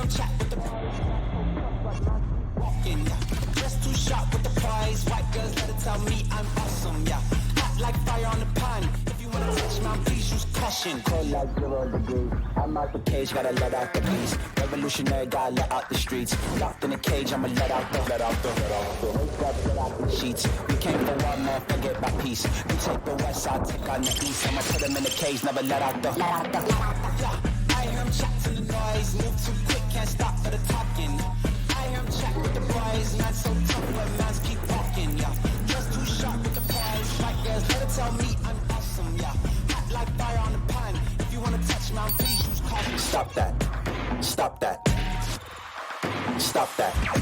him chat with the walking, yeah. Dressed too sharp with the prize. White girls better tell me I'm awesome, yeah. Hot like fire on the pan. If you wanna touch my please use caution. Cold like 0 degrees. I'm out the cage, gotta let out the beast. Revolutionary, gotta let out the streets. Locked in a cage, I'ma let out the sheets. We came for one man, forget my peace. You take the west, I'll take on the east. I'ma put him in the cage, never let out the. Yeah, I hear him chat to the noise. Move too quick, can't stop for the talking. I hear him chat with the boys. Man so tough, but mans keep walking, yeah. Just too sharp with the prize. White girls better tell me I'm awesome, yeah. Hot like fire on the pan. If you wanna touch my please use caution. Stop that. Stop that. Stop that.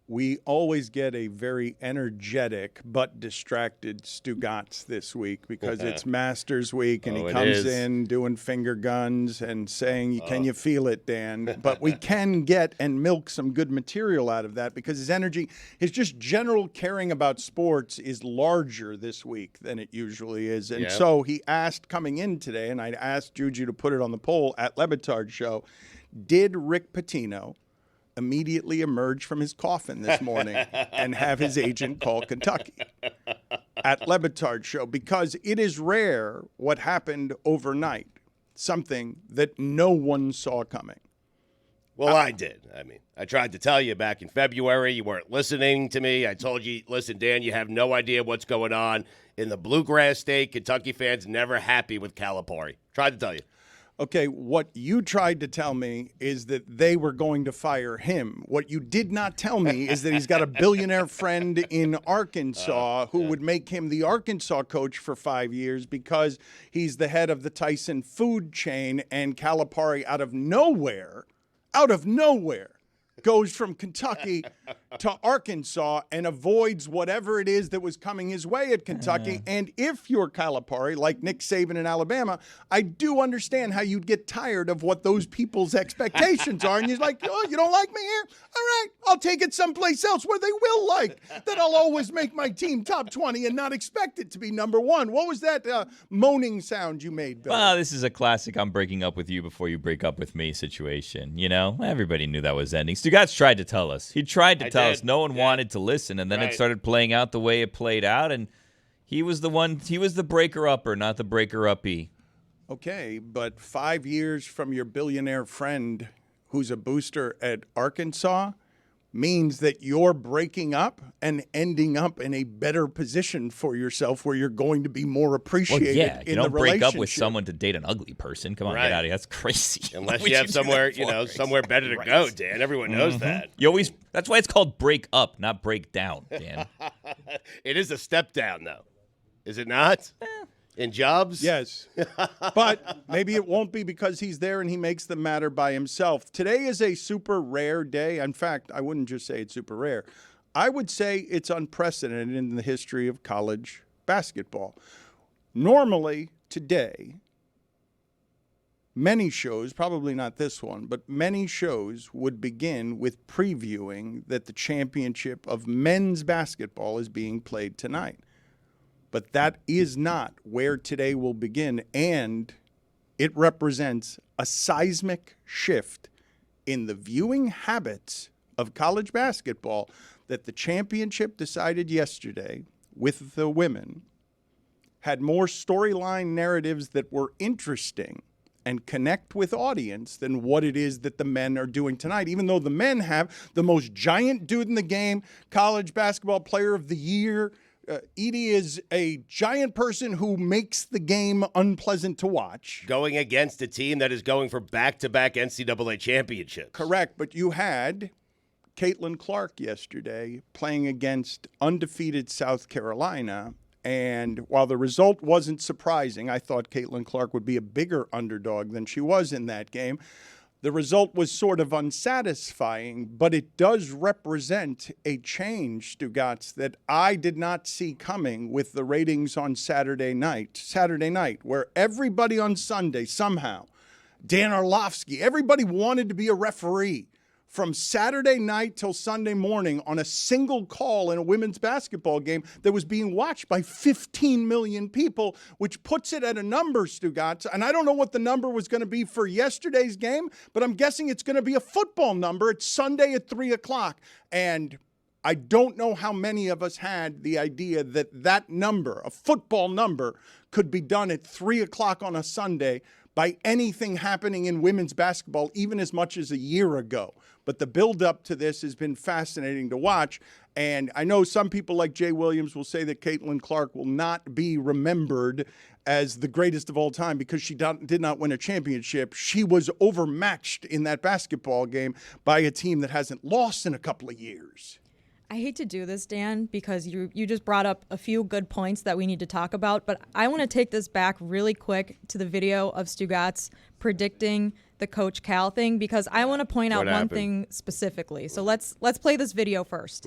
We always get a very energetic but distracted Stugotz this week because it's Masters Week and he comes in doing finger guns and saying, can you feel it, Dan? But we can get and milk some good material out of that because his energy, his just general caring about sports is larger this week than it usually is. And so he asked coming in today, and I asked Juju to put it on the poll at LeBatard Show, did Rick Pitino immediately emerge from his coffin this morning and have his agent call Kentucky at LeBatard Show? Because it is rare what happened overnight, something that no one saw coming. Well, I did. I mean, I tried to tell you back in February. You weren't listening to me. I told you, listen, Dan, you have no idea what's going on in the Bluegrass State. Kentucky fans never happy with Calipari. Tried to tell you. Okay, what you tried to tell me is that they were going to fire him. What you did not tell me is that he's got a billionaire friend in Arkansas who would make him the Arkansas coach for 5 years because he's the head of the Tyson food chain, and Calipari out of nowhere, goes from Kentucky to Arkansas and avoids whatever it is that was coming his way at Kentucky. And if you're Calipari, like Nick Saban in Alabama, I do understand how you'd get tired of what those people's expectations are. And you're like, oh, you don't like me here? All right, I'll take it someplace else where they will like that I'll always make my team top 20 and not expect it to be number one. What was that moaning sound you made, Bill? Well, this is a classic I'm breaking up with you before you break up with me situation. You know, everybody knew that was ending. Stugotz tried to tell us. He tried to tell us. No one wanted to listen, and then it started playing out the way it played out, and he was the one. He was the breaker-upper, not the breaker-uppy. Okay, but 5 years from your billionaire friend who's a booster at Arkansas means that you're breaking up and ending up in a better position for yourself where you're going to be more appreciated in the relationship. You don't break up with someone to date an ugly person. Come on, get out of here. That's crazy. Unless you have somewhere, somewhere better to go, Dan. Everyone knows that. That's why it's called break up, not break down, Dan. It is a step down, though. Is it not? In jobs? Yes. But maybe it won't be because he's there and he makes the matter by himself. Today is a super rare day. In fact, I wouldn't just say it's super rare. I would say it's unprecedented in the history of college basketball. Normally, today, many shows, probably not this one, but many shows would begin with previewing that the championship of men's basketball is being played tonight. But that is not where today will begin, and it represents a seismic shift in the viewing habits of college basketball that the championship decided yesterday with the women had more storyline narratives that were interesting and connect with audience than what it is that the men are doing tonight, even though the men have the most giant dude in the game, college basketball player of the year. Edie is a giant person who makes the game unpleasant to watch. Going against a team that is going for back-to-back NCAA championships. Correct, but you had Caitlin Clark yesterday playing against undefeated South Carolina, and while the result wasn't surprising, I thought Caitlin Clark would be a bigger underdog than she was in that game. The result was sort of unsatisfying, but it does represent a change, Stugotz, that I did not see coming with the ratings on Saturday night, where everybody on Sunday somehow, Dan Orlovsky, everybody wanted to be a referee from Saturday night till Sunday morning on a single call in a women's basketball game that was being watched by 15 million people, which puts it at a number, Stugotz. And I don't know what the number was going to be for yesterday's game, but I'm guessing it's going to be a football number. It's Sunday at 3 o'clock. And I don't know how many of us had the idea that that number, a football number, could be done at 3 o'clock on a Sunday by anything happening in women's basketball, even as much as a year ago. But the build-up to this has been fascinating to watch. And I know some people like Jay Williams will say that Caitlin Clark will not be remembered as the greatest of all time because she did not win a championship. She was overmatched in that basketball game by a team that hasn't lost in a couple of years. I hate to do this, Dan, because you just brought up a few good points that we need to talk about, but I want to take this back really quick to the video of Stugotz predicting the Coach Cal thing, because I want to point out one thing specifically. So let's play this video first.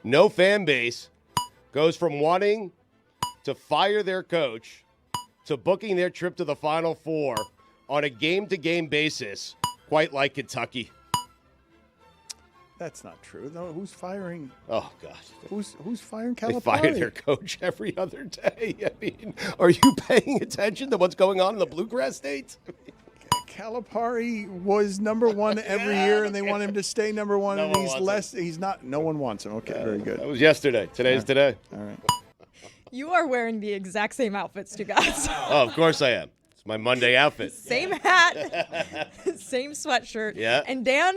No fan base goes from wanting to fire their coach to booking their trip to the Final Four on a game-to-game basis, quite like Kentucky. That's not true. No, who's firing? Oh, God. Who's firing Calipari? They fire their coach every other day. I mean, are you paying attention to what's going on in the Bluegrass States? Calipari was number one every year, and they want him to stay number one. No and one he's wants less. He's not. No one wants him. Okay, very good. That was yesterday. Today's today. All right. You are wearing the exact same outfit, Stugotz. Oh, of course I am. It's my Monday outfit. Same hat, same sweatshirt. Yeah. And Dan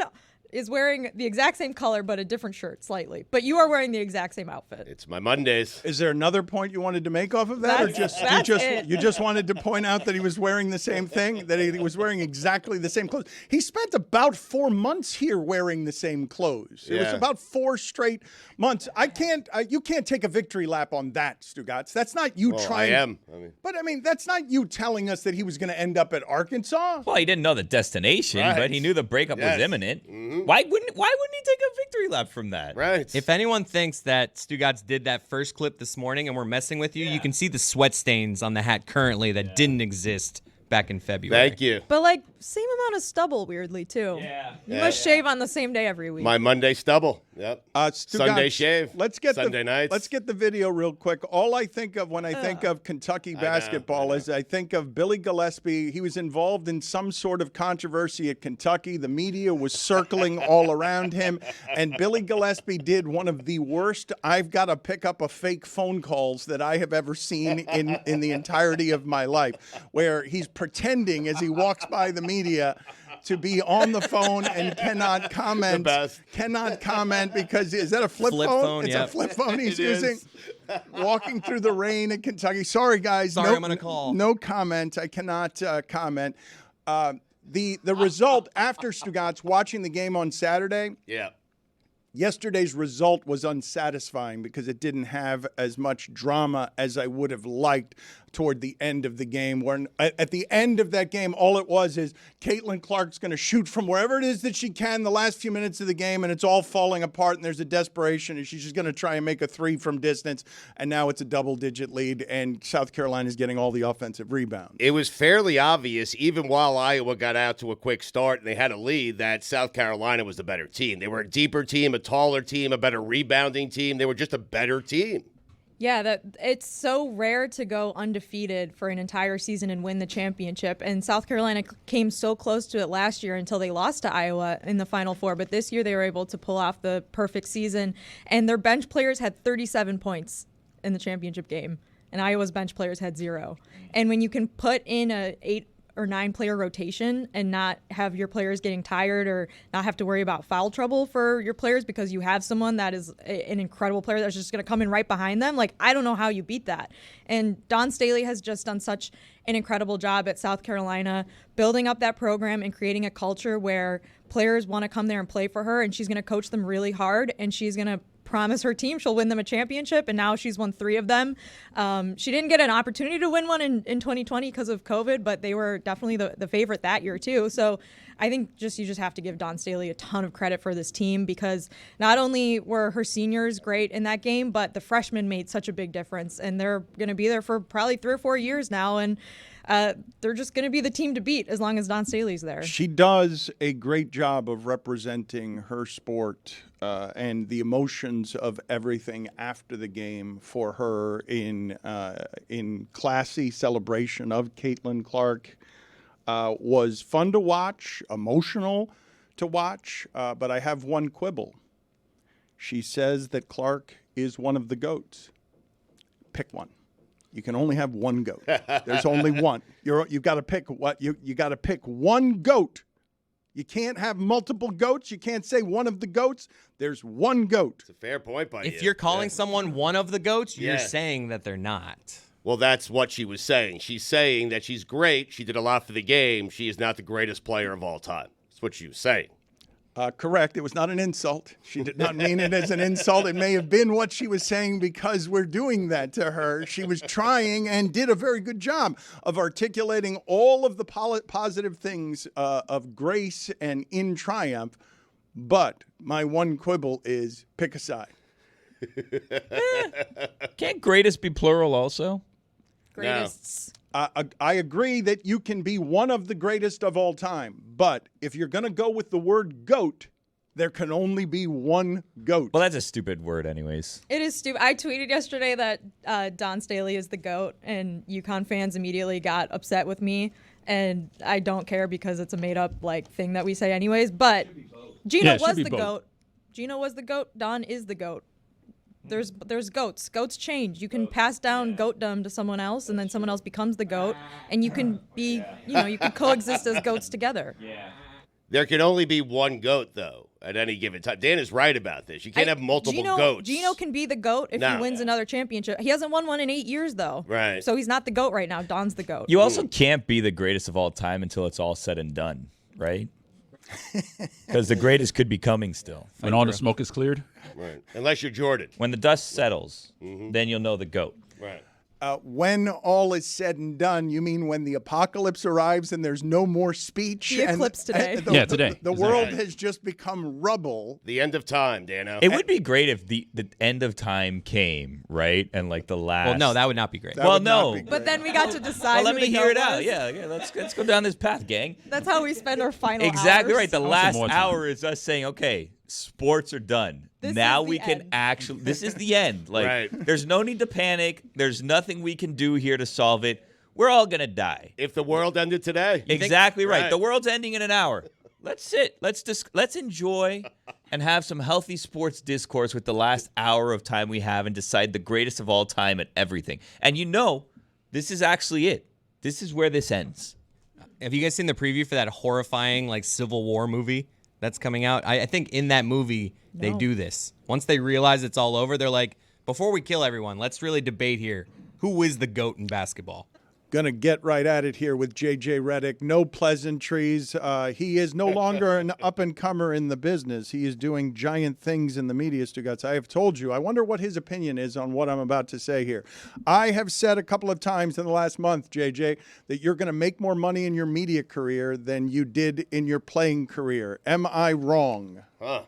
is wearing the exact same color, but a different shirt slightly. But you are wearing the exact same outfit. It's my Mondays. Is there another point you wanted to make off of that, or you just wanted to point out that he was wearing the same thing, that he was wearing exactly the same clothes? He spent about 4 months here wearing the same clothes. It was about 4 straight months. You can't take a victory lap on that, Stugotz. That's not you trying. I am. But I mean, that's not you telling us that he was going to end up at Arkansas. Well, he didn't know the destination, Right. but he knew the breakup was imminent. Mm-hmm. Why wouldn't he take a victory lap from that? Right. If anyone thinks that Stugotz did that first clip this morning and we're messing with you, you can see the sweat stains on the hat currently that didn't exist back in February. Thank you. But like same amount of stubble, weirdly too. Yeah. You must shave on the same day every week. My Monday stubble. Yep. Stugotz, Sunday shave. Sunday nights. Let's get the video real quick. All I think of when I think of Kentucky basketball is I think of Billy Gillispie. He was involved in some sort of controversy at Kentucky. The media was circling all around him, and Billy Gillispie did one of the worst "I've got to pick up a fake phone" calls that I have ever seen in the entirety of my life, where he's pretending as he walks by the media to be on the phone and cannot comment. The best. Cannot comment because is that a flip phone? It's a flip phone he's using. Walking through the rain in Kentucky. Sorry, guys. Sorry, I'm gonna call. No comment. I cannot comment. The result after Stugotz watching the game on Saturday. Yeah. Yesterday's result was unsatisfying because it didn't have as much drama as I would have liked toward the end of the game. Where at the end of that game, all it was is Caitlin Clark's going to shoot from wherever it is that she can the last few minutes of the game, and it's all falling apart, and there's a desperation, and she's just going to try and make a 3 from distance, and now it's a double-digit lead, and South Carolina's getting all the offensive rebounds. It was fairly obvious, even while Iowa got out to a quick start and they had a lead, that South Carolina was the better team. They were a deeper team, a taller team, a better rebounding team. They were just a better team. Yeah, it's so rare to go undefeated for an entire season and win the championship. And South Carolina came so close to it last year until they lost to Iowa in the Final Four. But this year they were able to pull off the perfect season. And their bench players had 37 points in the championship game. And Iowa's bench players had 0. And when you can put in a 8 or 9 player rotation and not have your players getting tired or not have to worry about foul trouble for your players because you have someone that is an incredible player that's just going to come in right behind them. Like, I don't know how you beat that. And Dawn Staley has just done such an incredible job at South Carolina building up that program and creating a culture where players want to come there and play for her, and she's going to coach them really hard, and she's going to promise her team she'll win them a championship, and now she's won 3 of them. She didn't get an opportunity to win one in 2020 because of COVID, but they were definitely the favorite that year too. So I think you just have to give Dawn Staley a ton of credit for this team, because not only were her seniors great in that game, but the freshmen made such a big difference, and they're going to be there for probably 3 or 4 years now, and they're just going to be the team to beat as long as Dawn Staley's there. She does a great job of representing her sport and the emotions of everything after the game for her in classy celebration of Caitlin Clark. Was fun to watch, emotional to watch, but I have one quibble. She says that Clark is one of the GOATs. Pick one. You can only have one GOAT. There's only one. You've got to pick what you got to pick one GOAT. You can't have multiple GOATs. You can't say one of the GOATs. There's one GOAT. It's a fair point by you. If you're calling someone one of the GOATs, you're saying that they're not. Well, that's what she was saying. She's saying that she's great. She did a lot for the game. She is not the greatest player of all time. That's what she was saying. Correct. It was not an insult. She did not mean it as an insult. It may have been what she was saying because we're doing that to her. She was trying and did a very good job of articulating all of the positive things of grace and in triumph. But my one quibble is pick a side. Can't greatest be plural also? Greatest. I agree that you can be one of the greatest of all time, but if you're going to go with the word GOAT, there can only be one GOAT. Well, that's a stupid word anyways. It is stupid. I tweeted yesterday that Dawn Staley is the GOAT, and UConn fans immediately got upset with me, and I don't care because it's a made-up thing that we say anyways, but Gino was the GOAT. Gino was the GOAT. Dawn is the GOAT. There's GOATs. GOATs change. You can pass down GOATdom to someone else, and then someone else becomes the GOAT, and you can be, you can coexist as GOATs together. Yeah. There can only be one GOAT, though, at any given time. Dan is right about this. You can't have multiple GOATs. Gino can be the GOAT if he wins another championship. He hasn't won one in 8 years, though. Right. So he's not the GOAT right now. Dawn's the GOAT. You also can't be the greatest of all time until it's all said and done, right? Because the greatest could be coming still. When all the smoke is cleared? Right. Unless you're Jordan. When the dust settles, then you'll know the GOAT. Right. When all is said and done, you mean when the apocalypse arrives and there's no more speech? The eclipse today. Today. The world has just become rubble. The end of time, Dano. It would be great if the end of time came, right? And the last. Well, no, that would not be great. But then we got to decide. Well, let who me the hear GOAT it out. was. Yeah. Let's go down this path, gang. That's how we spend our final Exactly hours. right. The last hour is us saying, okay, sports are done. This now is the we can end. actually. This is the end. Right. There's no need to panic. There's nothing we can do here to solve it. We're all gonna die. If the world ended today. Exactly right. Right. The world's ending in an hour. Let's sit. Let's enjoy and have some healthy sports discourse with the last hour of time we have and decide the greatest of all time at everything. And this is actually it. This is where this ends. Have you guys seen the preview for that horrifying Civil War movie that's coming out? I think in that movie they do this. Once they realize it's all over, they're like, before we kill everyone, let's really debate here. Who is the GOAT in basketball? Going to get right at it here with J.J. Redick. No pleasantries. He is no longer an up-and-comer in the business. He is doing giant things in the media, Stugotz. I have told you. I wonder what his opinion is on what I'm about to say here. I have said a couple of times in the last month, J.J., that you're going to make more money in your media career than you did in your playing career. Am I wrong? Huh.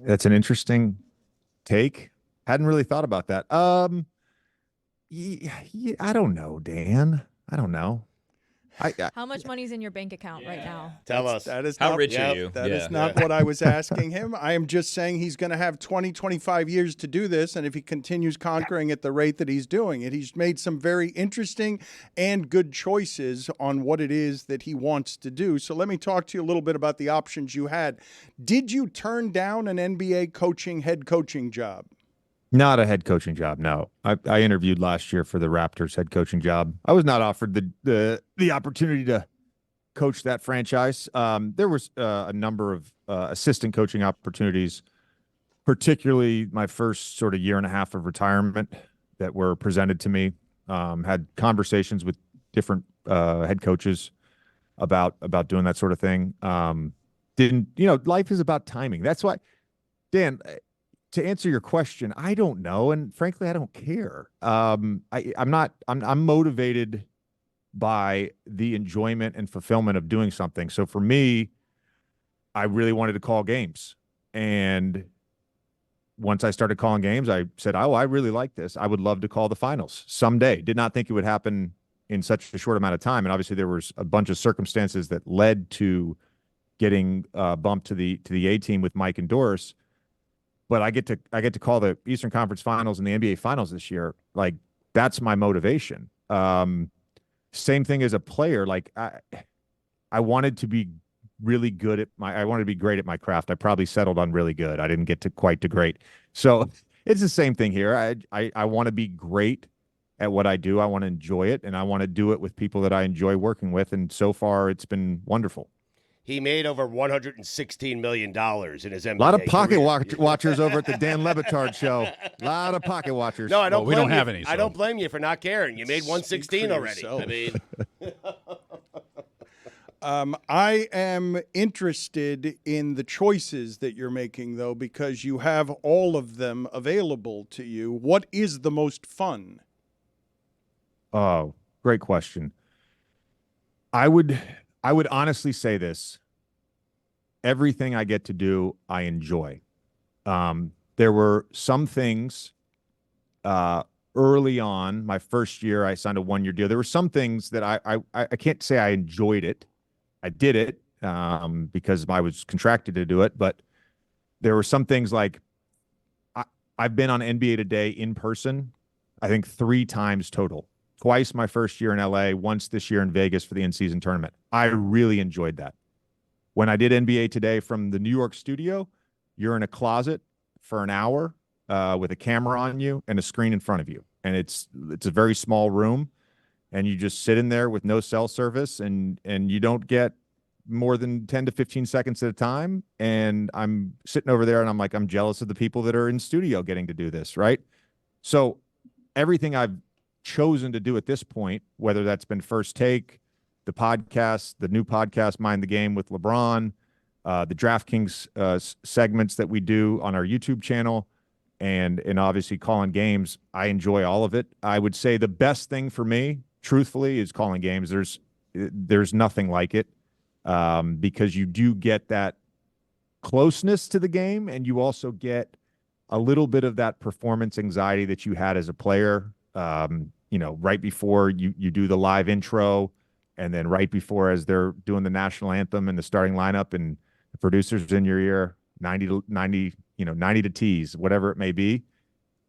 That's an interesting take. Hadn't really thought about that. I don't know, Dan. I don't know. How much money's in your bank account right now? Tell us. That is How not, rich are you? That is not what I was asking him. I am just saying he's going to have 20, 25 years to do this, and if he continues conquering at the rate that he's doing it, he's made some very interesting and good choices on what it is that he wants to do. So let me talk to you a little bit about the options you had. Did you turn down an NBA head coaching job? Not a head coaching job, no. I interviewed last year for the Raptors head coaching job. I was not offered the opportunity to coach that franchise. There was a number of assistant coaching opportunities, particularly my first sort of year and a half of retirement that were presented to me. Had conversations with different head coaches about doing that sort of thing. Life is about timing. That's why, Dan, to answer your question, I don't know, and frankly, I don't care. I'm motivated by the enjoyment and fulfillment of doing something. So for me, I really wanted to call games. And once I started calling games, I said, oh, I really like this. I would love to call the finals someday. Did not think it would happen in such a short amount of time. And obviously there was a bunch of circumstances that led to getting bumped to the A team with Mike and Doris. But I get to call the Eastern Conference Finals and the NBA Finals this year. Like, that's my motivation. Same thing as a player. Like, I wanted to be really good at I wanted to be great at my craft. I probably settled on really good. I didn't get to quite to great. So it's the same thing here. I want to be great at what I do. I want to enjoy it, and I want to do it with people that I enjoy working with. And so far, it's been wonderful. He made over $116 million in his NBA. A lot of pocket watchers over at the Dan Le Batard Show. A lot of pocket watchers. No, I don't. Well, we don't have any. So. I don't blame you for not caring. You made 116 already. Yourself. I mean, I am interested in the choices that you're making, though, because you have all of them available to you. What is the most fun? Oh, great question. I would honestly say this. Everything I get to do, I enjoy. There were some things early on, my first year, I signed a 1-year deal. There were some things that I can't say I enjoyed it. I did it because I was contracted to do it. But there were some things like I've been on NBA Today in person, I think 3 times total. Twice my first year in LA, once this year in Vegas for the in-season tournament. I really enjoyed that. When I did NBA Today from the New York studio, you're in a closet for an hour with a camera on you and a screen in front of you. And it's a very small room, and you just sit in there with no cell service, and you don't get more than 10 to 15 seconds at a time. And I'm sitting over there, and I'm like, I'm jealous of the people that are in studio getting to do this, right? So everything I've chosen to do at this point, whether that's been First Take, the podcast, the new podcast, Mind the Game with LeBron, the DraftKings segments that we do on our YouTube channel, and obviously calling games, I enjoy all of it. I would say the best thing for me, truthfully, is calling games. There's nothing like it because you do get that closeness to the game, and you also get a little bit of that performance anxiety that you had as a player. Right before you do the live intro, and then right before, as they're doing the national anthem and the starting lineup, and the producers in your ear, 90 to tease, whatever it may be.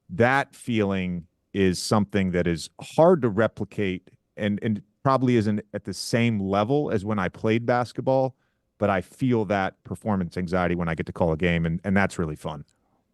That feeling is something that is hard to replicate, and probably isn't at the same level as when I played basketball, but I feel that performance anxiety when I get to call a game, and that's really fun.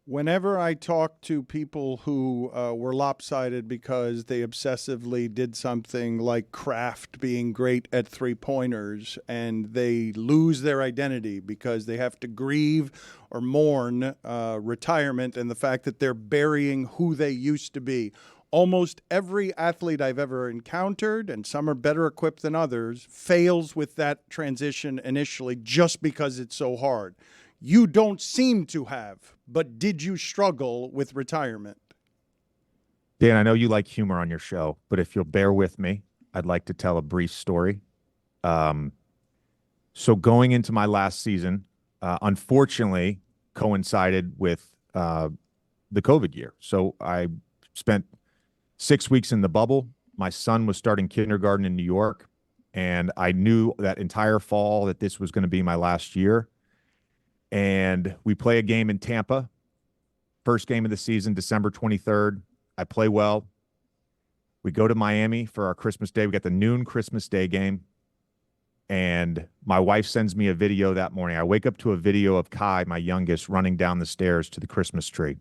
Whenever I talk to people who were lopsided because they obsessively did something like Kraft being great at three-pointers, and they lose their identity because they have to grieve or mourn retirement and the fact that they're burying who they used to be. Almost every athlete I've ever encountered, and some are better equipped than others, fails with that transition initially just because it's so hard. You don't seem to have, but did you struggle with retirement? Dan, I know you like humor on your show, but if you'll bear with me, I'd like to tell a brief story. So going into my last season, unfortunately, coincided with the COVID year. So I spent 6 weeks in the bubble. My son was starting kindergarten in New York, and I knew that entire fall that this was going to be my last year. And we play a game in Tampa, first game of the season, December 23rd. I play well. We go to Miami for our Christmas Day. We got the noon Christmas Day game. And my wife sends me a video that morning. I wake up to a video of Kai, my youngest, running down the stairs to the Christmas tree.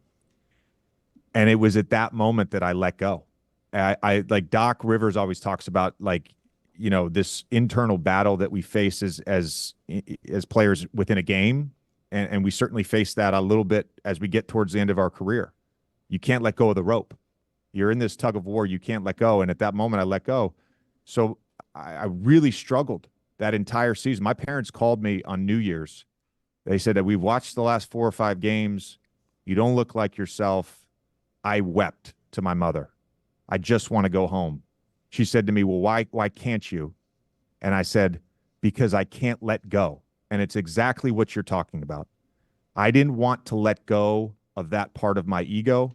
And it was at that moment that I let go. I like Doc Rivers always talks about, like, this internal battle that we face as players within a game. And we certainly face that a little bit as we get towards the end of our career. You can't let go of the rope. You're in this tug of war. You can't let go. And at that moment, I let go. So I really struggled that entire season. My parents called me on New Year's. They said that we've watched the last 4 or 5 games. You don't look like yourself. I wept to my mother. I just want to go home. She said to me, well, why can't you? And I said, because I can't let go. And it's exactly what you're talking about. I didn't want to let go of that part of my ego.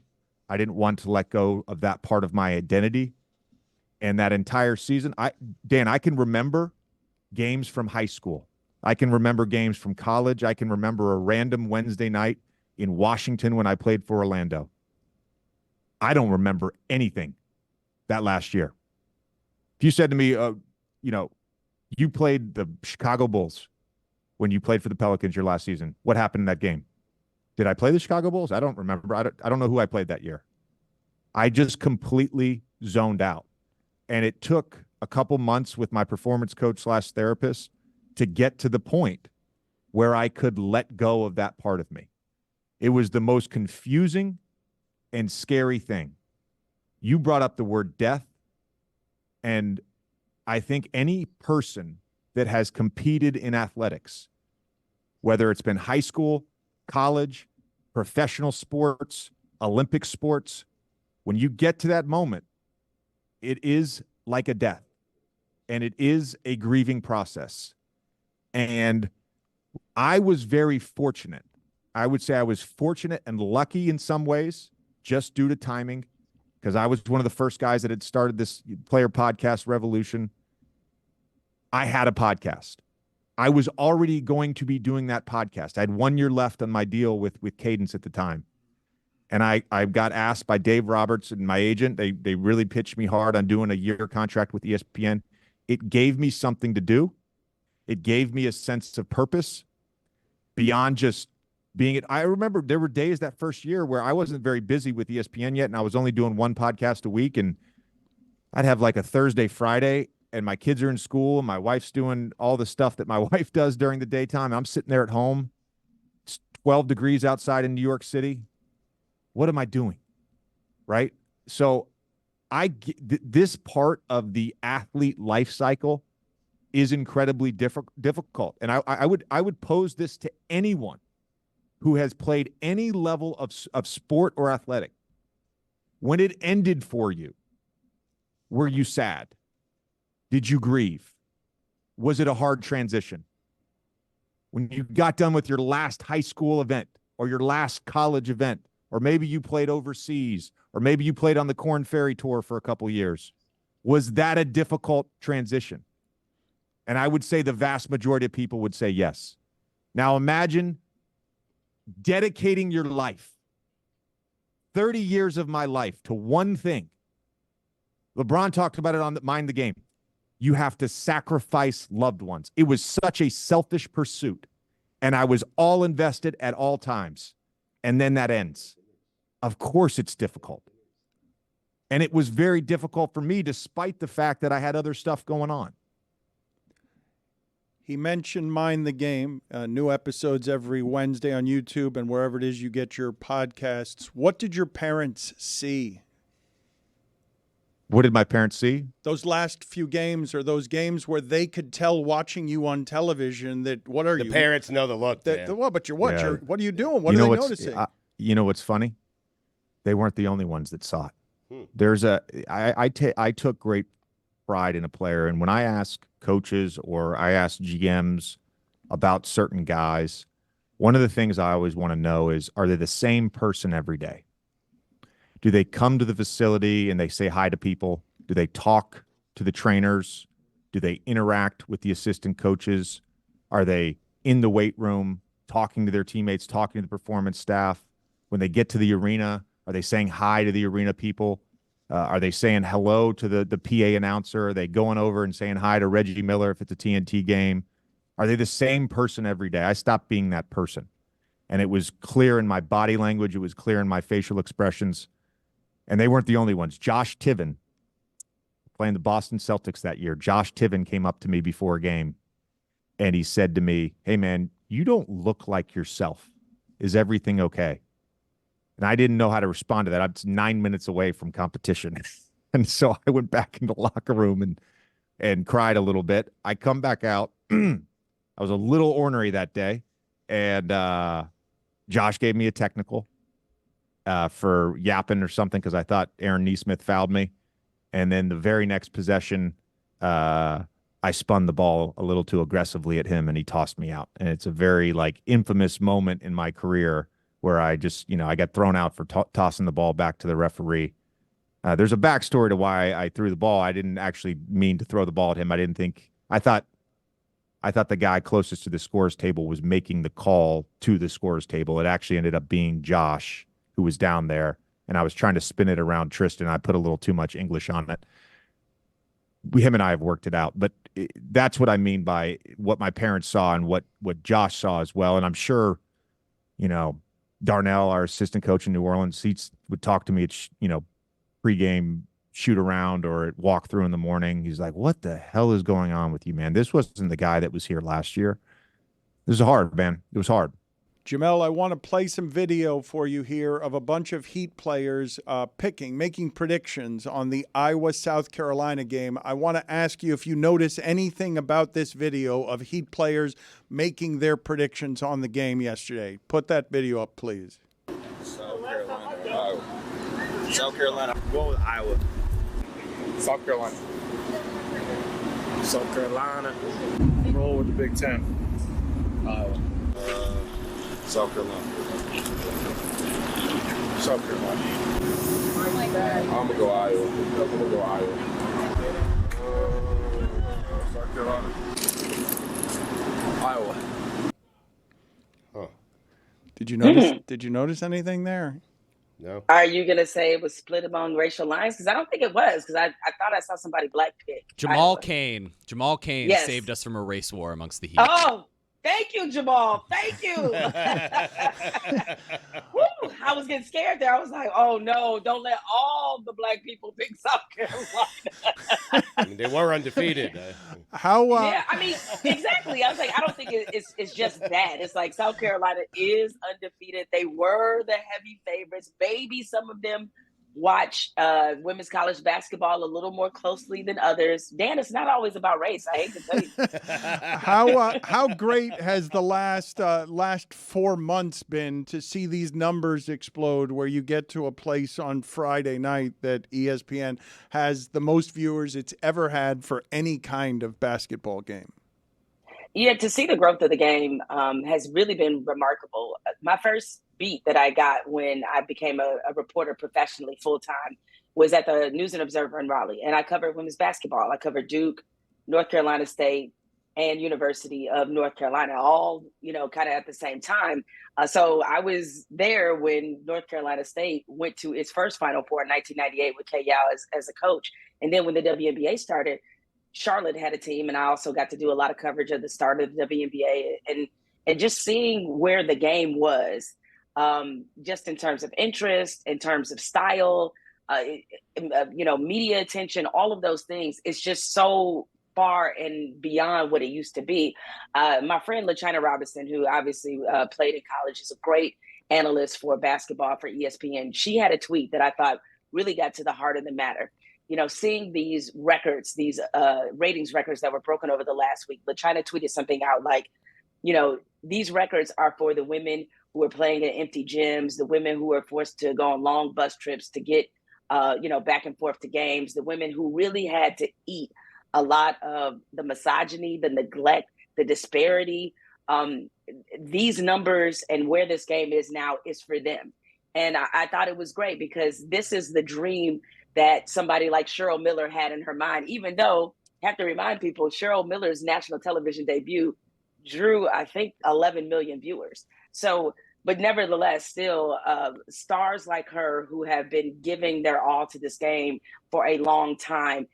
I didn't want to let go of that part of my identity. And that entire season, Dan, I can remember games from high school. I can remember games from college. I can remember a random Wednesday night in Washington when I played for Orlando. I don't remember anything that last year. If you said to me, you played the Chicago Bulls when you played for the Pelicans your last season, what happened in that game? Did I play the Chicago Bulls? I don't remember. I don't know who I played that year. I just completely zoned out. And it took a couple months with my performance coach / therapist to get to the point where I could let go of that part of me. It was the most confusing and scary thing. You brought up the word death, and I think any person that has competed in athletics, whether it's been high school, college, professional sports, Olympic sports, when you get to that moment, it is like a death, and it is a grieving process. And I was very fortunate. I would say I was fortunate and lucky in some ways, just due to timing, because I was one of the first guys that had started this player podcast revolution. I had a podcast. I was already going to be doing that podcast. I had 1 year left on my deal with Cadence at the time. And I got asked by Dave Roberts and my agent. They really pitched me hard on doing a year contract with ESPN. It gave me something to do. It gave me a sense of purpose beyond just being it. I remember there were days that first year where I wasn't very busy with ESPN yet, and I was only doing one podcast a week, and I'd have like a Thursday, Friday, and my kids are in school, and my wife's doing all the stuff that my wife does during the daytime. I'm sitting there at home. It's 12 degrees outside in New York City. What am I doing? Right? So this part of the athlete life cycle is incredibly difficult. And I would pose this to anyone who has played any level of sport or athletic. When it ended for you, were you sad? Did you grieve? Was it a hard transition? When you got done with your last high school event or your last college event, or maybe you played overseas, or maybe you played on the Corn Ferry Tour for a couple years, was that a difficult transition? And I would say the vast majority of people would say yes. Now imagine dedicating your life, 30 years of my life, to one thing. LeBron talked about it on Mind the Game. You have to sacrifice loved ones. It was such a selfish pursuit, and I was all invested at all times. And then that ends. Of course it's difficult. And it was very difficult for me, despite the fact that I had other stuff going on. He mentioned Mind the Game, new episodes every Wednesday on YouTube and wherever it is you get your podcasts. What did your parents see? What did my parents see? Those last few games, or those games where they could tell watching you on television that, what are you? The parents know the look, Well, but you're what? Yeah. What are you doing? What are they noticing? You know what's funny? They weren't the only ones that saw it. I took great pride in a player, and when I ask coaches or I ask GMs about certain guys, one of the things I always want to know is, are they the same person every day? Do they come to the facility and they say hi to people? Do they talk to the trainers? Do they interact with the assistant coaches? Are they in the weight room talking to their teammates, talking to the performance staff? When they get to the arena, are they saying hi to the arena people? Are they saying hello to the PA announcer? Are they going over and saying hi to Reggie Miller if it's a TNT game? Are they the same person every day? I stopped being that person. And it was clear in my body language. It was clear in my facial expressions. And they weren't the only ones. Josh Tiven, playing the Boston Celtics that year, Josh Tiven came up to me before a game, and he said to me, "Hey, man, you don't look like yourself. Is everything okay?" And I didn't know how to respond to that. I was 9 minutes away from competition. And so I went back into the locker room and cried a little bit. I come back out. I was a little ornery that day, and Josh gave me a technical for yapping or something, because I thought Aaron Nesmith fouled me. And then the very next possession, I spun the ball a little too aggressively at him, and he tossed me out. And it's a very like infamous moment in my career where I just, I got thrown out for tossing the ball back to the referee. There's a backstory to why I threw the ball. I didn't actually mean to throw the ball at him. I thought the guy closest to the scores table was making the call to the scores table. It actually ended up being Josh, who was down there, and I was trying to spin it around Tristan. I put a little too much English on it. Him and I have worked it out, but that's what I mean by what my parents saw and what Josh saw as well. And I'm sure, Darnell, our assistant coach in New Orleans, he would talk to me at, pregame shoot around or at walk through in the morning. He's like, what the hell is going on with you, man? This wasn't the guy that was here last year. This is hard, man. It was hard. Jamel, I want to play some video for you here of a bunch of Heat players making predictions on the Iowa-South Carolina game. I want to ask you if you notice anything about this video of Heat players making their predictions on the game yesterday. Put that video up, please. South Carolina or Iowa? South Carolina. Go with Iowa. South Carolina. South Carolina. Roll with the Big Ten. Iowa. South Carolina. South Carolina. I'm gonna go Iowa. South Carolina. Iowa. Huh. Did you notice anything there? No. Are you going to say it was split among racial lines? Because I don't think it was, because I thought I saw somebody black pick. Jamal Cain Yes. saved us from a race war amongst the Heat. Oh, thank you, Jamal. Thank you. Woo, I was getting scared there. I was like, oh, no, don't let all the black people pick South Carolina. I mean, they were undefeated. Yeah, I mean, exactly. I was like, I don't think it's just that. It's like South Carolina is undefeated. They were the heavy favorites. Maybe some of them watch women's college basketball a little more closely than others. Dan, it's not always about race. I hate to tell you. How great has the last 4 months been to see these numbers explode, where you get to a place on Friday night that ESPN has the most viewers it's ever had for any kind of basketball game? Yeah, to see the growth of the game has really been remarkable. My first beat that I got when I became a reporter professionally full-time was at the News and Observer in Raleigh. And I covered women's basketball. I covered Duke, North Carolina State, and University of North Carolina, all, kind of at the same time. So I was there when North Carolina State went to its first Final Four in 1998 with Kay Yao as a coach. And then when the WNBA started, Charlotte had a team, and I also got to do a lot of coverage of the start of the WNBA and just seeing where the game was, just in terms of interest, in terms of style, media attention, all of those things. It's just so far and beyond what it used to be. My friend LaChina Robinson, who obviously played in college, is a great analyst for basketball for ESPN. She had a tweet that I thought really got to the heart of the matter. Seeing these records, these ratings records that were broken over the last week, LaChina tweeted something out like, these records are for the women who are playing in empty gyms, the women who are forced to go on long bus trips to get, back and forth to games, the women who really had to eat a lot of the misogyny, the neglect, the disparity. These numbers and where this game is now is for them. And I thought it was great because this is the dream that somebody like Cheryl Miller had in her mind, even though, I have to remind people, Cheryl Miller's national television debut drew, I think, 11 million viewers. So, but nevertheless, still stars like her who have been giving their all to this game for a long time,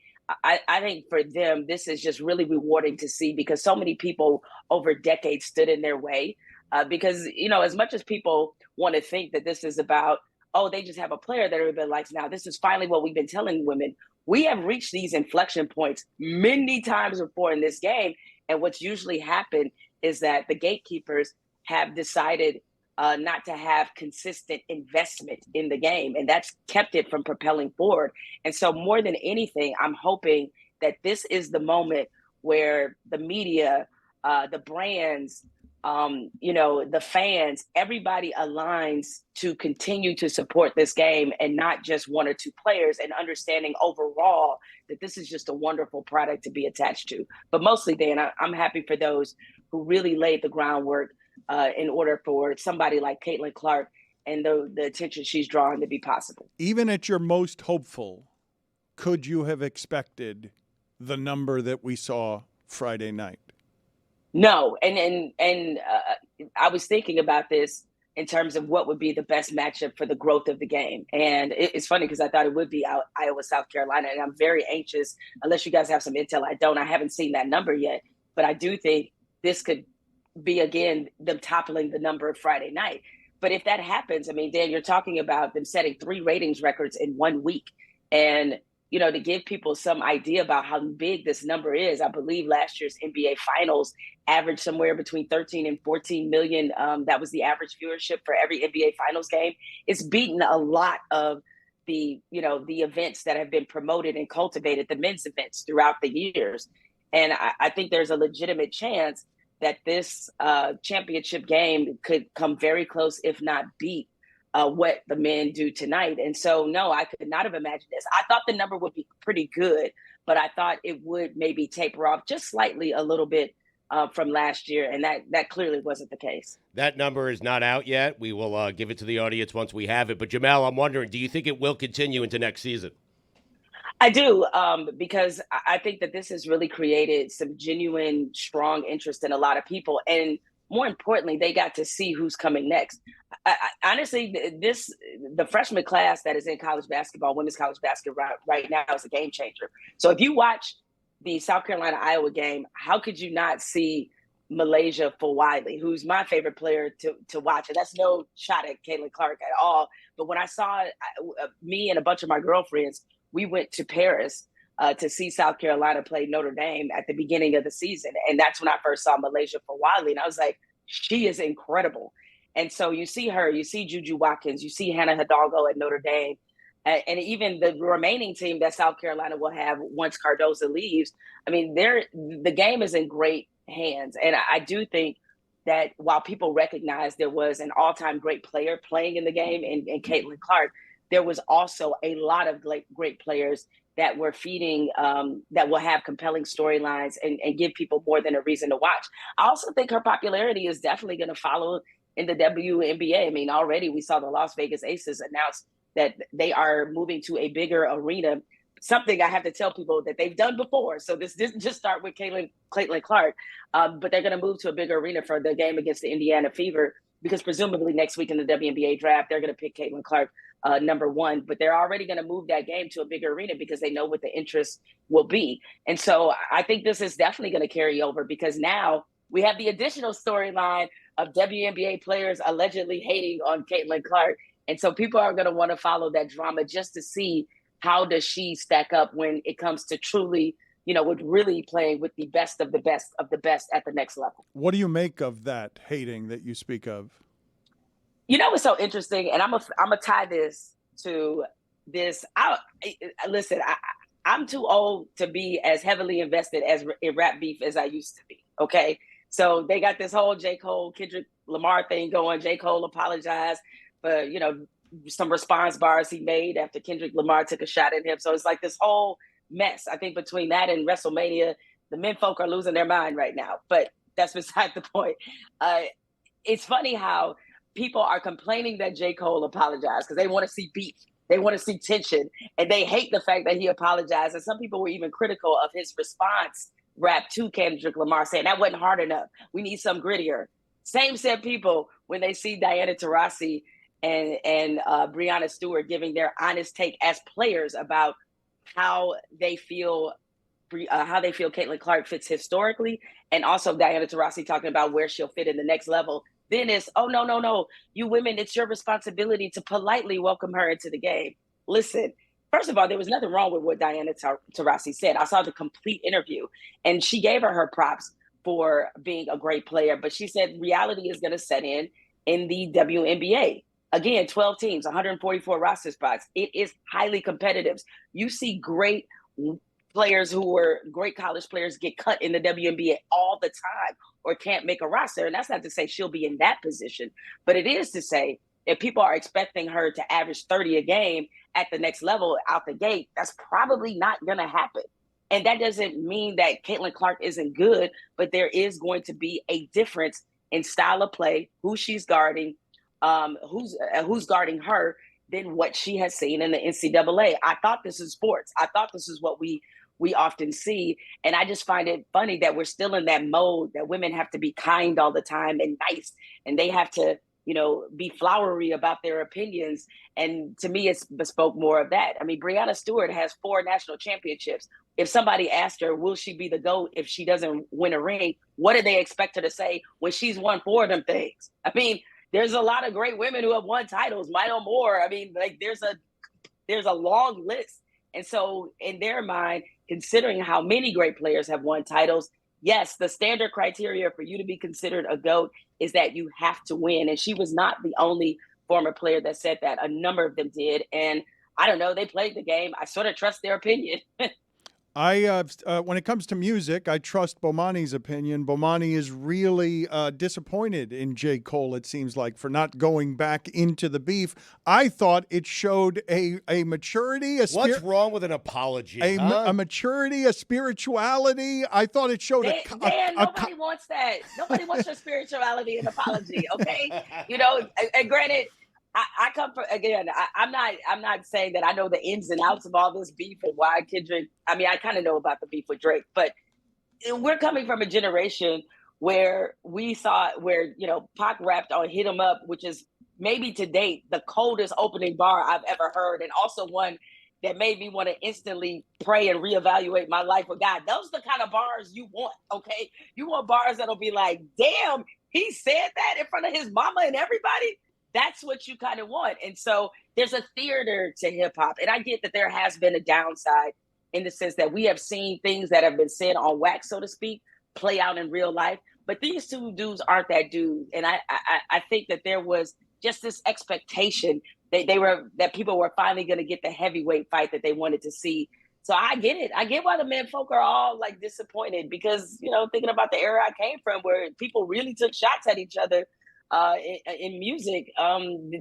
I think for them, this is just really rewarding to see because so many people over decades stood in their way. Because, as much as people want to think that this is about, oh, they just have a player that everybody likes now. This is finally what we've been telling women. We have reached these inflection points many times before in this game. And what's usually happened is that the gatekeepers have decided not to have consistent investment in the game. And that's kept it from propelling forward. And so more than anything, I'm hoping that this is the moment where the media, the brands, the fans, everybody aligns to continue to support this game and not just one or two players, and understanding overall that this is just a wonderful product to be attached to. But mostly, Dan, I'm happy for those who really laid the groundwork in order for somebody like Caitlin Clark and the attention she's drawing to be possible. Even at your most hopeful, could you have expected the number that we saw Friday night? No, and I was thinking about this in terms of what would be the best matchup for the growth of the game. And it's funny because I thought it would be Iowa, South Carolina, and I'm very anxious, unless you guys have some intel. I haven't seen that number yet, but I do think this could be, again, them toppling the number of Friday night. But if that happens, I mean, Dan, you're talking about them setting 3 ratings records in 1 week. And to give people some idea about how big this number is, I believe last year's NBA Finals averaged somewhere between 13 and 14 million. That was the average viewership for every NBA Finals game. It's beaten a lot of the events that have been promoted and cultivated, the men's events throughout the years. And I think there's a legitimate chance that this championship game could come very close, if not beat what the men do tonight. And so, no, I could not have imagined this. I thought the number would be pretty good, but I thought it would maybe taper off just slightly a little bit from last year. And that clearly wasn't the case. That number is not out yet. We will give it to the audience once we have it. But Jamal, I'm wondering, do you think it will continue into next season? I do, because I think that this has really created some genuine, strong interest in a lot of people. And more importantly, they got to see who's coming next. Honestly, the freshman class that is in college basketball, women's college basketball right now, is a game changer. So if you watch the South Carolina-Iowa game, how could you not see Malaysia Fawiley, who's my favorite player to watch? And that's no shot at Caitlin Clark at all. But when I saw me and a bunch of my girlfriends, we went to Paris to see South Carolina play Notre Dame at the beginning of the season. And that's when I first saw Malaysia Fawiley. And I was like, she is incredible. And so you see her, you see Juju Watkins, you see Hannah Hidalgo at Notre Dame, and even the remaining team that South Carolina will have once Cardozo leaves. I mean, the game is in great hands. And I do think that while people recognize there was an all-time great player playing in the game in Caitlin Clark, there was also a lot of great players that were feeding, that will have compelling storylines and give people more than a reason to watch. I also think her popularity is definitely going to follow in the WNBA. I mean, already we saw the Las Vegas Aces announce that they are moving to a bigger arena, something I have to tell people that they've done before. So this didn't just start with Caitlin Clark, but they're going to move to a bigger arena for the game against the Indiana Fever, because presumably next week in the WNBA draft, they're going to pick Caitlin Clark number 1, but they're already going to move that game to a bigger arena because they know what the interest will be. And so I think this is definitely going to carry over, because now we have the additional storyline of WNBA players allegedly hating on Caitlin Clark. And so people are going to want to follow that drama just to see how does she stack up when it comes to truly, with really playing with the best of the best of the best at the next level. What do you make of that hating that you speak of? It's so interesting, and I'm gonna tie this to this. Listen, I'm too old to be as heavily invested in rap beef as I used to be. Okay, so they got this whole J. Cole, Kendrick Lamar thing going. J. Cole apologized for some response bars he made after Kendrick Lamar took a shot at him. So it's like this whole mess. I think between that and WrestleMania, the men folk are losing their mind right now. But that's beside the point. It's funny how people are complaining that J. Cole apologized because they want to see beef. They want to see tension, and they hate the fact that he apologized. And some people were even critical of his response rap to Kendrick Lamar, saying that wasn't hard enough. We need some grittier. Same set people when they see Diana Taurasi and Breonna Stewart giving their honest take as players about how they feel Caitlin Clark fits historically, and also Diana Taurasi talking about where she'll fit in the next level. Then it's, oh, no, you women, it's your responsibility to politely welcome her into the game. Listen, first of all, there was nothing wrong with what Diana Taurasi said. I saw the complete interview, and she gave her props for being a great player. But she said reality is going to set in the WNBA. Again, 12 teams, 144 roster spots. It is highly competitive. You see great players who were great college players get cut in the WNBA all the time or can't make a roster. And that's not to say she'll be in that position, but it is to say if people are expecting her to average 30 a game at the next level out the gate, that's probably not going to happen. And that doesn't mean that Caitlin Clark isn't good, but there is going to be a difference in style of play, who she's guarding, who's guarding her, than what she has seen in the NCAA. I thought this is sports. I thought this is what we often see. And I just find it funny that we're still in that mode that women have to be kind all the time and nice, and they have to, be flowery about their opinions. And to me, it's bespoke more of that. I mean, Breanna Stewart has 4 national championships. If somebody asked her, will she be the GOAT if she doesn't win a ring? What do they expect her to say when she's won 4 of them things? I mean, there's a lot of great women who have won titles, Maya Moore. I mean, like there's a long list. And so in their mind, considering how many great players have won titles, yes, the standard criteria for you to be considered a GOAT is that you have to win. And she was not the only former player that said that. A number of them did. And I don't know, they played the game. I sort of trust their opinion. When it comes to music, I trust Bomani's opinion. Bomani is really disappointed in J. Cole, it seems like, for not going back into the beef. I thought it showed a maturity. What's wrong with an apology? A maturity, a spirituality. I thought it showed Dan, nobody wants that. Nobody wants your spirituality and apology, okay? And granted, I come from, again, I'm not saying that I know the ins and outs of all this beef and why Kendrick, I mean, I kind of know about the beef with Drake, but we're coming from a generation where Pac rapped on Hit 'Em Up, which is maybe to date the coldest opening bar I've ever heard, and also one that made me want to instantly pray and reevaluate my life with God. Those are the kind of bars you want, okay? You want bars that'll be like, damn, he said that in front of his mama and everybody? That's what you kind of want. And so there's a theater to hip hop. And I get that there has been a downside in the sense that we have seen things that have been said on wax, so to speak, play out in real life. But these 2 dudes aren't that dude. And I think that there was just this expectation that people were finally going to get the heavyweight fight that they wanted to see. So I get it. I get why the men folk are all like disappointed because, thinking about the era I came from where people really took shots at each other in music,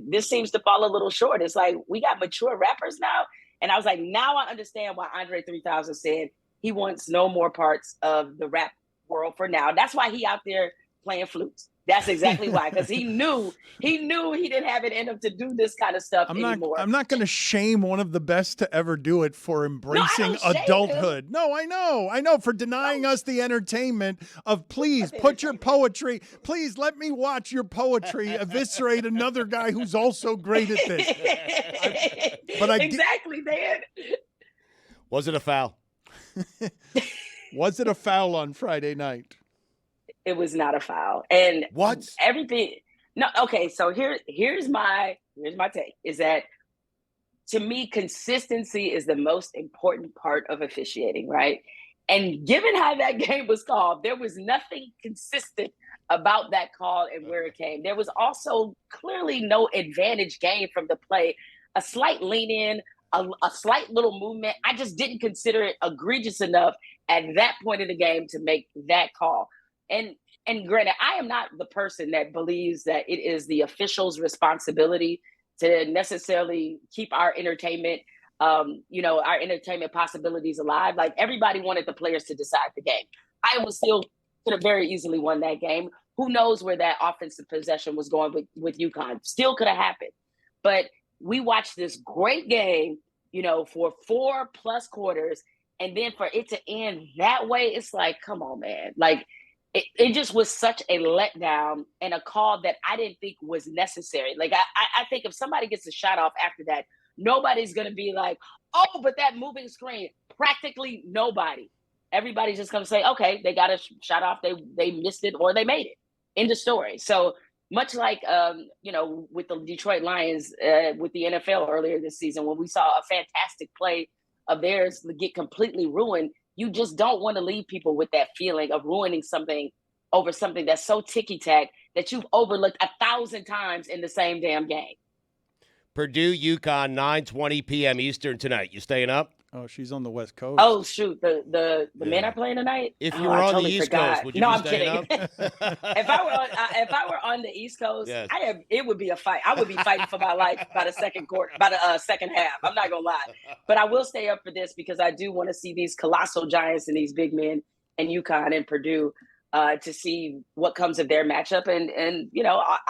this seems to fall a little short. It's like we got mature rappers now. And I was like, now I understand why Andre 3000 said he wants no more parts of the rap world for now. That's why he out there playing flutes. That's exactly why, because he knew he didn't have it in him to do this kind of stuff anymore. I'm not going to shame one of the best to ever do it for embracing adulthood. No, I know, for denying us the entertainment of please put your poetry. Please let me watch your poetry eviscerate another guy who's also great at this. Exactly, Dan. Was it a foul? Was it a foul on Friday night? It was not a foul. And what? Everything. No. Okay. So here's my take is that to me, consistency is the most important part of officiating. Right. And given how that game was called, there was nothing consistent about that call and where it came. There was also clearly no advantage gained from the play, a slight lean in, a slight little movement. I just didn't consider it egregious enough at that point in the game to make that call. And granted, I am not the person that believes that it is the official's responsibility to necessarily keep our entertainment, our entertainment possibilities alive. Like everybody wanted the players to decide the game. Iowa still could have very easily won that game. Who knows where that offensive possession was going with UConn? Still could have happened. But we watched this great game, for 4+ quarters, and then for it to end that way, it's like, come on, man. Like, it just was such a letdown and a call that I didn't think was necessary. Like, I think if somebody gets a shot off after that, nobody's going to be like, oh, but that moving screen, practically nobody. Everybody's just going to say, okay, they got a shot off, they missed it, or they made it. End of story. So much like, with the Detroit Lions, with the NFL earlier this season, when we saw a fantastic play of theirs get completely ruined, you just don't want to leave people with that feeling of ruining something over something that's so ticky-tack that you've overlooked 1,000 times in the same damn game. Purdue, UConn, 9:20 p.m. Eastern tonight. You staying up? Oh, she's on the West Coast. Oh shoot, the men are playing tonight. If Oh, you were I on totally the East forgot. Coast, would you no, be I'm staying kidding. up? if I were on the East Coast, Yes. it would be a fight. I would be fighting for my life by the second second half. I'm not gonna lie, but I will stay up for this because I do want to see these colossal giants and these big men and UConn and Purdue to see what comes of their matchup and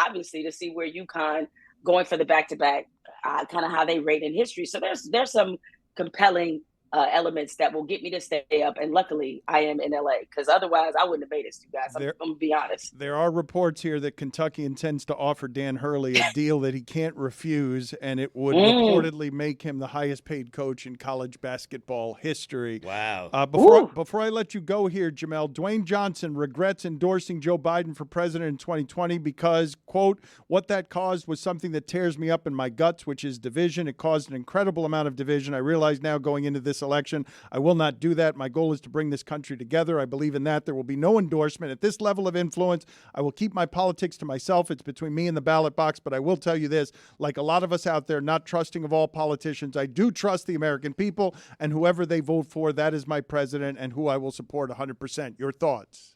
obviously to see where UConn going for the back-to-back, kind of how they rate in history. So there's some compelling elements that will get me to stay up. And luckily, I am in LA because otherwise I wouldn't have made it, you guys. I'm going to be honest. There are reports here that Kentucky intends to offer Dan Hurley a deal that he can't refuse, and it would reportedly make him the highest paid coach in college basketball history. Wow. Before I let you go here, Jamel, Dwayne Johnson regrets endorsing Joe Biden for president in 2020 because, quote, what that caused was something that tears me up in my guts, which is division. It caused an incredible amount of division. I realize now going into this election, I will not do that. My goal is to bring this country together. I believe in that. There will be no endorsement. At this level of influence, I will keep my politics to myself. It's between me and the ballot box, but I will tell you this, like a lot of us out there, not trusting of all politicians, I do trust the American people, and whoever they vote for, that is my president and who I will support 100%. Your thoughts?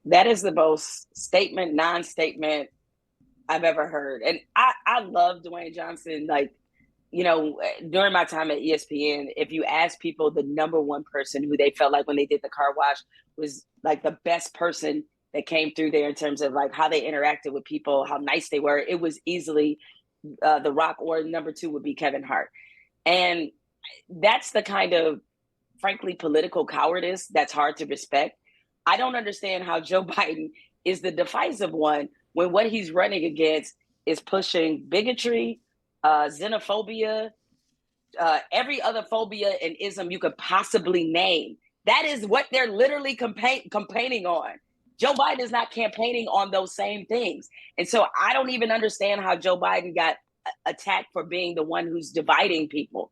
That is the most statement, non-statement I've ever heard. And I love Dwayne Johnson. Like, during my time at ESPN, if you ask people the number one person who they felt like when they did the car wash was like the best person that came through there in terms of like how they interacted with people, how nice they were, it was easily The Rock, or number two would be Kevin Hart. And that's the kind of, frankly, political cowardice that's hard to respect. I don't understand how Joe Biden is the divisive one when what he's running against is pushing bigotry, xenophobia, every other phobia and ism you could possibly name. That is what they're literally campaigning on. Joe Biden is not campaigning on those same things. And so I don't even understand how Joe Biden got attacked for being the one who's dividing people.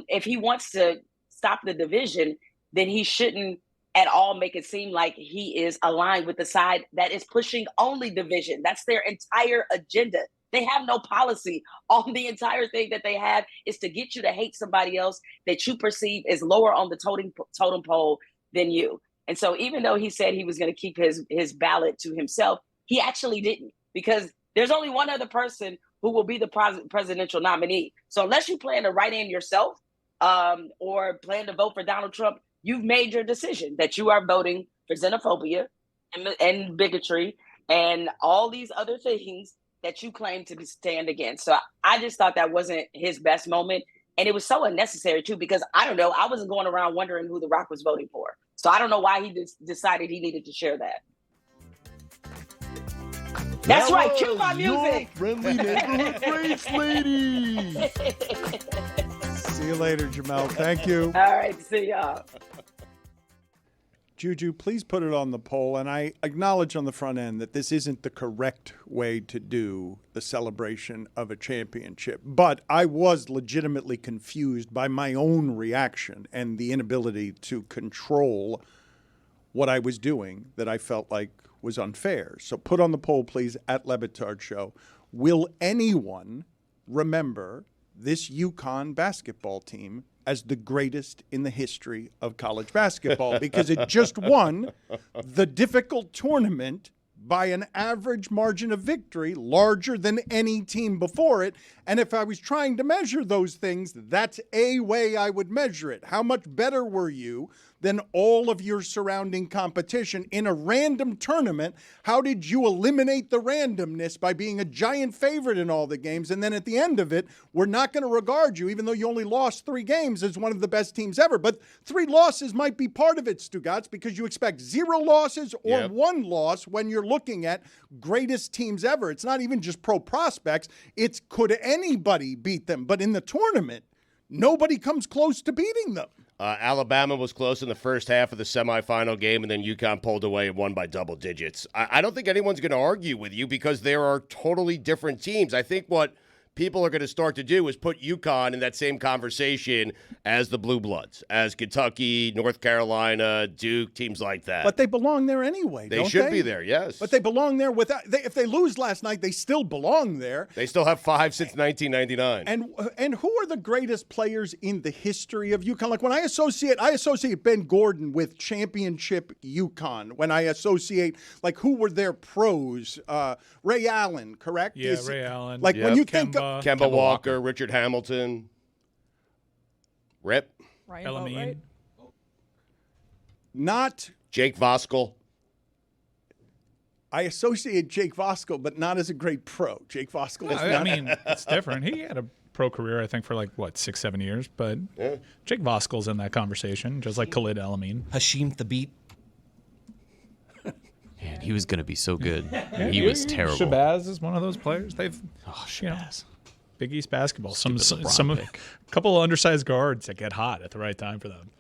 If he wants to stop the division, then he shouldn't at all make it seem like he is aligned with the side that is pushing only division. That's their entire agenda. They have no policy. All the entire thing that they have is to get you to hate somebody else that you perceive is lower on the totem pole than you. And so even though he said he was going to keep his ballot to himself, he actually didn't, because there's only one other person who will be the presidential nominee. So unless you plan to write in yourself or plan to vote for Donald Trump, you've made your decision that you are voting for xenophobia and bigotry and all these other things that you claim to stand against. So I just thought that wasn't his best moment. And it was so unnecessary, too, because I don't know. I wasn't going around wondering who The Rock was voting for. So I don't know why he decided he needed to share that. That's right. Cue my music. Friendly neighborhood race lady. See you later, Jamel. Thank you. All right. See y'all. Juju, please put it on the poll. And I acknowledge on the front end that this isn't the correct way to do the celebration of a championship. But I was legitimately confused by my own reaction and the inability to control what I was doing that I felt like was unfair. So put on the poll, please, at LeBatard Show. Will anyone remember this UConn basketball team as the greatest in the history of college basketball? Because it just won the difficult tournament by an average margin of victory larger than any team before it. And if I was trying to measure those things, that's a way I would measure it. How much better were you than all of your surrounding competition in a random tournament? How did you eliminate the randomness by being a giant favorite in all the games? And then at the end of it, we're not going to regard you, even though you only lost 3 games, as one of the best teams ever. But 3 losses might be part of it, Stugotz, because you expect 0 losses or 1 loss when you're looking at greatest teams ever. It's not even just pro prospects. It's could anybody beat them? But in the tournament, nobody comes close to beating them. Alabama was close in the first half of the semifinal game, and then UConn pulled away and won by double digits. I don't think anyone's going to argue with you because there are totally different teams. I think what people are going to start to do is put UConn in that same conversation as the Blue Bloods, as Kentucky, North Carolina, Duke, teams like that. But they belong there anyway, They don't should be there, yes. But they belong there without. If they lose last night, they still belong there. They still have 5 since 1999. And who are the greatest players in the history of UConn? Like when I associate Ben Gordon with championship UConn. When I associate, like, who were their pros? Ray Allen, correct? Yeah, Ray Allen. Like when you think of Kemba Walker, Richard Hamilton, Rip, Ryan Elamine. Boatwright. not. Jake Voskuhl. I associate Jake Voskuhl, but not as a great pro. Jake Voskuhl is I not. mean, it's different. He had a pro career, I think, for like, 6-7 years. But Jake Voskuhl's in that conversation, just like Khalid Elamine. Hashim Thabit. Man, he was going to be so good. He was terrible. Shabazz is one of those players. They've, Big East basketball. Some couple of undersized guards that get hot at the right time for them.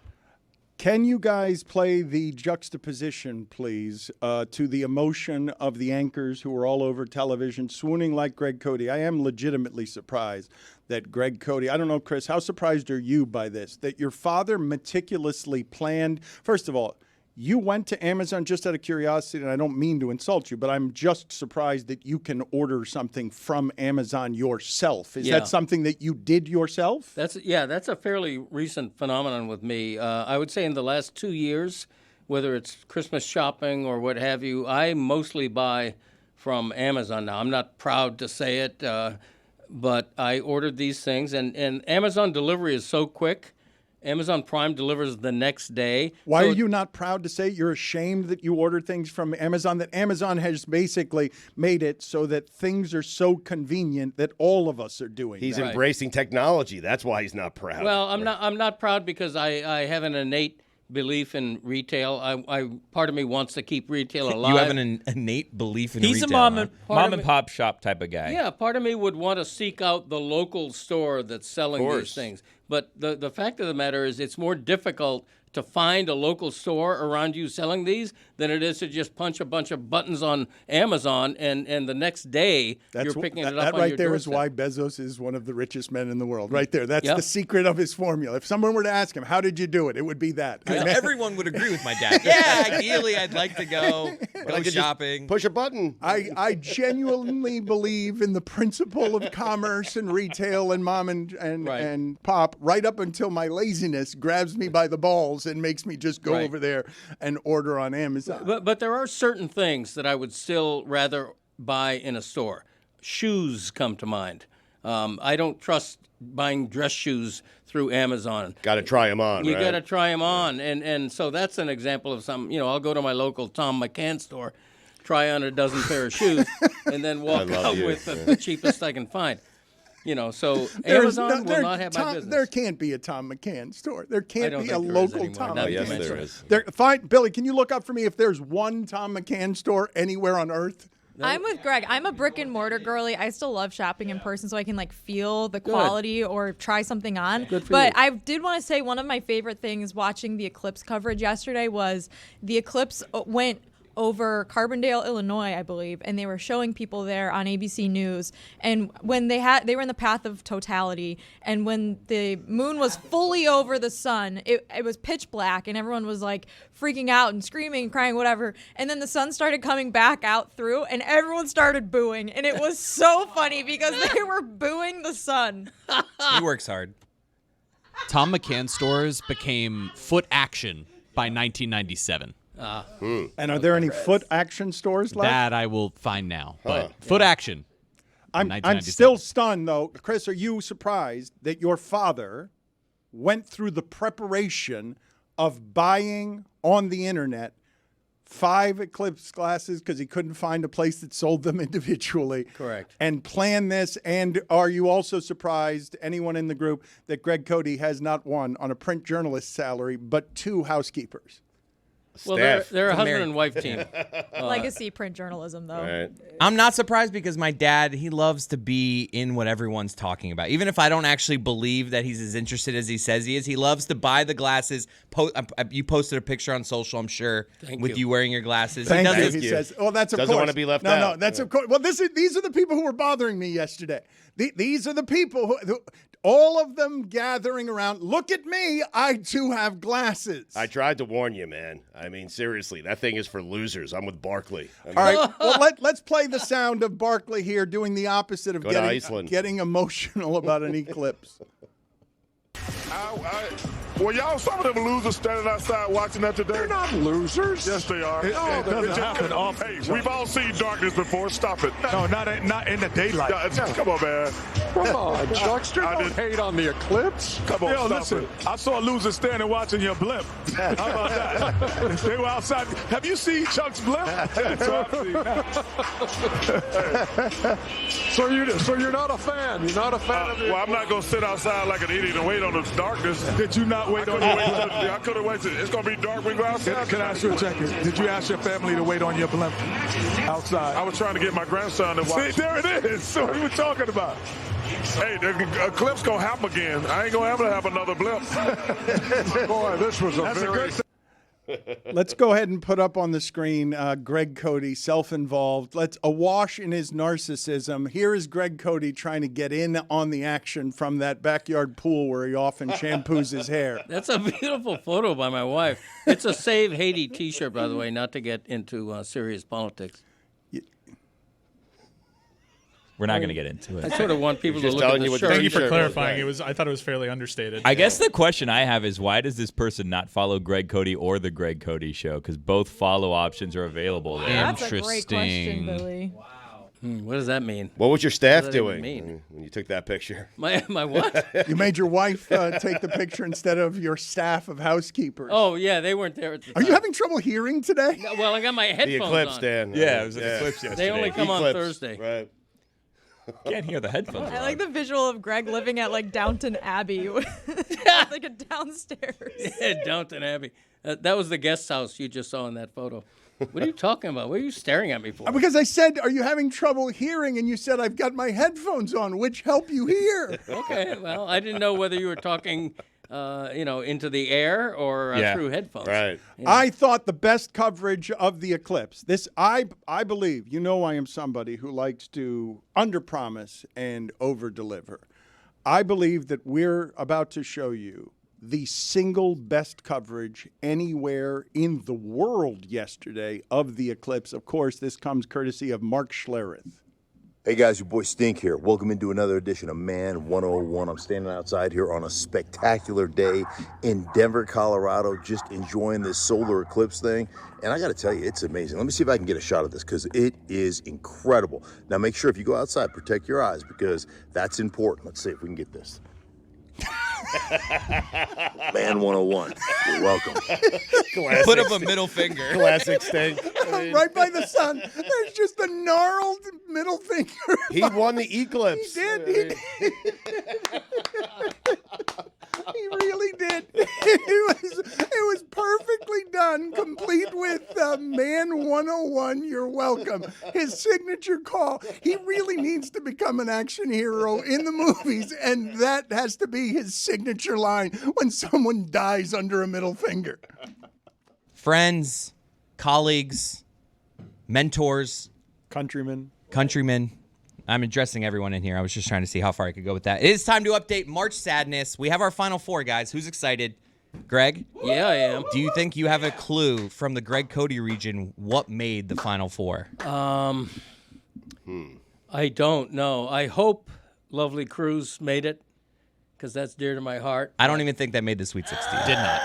Can you guys play the juxtaposition, please, to the emotion of the anchors who are all over television, swooning like Greg Cody? I am legitimately surprised that Greg Cody, I don't know, Chris, how surprised are you by this? That your father meticulously planned, first of all, you went to Amazon just out of curiosity, and I don't mean to insult you, but I'm just surprised that you can order something from Amazon yourself. Is that something that you did yourself? That's a fairly recent phenomenon with me. I would say in the last 2 years, whether it's Christmas shopping or what have you, I mostly buy from Amazon now. I'm not proud to say it, but I ordered these things, and Amazon delivery is so quick. Amazon Prime delivers the next day. Why are you not proud to say you're ashamed that you order things from Amazon, that Amazon has basically made it so that things are so convenient that all of us are doing He's that? embracing technology. That's why he's not proud. Well, I'm not proud because I have an innate belief in retail. I part of me wants to keep retail alive. You have an innate belief in retail. He's a mom and pop shop type of guy. Yeah, part of me would want to seek out the local store that's selling these things. But the fact of the matter is it's more difficult to find a local store around you selling these than it is to just punch a bunch of buttons on Amazon and the next day you're picking it up on your doorstep. That right there is why Bezos is one of the richest men in the world. Right there. That's the secret of his formula. If someone were to ask him, how did you do it? It would be that. Everyone would agree with my dad. Yeah, ideally I'd like to go shopping. Push a button. I genuinely believe in the principle of commerce and retail and mom and pop right up until my laziness grabs me by the balls and makes me just go over there and order on Amazon. But there are certain things that I would still rather buy in a store. Shoes come to mind. I don't trust buying dress shoes through Amazon. Got to try them on, You right? got to try them on. And so that's an example of something. I'll go to my local Tom McCann store, try on a dozen pair of shoes, and then walk out with the cheapest I can find. So Amazon will not have my business. There can't be a Tom McCann store. There can't be a local Tom McCann yes, store. there is. Fine, Billy, can you look up for me if there's one Tom McCann store anywhere on earth? I'm with Greg. I'm a brick and mortar girly. I still love shopping in person so I can feel the quality or try something on. But I did want to say one of my favorite things watching the Eclipse coverage yesterday was the Eclipse went over Carbondale, Illinois, I believe, and they were showing people there on ABC News. And when they were in the path of totality, and when the moon was fully over the sun, it was pitch black, and everyone was freaking out and screaming and crying, whatever. And then the sun started coming back out through, and everyone started booing, and it was so funny because they were booing the sun. He works hard. Tom McCann stores became Foot Action by 1997. And are there any Foot Action stores left? That I will find now. But Foot Action. I'm still stunned, though. Chris, are you surprised that your father went through the preparation of buying on the internet 5 Eclipse glasses because he couldn't find a place that sold them individually? Correct. And planned this? And are you also surprised, anyone in the group, that Greg Cody has not one on a print journalist salary, but 2 housekeepers? Well, Staff. they're a husband married. and wife team. Legacy print journalism, though. Right. I'm not surprised because my dad, he loves to be in what everyone's talking about. Even if I don't actually believe that he's as interested as he says he is, he loves to buy the glasses. You posted a picture on social, I'm sure, with you weering your glasses. Thank he you. does He this. says, "Oh, that's of Doesn't course." want to be left no, out. No, that's of course. Well, these are the people who were bothering me yesterday. These are the people who all of them gathering around. Look at me. I too have glasses. I tried to warn you, man. I mean, seriously, that thing is for losers. I'm with Barkley. I mean, All right. Well, let's play the sound of Barkley here doing the opposite of Go to Iceland. getting emotional about an eclipse. Well, y'all, some of them losers standing outside watching that today. They're not losers. Yes, they are. It doesn't happen often. Hey, we've all seen darkness before. Stop it. No, not in the daylight. Come on, man. Come on, Chuckster. Don't hate on the eclipse. Come on, Yo, stop listen, it. I saw losers standing watching your blimp. How about that? They were outside. Have you seen Chuck's blimp? So I've seen that. So you're not a fan. You're not a fan of the Well, I'm not going to sit outside like an idiot and wait on the darkness. Did you not wait on your blimp? I could have waited. It's going to be dark when we go outside. Can I ask you a second? Did you ask your family to wait on your blimp outside? I was trying to get my grandson to watch. See, there it is. So what are we talking about? Hey, the eclipse going to happen again. I ain't going to ever have another blimp. Boy, this was a very... Let's go ahead and put up on the screen Greg Cody, self-involved. Let's awash in his narcissism. Here is Greg Cody trying to get in on the action from that backyard pool where he often shampoos his hair. That's a beautiful photo by my wife. It's a Save Haiti T-shirt, by the way, not to get into serious politics. We're not going to get into it. I sort of want people to just look at telling the you what shirt. Thank you for T-shirt clarifying. was, I thought it was fairly understated. I guess the question I have is why does this person not follow Greg Cody or the Greg Cody Show? Because both follow options are available there. That's a great question, Billy. What does that mean? What was your staff What does that doing mean? when you took that picture? My what? You made your wife take the picture instead of your staff of housekeepers. Oh, yeah, they weren't there at the Are time. you having trouble hearing today? Well, I got my headphones The Eclipse, on. Dan. Yeah, it was an Eclipse yesterday. They only come on Eclipse, Thursday. Right. Can't hear the headphones. I like the visual of Greg living at like Downton Abbey, like a downstairs. Yeah, Downton Abbey. That was the guest house you just saw in that photo. What are you talking about? What are you staring at me for? Because I said, are you having trouble hearing? And you said, I've got my headphones on, which help you hear. Okay, well, I didn't know whether you were talking, into the air or through headphones. Right. Yeah. I thought the best coverage of the eclipse. This, I believe, I am somebody who likes to underpromise and overdeliver. I believe that we're about to show you the single best coverage anywhere in the world yesterday of the eclipse. Of course, this comes courtesy of Mark Schlereth. Hey guys, your boy Stink here. Welcome into another edition of Man 101. I'm standing outside here on a spectacular day in Denver, Colorado, just enjoying this solar eclipse thing. And I got to tell you, it's amazing. Let me see if I can get a shot of this because it is incredible. Now make sure if you go outside, protect your eyes because that's important. Let's see if we can get this. Man 101. You're welcome. Classic Put up a middle finger. Classic Stink. Right by the sun, there's just a gnarled middle finger. He won the Eclipse. He did. He really did. It was perfectly done, complete with Man 101, you're welcome. His signature call. He really needs to become an action hero in the movies, and that has to be his signature line when someone dies under a middle finger. Friends, colleagues, mentors, countrymen. I'm addressing everyone in here. I was just trying to see how far I could go with that. It is time to update March Sadness. We have our Final Four, guys. Who's excited? Greg? Yeah, I am. Do you think you have a clue from the Greg Cody region what made the Final Four? I don't know. I hope Lovely Cruz made it because that's dear to my heart. I don't even think that made the Sweet 16. Did not.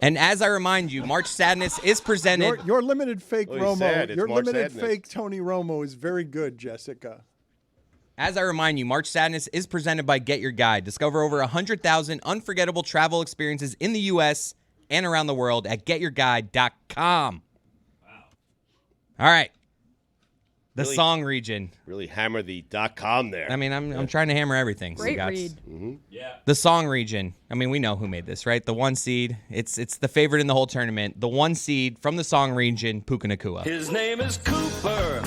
And as I remind you, March Sadness is presented. Your limited fake Well, he's sad. Romo. It's Your March limited Sadness. fake Tony Romo is very good, Jessica. As I remind you, March Sadness is presented by Get Your Guide. Discover over 100,000 unforgettable travel experiences in the U.S. and around the world at getyourguide.com. Wow. All right. The song region. Really hammer the .com there. I mean, I'm trying to hammer everything. Great Stugotz. read. Mm-hmm. Yeah. The song region. I mean, we know who made this, right? The 1 seed. It's the favorite in the whole tournament. The 1 seed from the song region, Puka Nacua. His name is Cooper,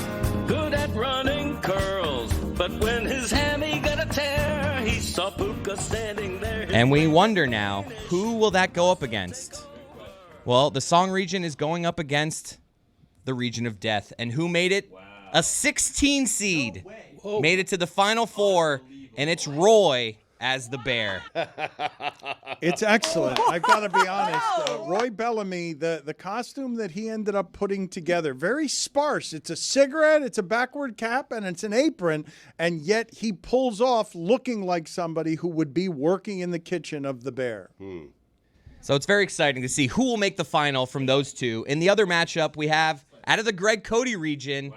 good at running curls. But when his hammy got a tear, he saw Puka standing there. And we wonder now, who will that go up against? Well, the song region is going up against the region of death. And who made it? A 16 seed. Made it to the Final Four, and it's Roy as the bear. It's excellent. I've got to be honest. Roy Bellamy, the costume that he ended up putting together, very sparse. It's a cigarette, it's a backward cap, and it's an apron, and yet he pulls off looking like somebody who would be working in the kitchen of the bear. So it's very exciting to see who will make the final from those two. In the other matchup, we have, out of the Greg Cody region,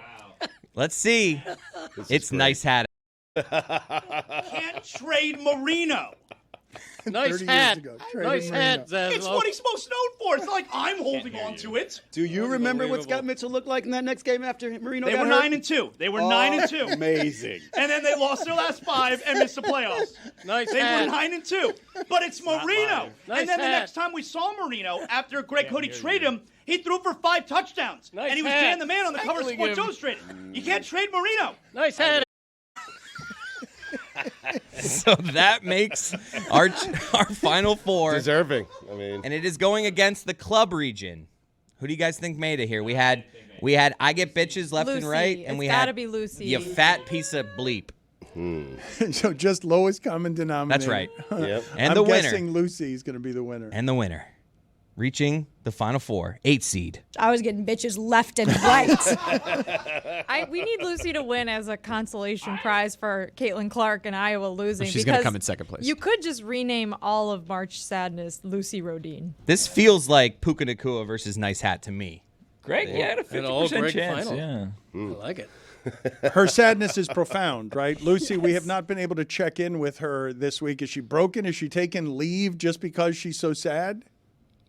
let's see. It's Nice Hat. Can't trade Marino. Nice hat. Nice hat, Zaslow. It's what he's most known for. It's not like I'm holding on to it. Do you remember what Scott Mitchell looked like in that next game after Marino They got were hurt? 9-2. They were 9-2. Amazing. And then they lost their last 5 and missed the playoffs. Nice They hat. were 9-2. But it's Marino. Nice And then the hat. next time we saw Marino, after Greg Cody traded him, he threw for 5 touchdowns. Nice and he was hat. Dan the Man on the cover of Tackling Sports him. Illustrated. You can't trade Marino. Nice hat. So that makes our Final Four. Deserving. I mean, And it is going against the club region. Who do you guys think made it here? We had I Get Bitches left Lucy. and right, and It's we gotta had be Lucy. You fat piece of bleep. So just lowest common denominator. That's right. Yep. And I'm the winner. guessing Lucy is going to be the winner. And the winner, reaching the Final Four, 8 seed. I was getting bitches left and right. We need Lucy to win as a consolation prize for Caitlin Clark and Iowa losing. She's going to because come in second place. You could just rename all of March Sadness Lucy Rodine. This feels like Puka Nacua versus Nice Hat to me. Greg, you had a An all 50% Greg chance. final. Yeah. I like it. Her sadness is profound, right? Lucy, we have not been able to check in with her this week. Is she broken? Is she taking leave just because she's so sad?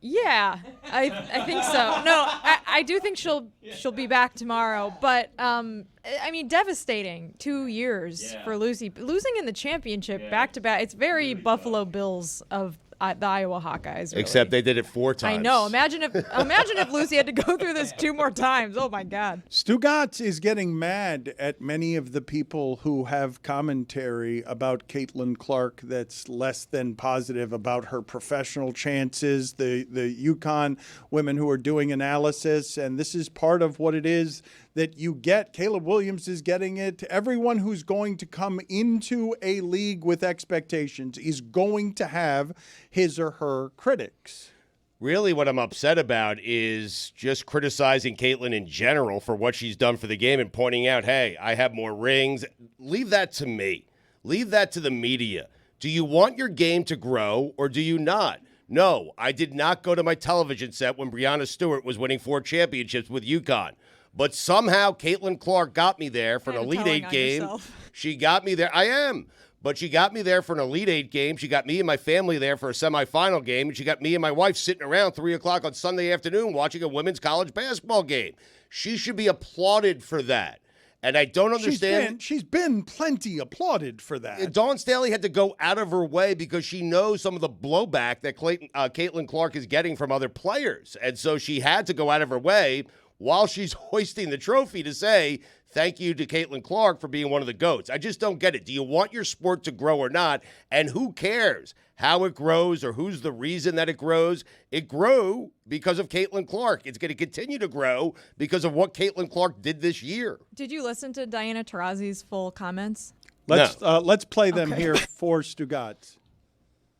Yeah, I think so. No, I do think she'll be back tomorrow. But I mean, devastating 2 years for Lucy. Losing in the championship back to back. It's very Buffalo Bills of the Iowa Hawkeyes. Really. except they did it 4 times. I know. Imagine if Lucy had to go through this 2 more times. Oh my God. Stugotz is getting mad at many of the people who have commentary about Caitlin Clark that's less than positive about her professional chances, the UConn women who are doing analysis, and this is part of what it is that you get. Caleb Williams is getting it. Everyone who's going to come into a league with expectations is going to have his or her critics. Really, what I'm upset about is just criticizing Caitlin in general for what she's done for the game and pointing out, hey, I have more rings. Leave that to me. Leave that to the media. Do you want your game to grow or do you not? No, I did not go to my television set when Breanna Stewart was winning 4 championships with UConn. But somehow Caitlin Clark got me there for an Elite 8 game. She got me there. I am. But she got me there for an Elite 8 game. She got me and my family there for a semifinal game. And she got me and my wife sitting around 3 o'clock on Sunday afternoon watching a women's college basketball game. She should be applauded for that. And I don't understand. She's been plenty applauded for that. Dawn Staley had to go out of her way because she knows some of the blowback that Caitlin Clark is getting from other players. And so she had to go out of her way while she's hoisting the trophy to say, thank you to Caitlin Clark for being one of the GOATs. I just don't get it. Do you want your sport to grow or not? And who cares how it grows or who's the reason that it grows? It grew because of Caitlin Clark. It's going to continue to grow because of what Caitlin Clark did this year. Did you listen to Diana Taurasi's full comments? Let's play them here for Stugotz.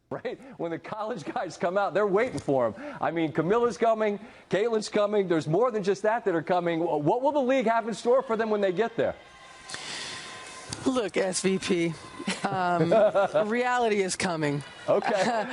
Right? When the college guys come out, they're waiting for them. I mean, Camilla's coming, Caitlin's coming. There's more than just that are coming. What will the league have in store for them when they get there? Look, SVP, reality is coming. Okay.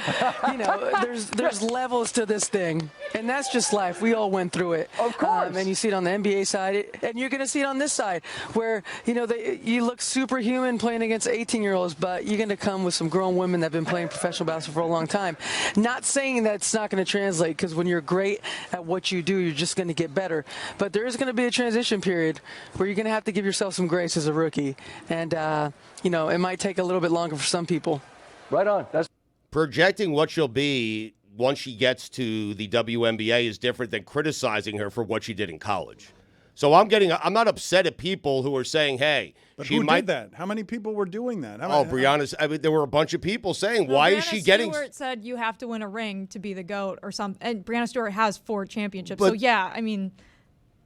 There's levels to this thing, and that's just life. We all went through it. Of course. And you see it on the NBA side, and you're going to see it on this side, where you look superhuman playing against 18-year-olds, but you're going to come with some grown women that have been playing professional basketball for a long time. Not saying that it's not going to translate, because when you're great at what you do, you're just going to get better. But there is going to be a transition period where you're going to have to give yourself some grace as a rookie, and it might take a little bit longer for some people. Right on. That's projecting what she'll be once she gets to the WNBA is different than criticizing her for what she did in college. So I'm not upset at people who are saying, hey, but she who might. did that? How many people were doing that? There were a bunch of people saying, why is she getting. Brianna Stewart said you have to win a ring to be the GOAT or something. And Brianna Stewart has 4 championships. But, so, yeah, I mean,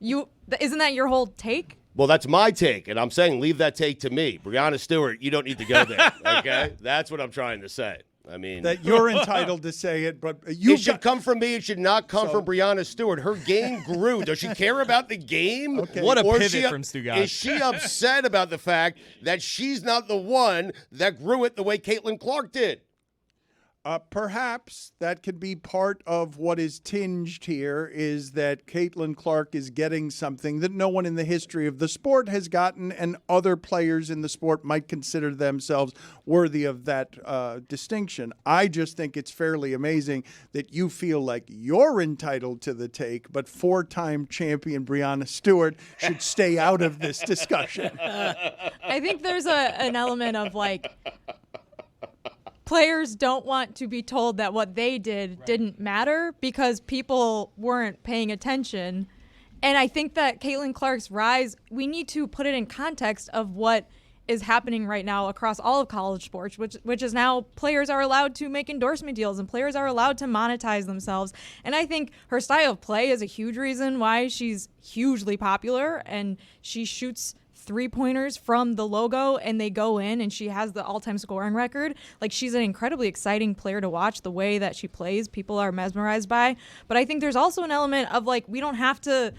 isn't that your whole take? Well, that's my take, and I'm saying leave that take to me. Brianna Stewart, you don't need to go there, okay? That's what I'm trying to say. I mean, that you're entitled to say it, but it should come from me. It should not come from Brianna Stewart. Her game grew. Does she care about the game? Okay. What a pivot from Stugotz. Is she upset about the fact that she's not the one that grew it the way Caitlin Clark did? Perhaps that could be part of what is tinged here, is that Caitlin Clark is getting something that no one in the history of the sport has gotten, and other players in the sport might consider themselves worthy of that distinction. I just think it's fairly amazing that you feel like you're entitled to the take, but 4-time champion Brianna Stewart should stay out of this discussion. I think there's an element of players don't want to be told that what they did didn't matter because people weren't paying attention. And I think that Caitlin Clark's rise, we need to put it in context of what is happening right now across all of college sports, which is now players are allowed to make endorsement deals and players are allowed to monetize themselves. And I think her style of play is a huge reason why she's hugely popular, and she shoots 3-pointers from the logo and they go in, and she has the all-time scoring record. She's an incredibly exciting player to watch. The way that she plays, people are mesmerized by. But I think there's also an element of we don't have to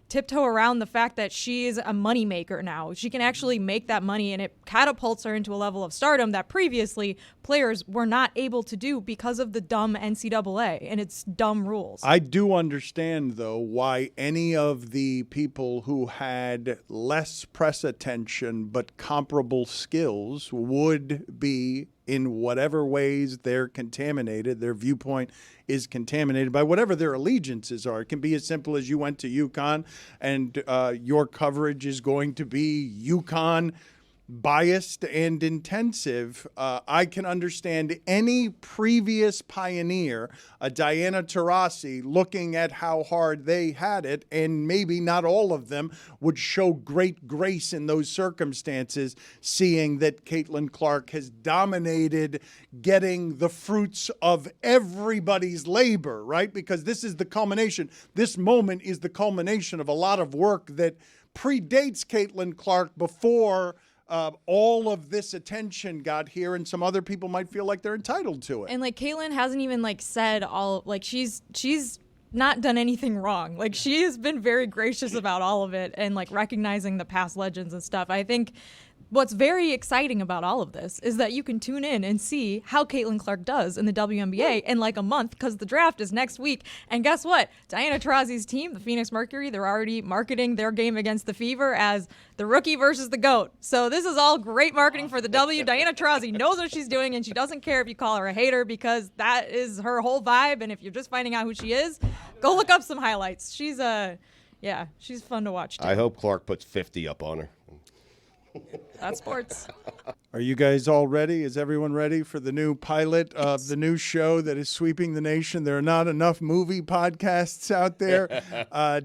tiptoe around the fact that she is a moneymaker now. She can actually make that money, and it catapults her into a level of stardom that previously players were not able to do because of the dumb NCAA and its dumb rules. I do understand, though, why any of the people who had less press attention but comparable skills would be, in whatever ways they're contaminated, their viewpoint is contaminated by whatever their allegiances are. It can be as simple as you went to UConn and your coverage is going to be UConn biased and intensive. I can understand any previous pioneer, a Diana Taurasi, looking at how hard they had it, and maybe not all of them would show great grace in those circumstances, seeing that Caitlin Clark has dominated getting the fruits of everybody's labor, right? Because this is the culmination. This moment is the culmination of a lot of work that predates Caitlin Clark before all of this attention got here, and some other people might feel like they're entitled to it. And Caitlin hasn't even said all, she's not done anything wrong. She has been very gracious about all of it and recognizing the past legends and stuff. I think what's very exciting about all of this is that you can tune in and see how Caitlin Clark does in the WNBA in a month, because the draft is next week. And guess what? Diana Taurasi's team, the Phoenix Mercury, they're already marketing their game against the Fever as the rookie versus the GOAT. So this is all great marketing for the W. Diana Taurasi knows what she's doing, and she doesn't care if you call her a hater, because that is her whole vibe. And if you're just finding out who she is, go look up some highlights. She's she's fun to watch too. I hope Clark puts 50 up on her. That's sports. Are you guys all ready? Is everyone ready for the new pilot of the new show that is sweeping the nation? There are not enough movie podcasts out there.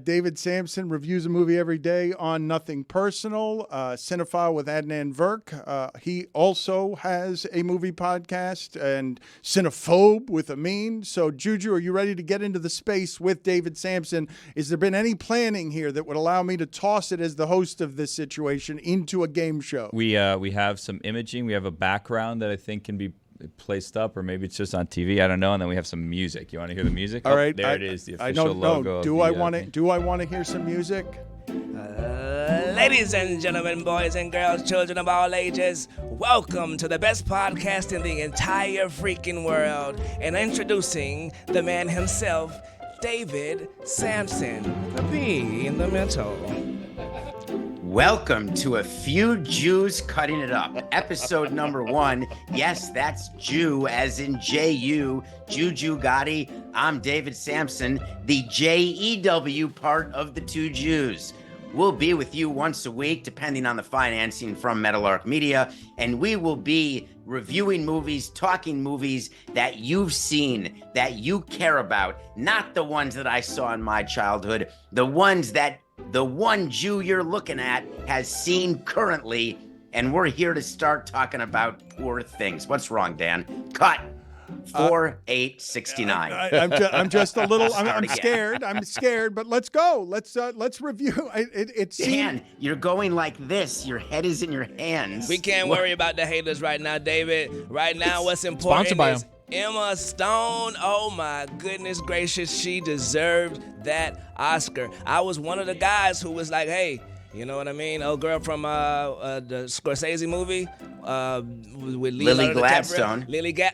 David Sampson reviews a movie every day on Nothing Personal. Cinephile with Adnan Virk. He also has a movie podcast, and Cinephobe with Amin. So, Juju, are you ready to get into the space with David Sampson? Has there been any planning here that would allow me to toss it as the host of this situation into a game show? We have some imaging. We have a background that I think can be placed up, or maybe it's just on TV. I don't know. And then we have some music. You want to hear the music? All right. There it is. The official I don't know. logo. Do I want to hear some music? Ladies and gentlemen, boys and girls, children of all ages, welcome to the best podcast in the entire freaking world. And introducing the man himself, David Sampson, the B in the middle. Welcome to A Few Jews Cutting It Up, episode number 1. Yes, that's Jew, as in J-U, Juju Gotti. I'm David Sampson, the J-E-W part of the two Jews. We'll be with you once a week, depending on the financing from Meadowlark Media, and we will be reviewing movies, talking movies that you've seen, that you care about, not the ones that I saw in my childhood, the ones that the one Jew you're looking at has seen currently, and we're here to start talking about Poor Things. What's wrong, Dan? Cut. 4869. I'm just a little. I'm scared. I'm scared. But let's go. Let's review. Dan, you're going like this. Your head is in your hands. We can't worry about the haters right now, David. Right now, what's important is Emma Stone. Oh my goodness gracious, she deserved that Oscar. I was one of the guys who was like, hey, you know what I mean? Old girl from the Scorsese movie with Lily Gladstone.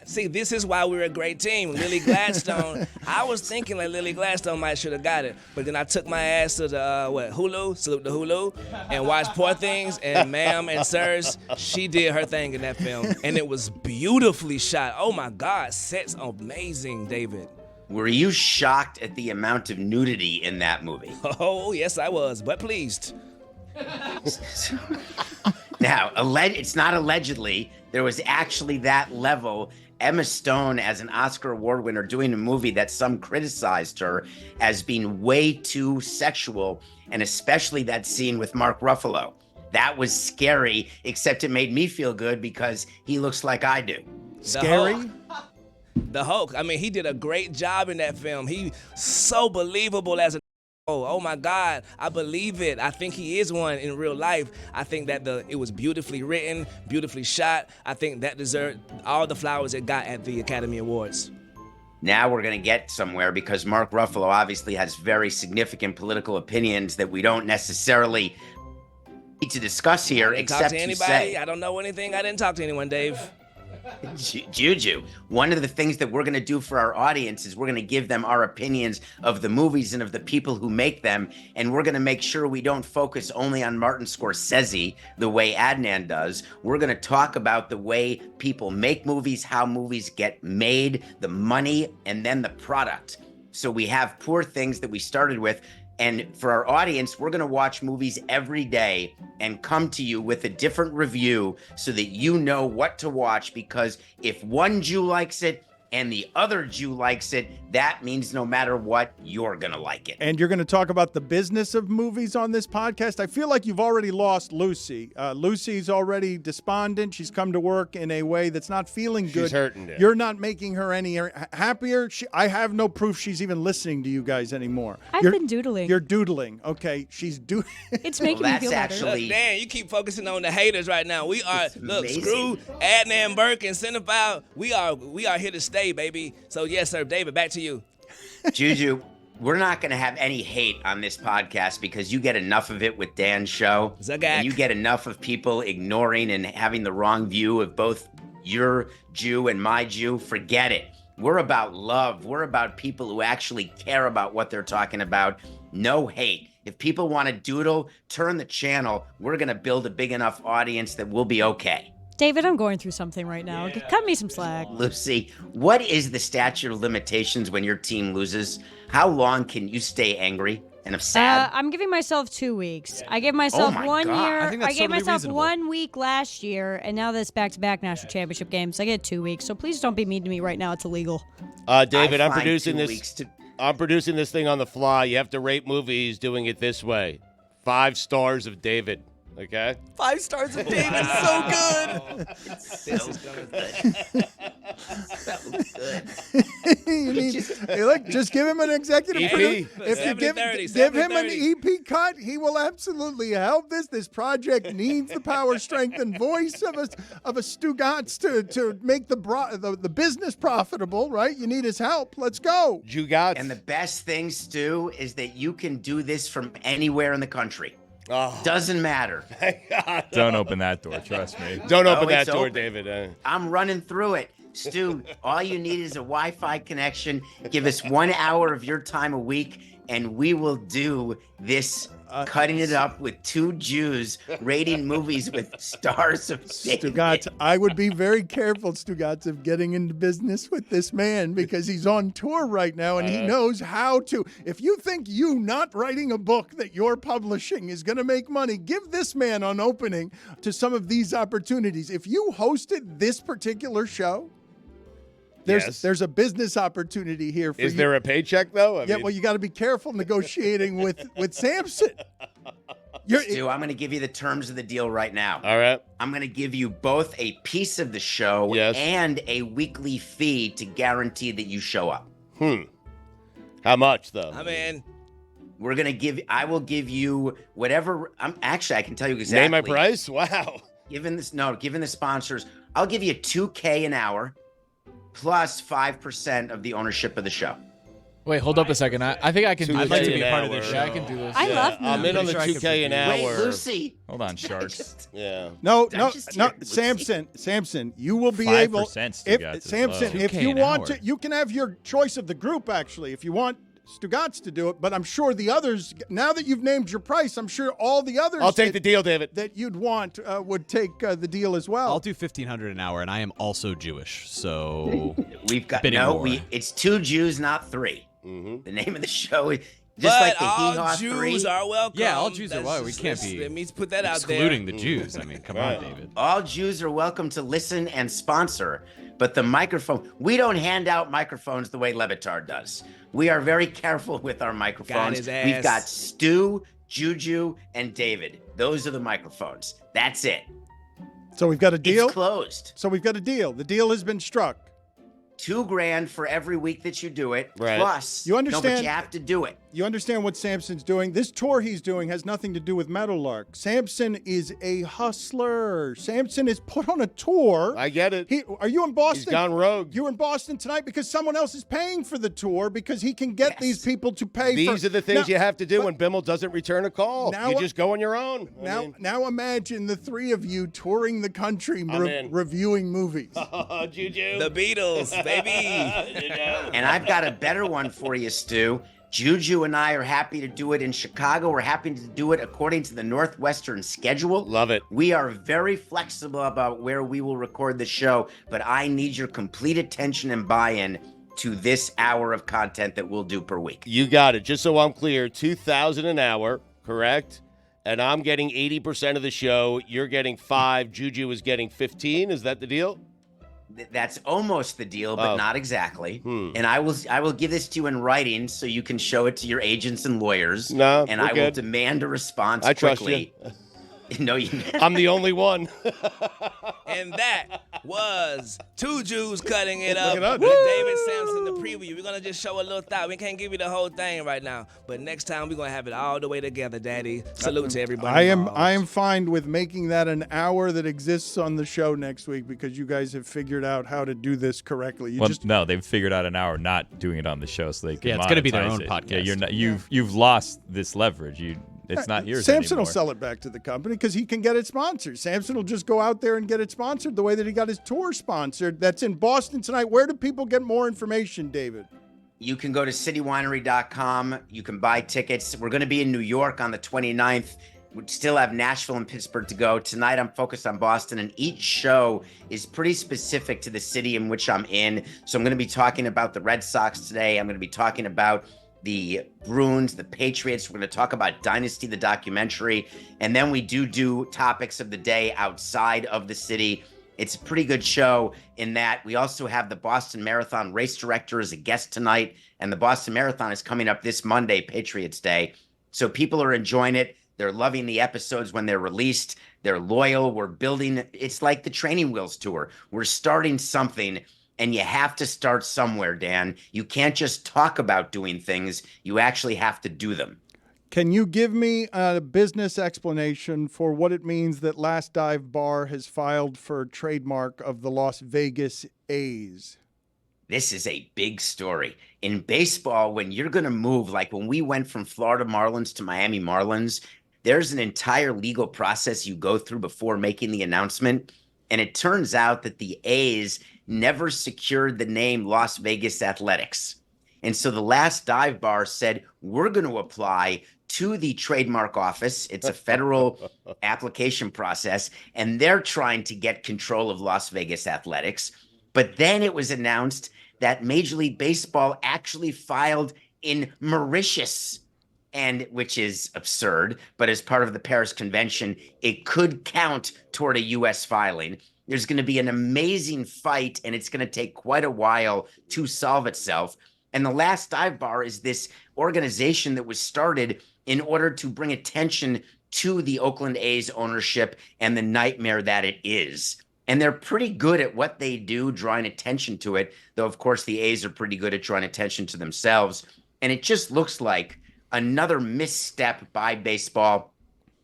See, this is why we're a great team. Lily Gladstone. I was thinking like Lily Gladstone might should have got it, but then I took my ass to the Hulu, salute the Hulu, and watched Poor Things. And ma'am and sirs, she did her thing in that film, and it was beautifully shot. Oh my God, sets amazing, David. Were you shocked at the amount of nudity in that movie? Oh yes, I was, but pleased. Now, it's not allegedly. There was actually that level. Emma Stone, as an Oscar Award winner, doing a movie that some criticized her as being way too sexual, and especially that scene with Mark Ruffalo. That was scary, except it made me feel good because he looks like I do. Scary? The Hulk. I mean, he did a great job in that film. He so believable as a Oh my God, I believe it. I think he is one in real life. I think that it was beautifully written, beautifully shot. I think that deserved all the flowers it got at the Academy Awards. Now we're going to get somewhere because Mark Ruffalo obviously has very significant political opinions that we don't necessarily need to discuss here, except to anybody. To say, I don't know anything. I didn't talk to anyone, Dave. Juju, one of the things that we're going to do for our audience is we're going to give them our opinions of the movies and of the people who make them, and we're going to make sure we don't focus only on Martin Scorsese the way Adnan does. We're going to talk about the way people make movies, how movies get made, the money, and then the product. So we have Poor Things that we started with. And for our audience, we're going to watch movies every day and come to you with a different review so that you know what to watch, because if one Jew likes it and the other Jew likes it, that means no matter what, you're going to like it. And you're going to talk about the business of movies on this podcast. I feel like you've already lost Lucy. Lucy's already despondent. She's come to work in a way that's not feeling good. She's hurting it. You're not making her any happier. I have no proof she's even listening to you guys anymore. I've been doodling. You're doodling. Okay, she's doodling. It's making me feel better. Look, Dan, you keep focusing on the haters right now. We are, screw Adnan Burke and Cinephile. We are here to stay, baby. So yes, sir. David, back to you. Juju, we're not going to have any hate on this podcast because you get enough of it with Dan's show. Zagak. And you get enough of people ignoring and having the wrong view of both your Jew and my Jew. Forget it. We're about love. We're about people who actually care about what they're talking about. No hate. If people want to doodle, turn the channel. We're going to build a big enough audience that we'll be okay. David, I'm going through something right now. Yeah. Cut me some slack. Lucy, what is the statute of limitations when your team loses? How long can you stay angry and sad? I'm giving myself 2 weeks. I gave myself 1 year. I gave myself reasonable. 1 week last year, and now this back-to-back national championship games. I get 2 weeks. So please don't be mean to me right now. It's illegal. David, I'm producing this. I'm producing this thing on the fly. You have to rate movies doing it this way: 5 stars of David. Okay. 5 stars of David. So good. This is good. Just give him an executive EP. producer. If you give him an EP cut, he will absolutely help this. This project needs the power, strength, and voice of a Stugotz to make the business profitable, right? You need his help. Let's go. Stugotz. And the best thing, Stu, is that you can do this from anywhere in the country. Doesn't matter. Don't open that door. Trust me. Don't open that it's door, open. David. I'm running through it. Stu, all you need is a Wi-Fi connection. Give us 1 hour of your time a week, and we will do this cutting it up with two Jews rating movies with stars of David. Stugotz, I would be very careful, Stugotz, of getting into business with this man because he's on tour right now and he knows how to. If you think you not writing a book that you're publishing is going to make money, give this man an opening to some of these opportunities. If you hosted this particular show, there's a business opportunity here for you. Is there a paycheck, though? I mean, well, you got to be careful negotiating with Simpson. Stu, I'm going to give you the terms of the deal right now. All right. I'm going to give you both a piece of the show and a weekly fee to guarantee that you show up. How much, though? I'm in. I will give you whatever. I can tell you exactly. Name my price? Wow. Given the sponsors, I'll give you $2K an hour plus 5% of the ownership of the show. Wait, hold up a second. I think I can do this. I'd like to be be a part of hour. this show. Yeah, I can do this. I love I'm in on the 2K an hour. Wait, Lucy. Hold on, Sharks. Yeah. No, Simpson, you will be 5% able. Stugotz is Samson, low. if 2K you an want hour. to, you can have your choice of the group. Actually, if you want Stugotz to do it, but I'm sure the others. Now that you've named your price, I'm sure all the others. I'll take the deal, David. That you'd want would take the deal as well. I'll do $1,500 an hour, and I am also Jewish, so We've got bidding war. It's two Jews, not three. Mm-hmm. The name of the show is But like the all Hee Haw Jews 3. are welcome. Yeah, all Jews are That's welcome. We just- can't be Let me put that out there. excluding the Jews. I mean, come on, David. All Jews are welcome to listen and sponsor, but the microphone, we don't hand out microphones the way LeBatard does. We are very careful with our microphones. his ass. We've got Stu, Juju, and David. Those are the microphones. That's it. So we've got a deal. It's closed. So we've got a deal. The deal has been struck. $2,000 for every week that you do it. Right. Plus, You understand? No, but you have to do it. You understand what Samson's doing? This tour he's doing has nothing to do with Meadowlark. Samson is a hustler. Samson is put on a tour. I get it. Are you in Boston? He's gone rogue. You're in Boston tonight because someone else is paying for the tour because he can get these people to pay. These are the things you have to do when Bimmel doesn't return a call. Now- You just go on your own. Now imagine the three of you touring the country I'm in. reviewing movies. Juju. The Beatles, baby. And I've got a better one for you, Stu. Juju and I are happy to do it in Chicago. We're happy to do it according to the Northwestern schedule. Love it. We are very flexible about where we will record the show, but I need your complete attention and buy-in to this hour of content that we'll do per week. You got it. Just so I'm clear, $2,000 an hour, correct? And I'm getting 80% of the show. You're getting 5. Juju is getting 15. Is that the deal? That's almost the deal, but Oh. not exactly. And I will give this to you in writing so you can show it to your agents and lawyers. No, and we're I will good. demand a response I trust quickly. No, you. I'm the only one. And that was two Jews cutting it up. Look it up, With dude. David Sampson, the preview. We're going to just show a little thought. We can't give you the whole thing right now. But next time, we're going to have it all the way together, Daddy. Salute to everybody. I am fine with making that an hour that exists on the show next week because you guys have figured out how to do this correctly. No, they've figured out an hour not doing it on the show, so they can. Yeah, it's gonna be their monetize own it. podcast. Yeah, you're not. You've lost this leverage. It's not yours Samson anymore. will sell it back to the company because he can get it sponsored. Samson will just go out there and get it sponsored the way that he got his tour sponsored. That's in Boston tonight. Where do people get more information, David? You can go to citywinery.com. You can buy tickets. We're going to be in New York on the 29th. We still have Nashville and Pittsburgh to go. Tonight, I'm focused on Boston, and each show is pretty specific to the city in which I'm in. So I'm going to be talking about the Red Sox today. I'm going to be talking about the Bruins, the Patriots. We're going to talk about Dynasty, the documentary. And then we do topics of the day outside of the city. It's a pretty good show in that we also have the Boston Marathon race director as a guest tonight. And the Boston Marathon is coming up this Monday, Patriots Day. So people are enjoying it. They're loving the episodes when they're released. They're loyal. We're building. It's like the Training Wheels tour. We're starting something. And you have to start somewhere, Dan. You can't just talk about doing things. You actually have to do them. Can you give me a business explanation for what it means that Last Dive Bar has filed for trademark of the Las Vegas A's? This is a big story. In baseball, when you're going to move, like when we went from Florida Marlins to Miami Marlins, there's an entire legal process you go through before making the announcement. And it turns out that the A's never secured the name Las Vegas Athletics. And so the last dive bar said, we're going to apply to the trademark office. It's a federal application process, and they're trying to get control of Las Vegas Athletics. But then it was announced that Major League Baseball actually filed in Mauritius, and which is absurd, but as part of the Paris Convention, it could count toward a U.S. filing. There's going to be an amazing fight, and it's going to take quite a while to solve itself. And the last dive bar is this organization that was started in order to bring attention to the Oakland A's ownership and the nightmare that it is. And they're pretty good at what they do, drawing attention to it, though, of course, the A's are pretty good at drawing attention to themselves. And it just looks like another misstep by baseball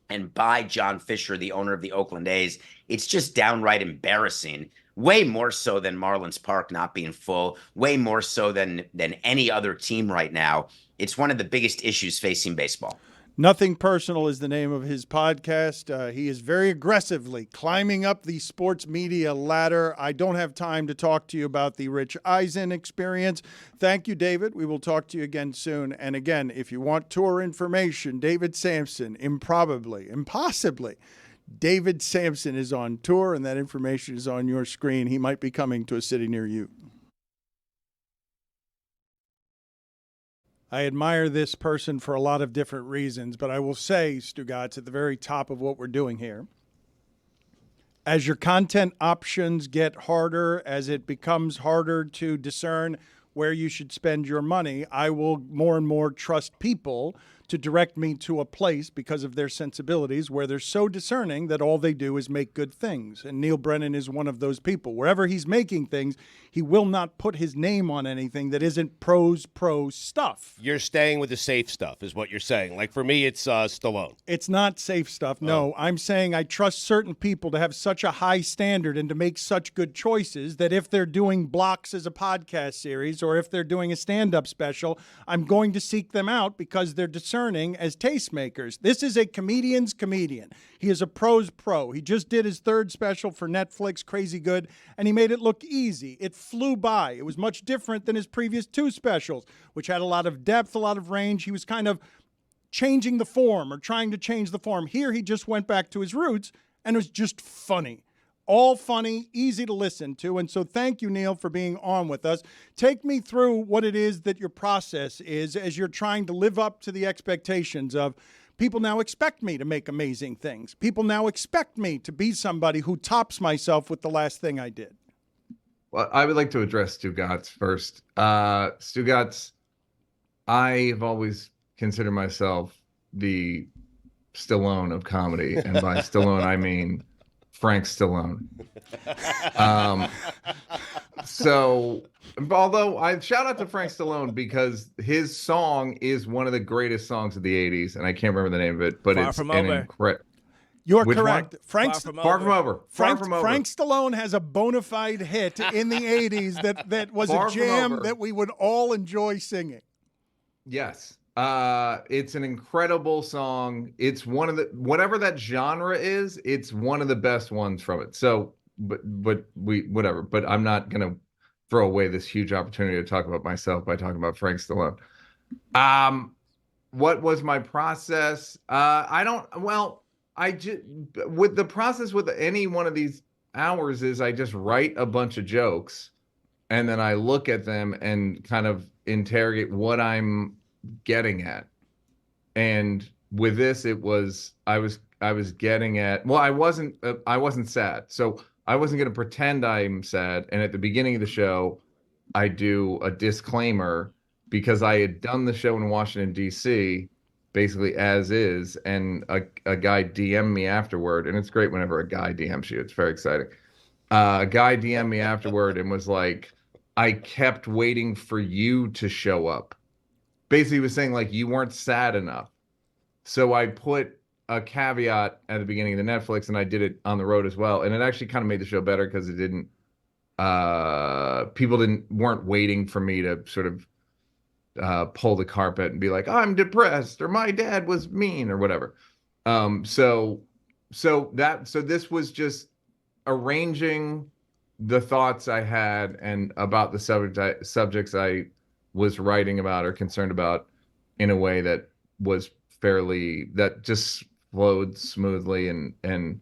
and by John Fisher, the owner of the Oakland A's. It's just downright embarrassing. Way more so than Marlins Park not being full, way more so than any other team right now. It's one of the biggest issues facing baseball. Nothing Personal is the name of his podcast. He is very aggressively climbing up the sports media ladder. I don't have time to talk to you about the Rich Eisen experience. Thank you, David. We will talk to you again soon. And again, if you want tour information, David Sampson, impossibly, David Sampson is on tour, and that information is on your screen. He might be coming to a city near you. I admire this person for a lot of different reasons, but I will say, Stugotz, at the very top of what we're doing here, as your content options get harder, as it becomes harder to discern where you should spend your money, I will more and more trust people to direct me to a place because of their sensibilities where they're so discerning that all they do is make good things. And Neil Brennan is one of those people. Wherever he's making things, he will not put his name on anything that isn't pro stuff. You're staying with the safe stuff is what you're saying. Like for me, it's Stallone. It's not safe stuff. No, I'm saying I trust certain people to have such a high standard and to make such good choices that if they're doing blocks as a podcast series or if they're doing a stand-up special, I'm going to seek them out because they're discerning as tastemakers. This is a comedian's comedian. He is a pro's pro. He just did his third special for Netflix, Crazy Good, and he made it look easy. It flew by. It was much different than his previous two specials, which had a lot of depth, a lot of range. He was kind of changing the form or trying to change the form. Here, he just went back to his roots, and it was just funny. All funny, easy to listen to. And so thank you, Neil, for being on with us. Take me through what it is that your process is as you're trying to live up to the expectations of people now expect me to make amazing things. People now expect me to be somebody who tops myself with the last thing I did. Well, I would like to address Stugotz first. Stugotz, I've always considered myself the Stallone of comedy. And by Stallone, I mean Frank Stallone. So, although I shout out to Frank Stallone because his song is one of the greatest songs of the 80s, and I can't remember the name of it, but Far it's From an Over. incredible. You're Which correct. One? Far From Over. Frank Stallone has a bona fide hit in the 80s that was Far a From jam Over. that we would all enjoy singing. Yes. It's an incredible song. It's one of the, whatever that genre is, it's one of the best ones from it. So, but whatever. But I'm not going to throw away this huge opportunity to talk about myself by talking about Frank Stallone. What was my process? With the process with any one of these hours is I just write a bunch of jokes and then I look at them and kind of interrogate what I'm getting at. And with this, I was getting at, well, I wasn't sad. So I wasn't going to pretend I'm sad. And at the beginning of the show, I do a disclaimer because I had done the show in Washington, D.C., basically as is, and a guy DM'd me afterward, and it's great whenever a guy DMs you. It's very exciting. A guy DM'd me afterward and was like, I kept waiting for you to show up. Basically, he was saying, like, you weren't sad enough. So I put a caveat at the beginning of the Netflix, and I did it on the road as well, and it actually kind of made the show better because it didn't, people weren't waiting for me to sort of pull the carpet and be like, I'm depressed, or my dad was mean, or whatever. So this was just arranging the thoughts I had and about the subjects I was writing about or concerned about in a way that was that just flowed smoothly and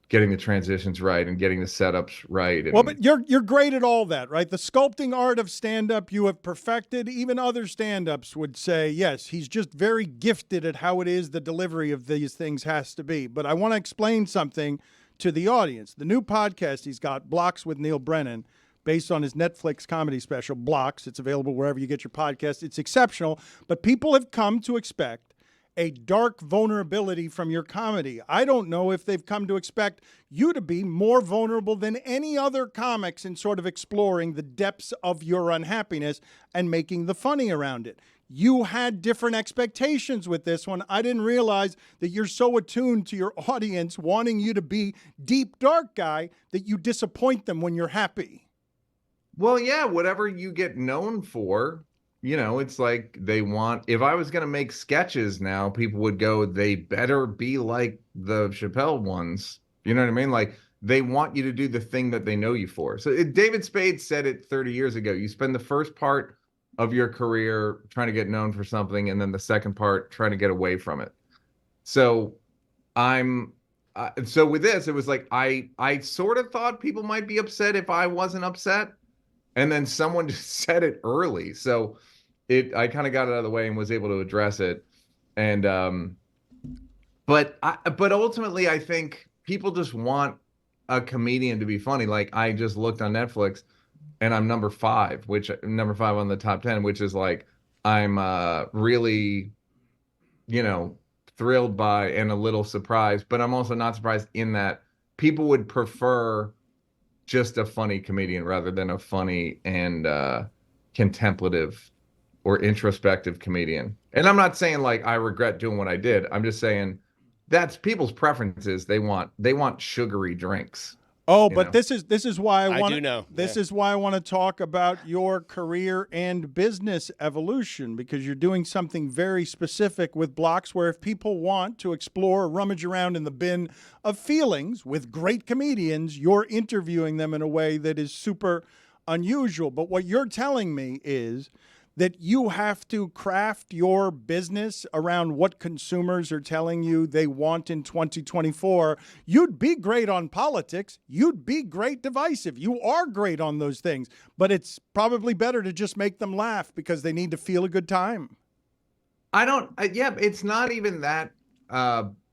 getting the transitions right and getting the setups right. Well, but you're great at all that, right? The sculpting art of stand-up you have perfected. Even other stand-ups would say, yes, he's just very gifted at how it is the delivery of these things has to be. But I want to explain something to the audience. The new podcast he's got, Blocks with Neil Brennan, based on his Netflix comedy special, Blocks. It's available wherever you get your podcast. It's exceptional, but people have come to expect a dark vulnerability from your comedy. I don't know if they've come to expect you to be more vulnerable than any other comics in sort of exploring the depths of your unhappiness and making the funny around it. You had different expectations with this one. I didn't realize that you're so attuned to your audience wanting you to be deep, dark guy that you disappoint them when you're happy. Well, yeah, whatever you get known for, it's like they want, if I was going to make sketches now, people would go, they better be like the Chappelle ones. You know what I mean? Like they want you to do the thing that they know you for. So David Spade said it 30 years ago. You spend the first part of your career trying to get known for something, and then the second part trying to get away from it. So so with this, it was like, I sort of thought people might be upset if I wasn't upset. And then someone just said it early. So I kind of got it out of the way and was able to address it. And, but ultimately I think people just want a comedian to be funny. Like I just looked on Netflix and I'm number 5 on the top 10, which is like, I'm really, thrilled by and a little surprised, but I'm also not surprised in that people would prefer just a funny comedian rather than a funny and contemplative or introspective comedian. And I'm not saying like I regret doing what I did. I'm just saying that's people's preferences. They want sugary drinks. Oh, but this is why I want do know. This is why I want to talk about your career and business evolution, because you're doing something very specific with Blocks where if people want to explore or rummage around in the bin of feelings with great comedians, you're interviewing them in a way that is super unusual. But what you're telling me is that you have to craft your business around what consumers are telling you they want in 2024. You'd be great on politics. You'd be great divisive. You are great on those things, but it's probably better to just make them laugh because they need to feel a good time. It's not even that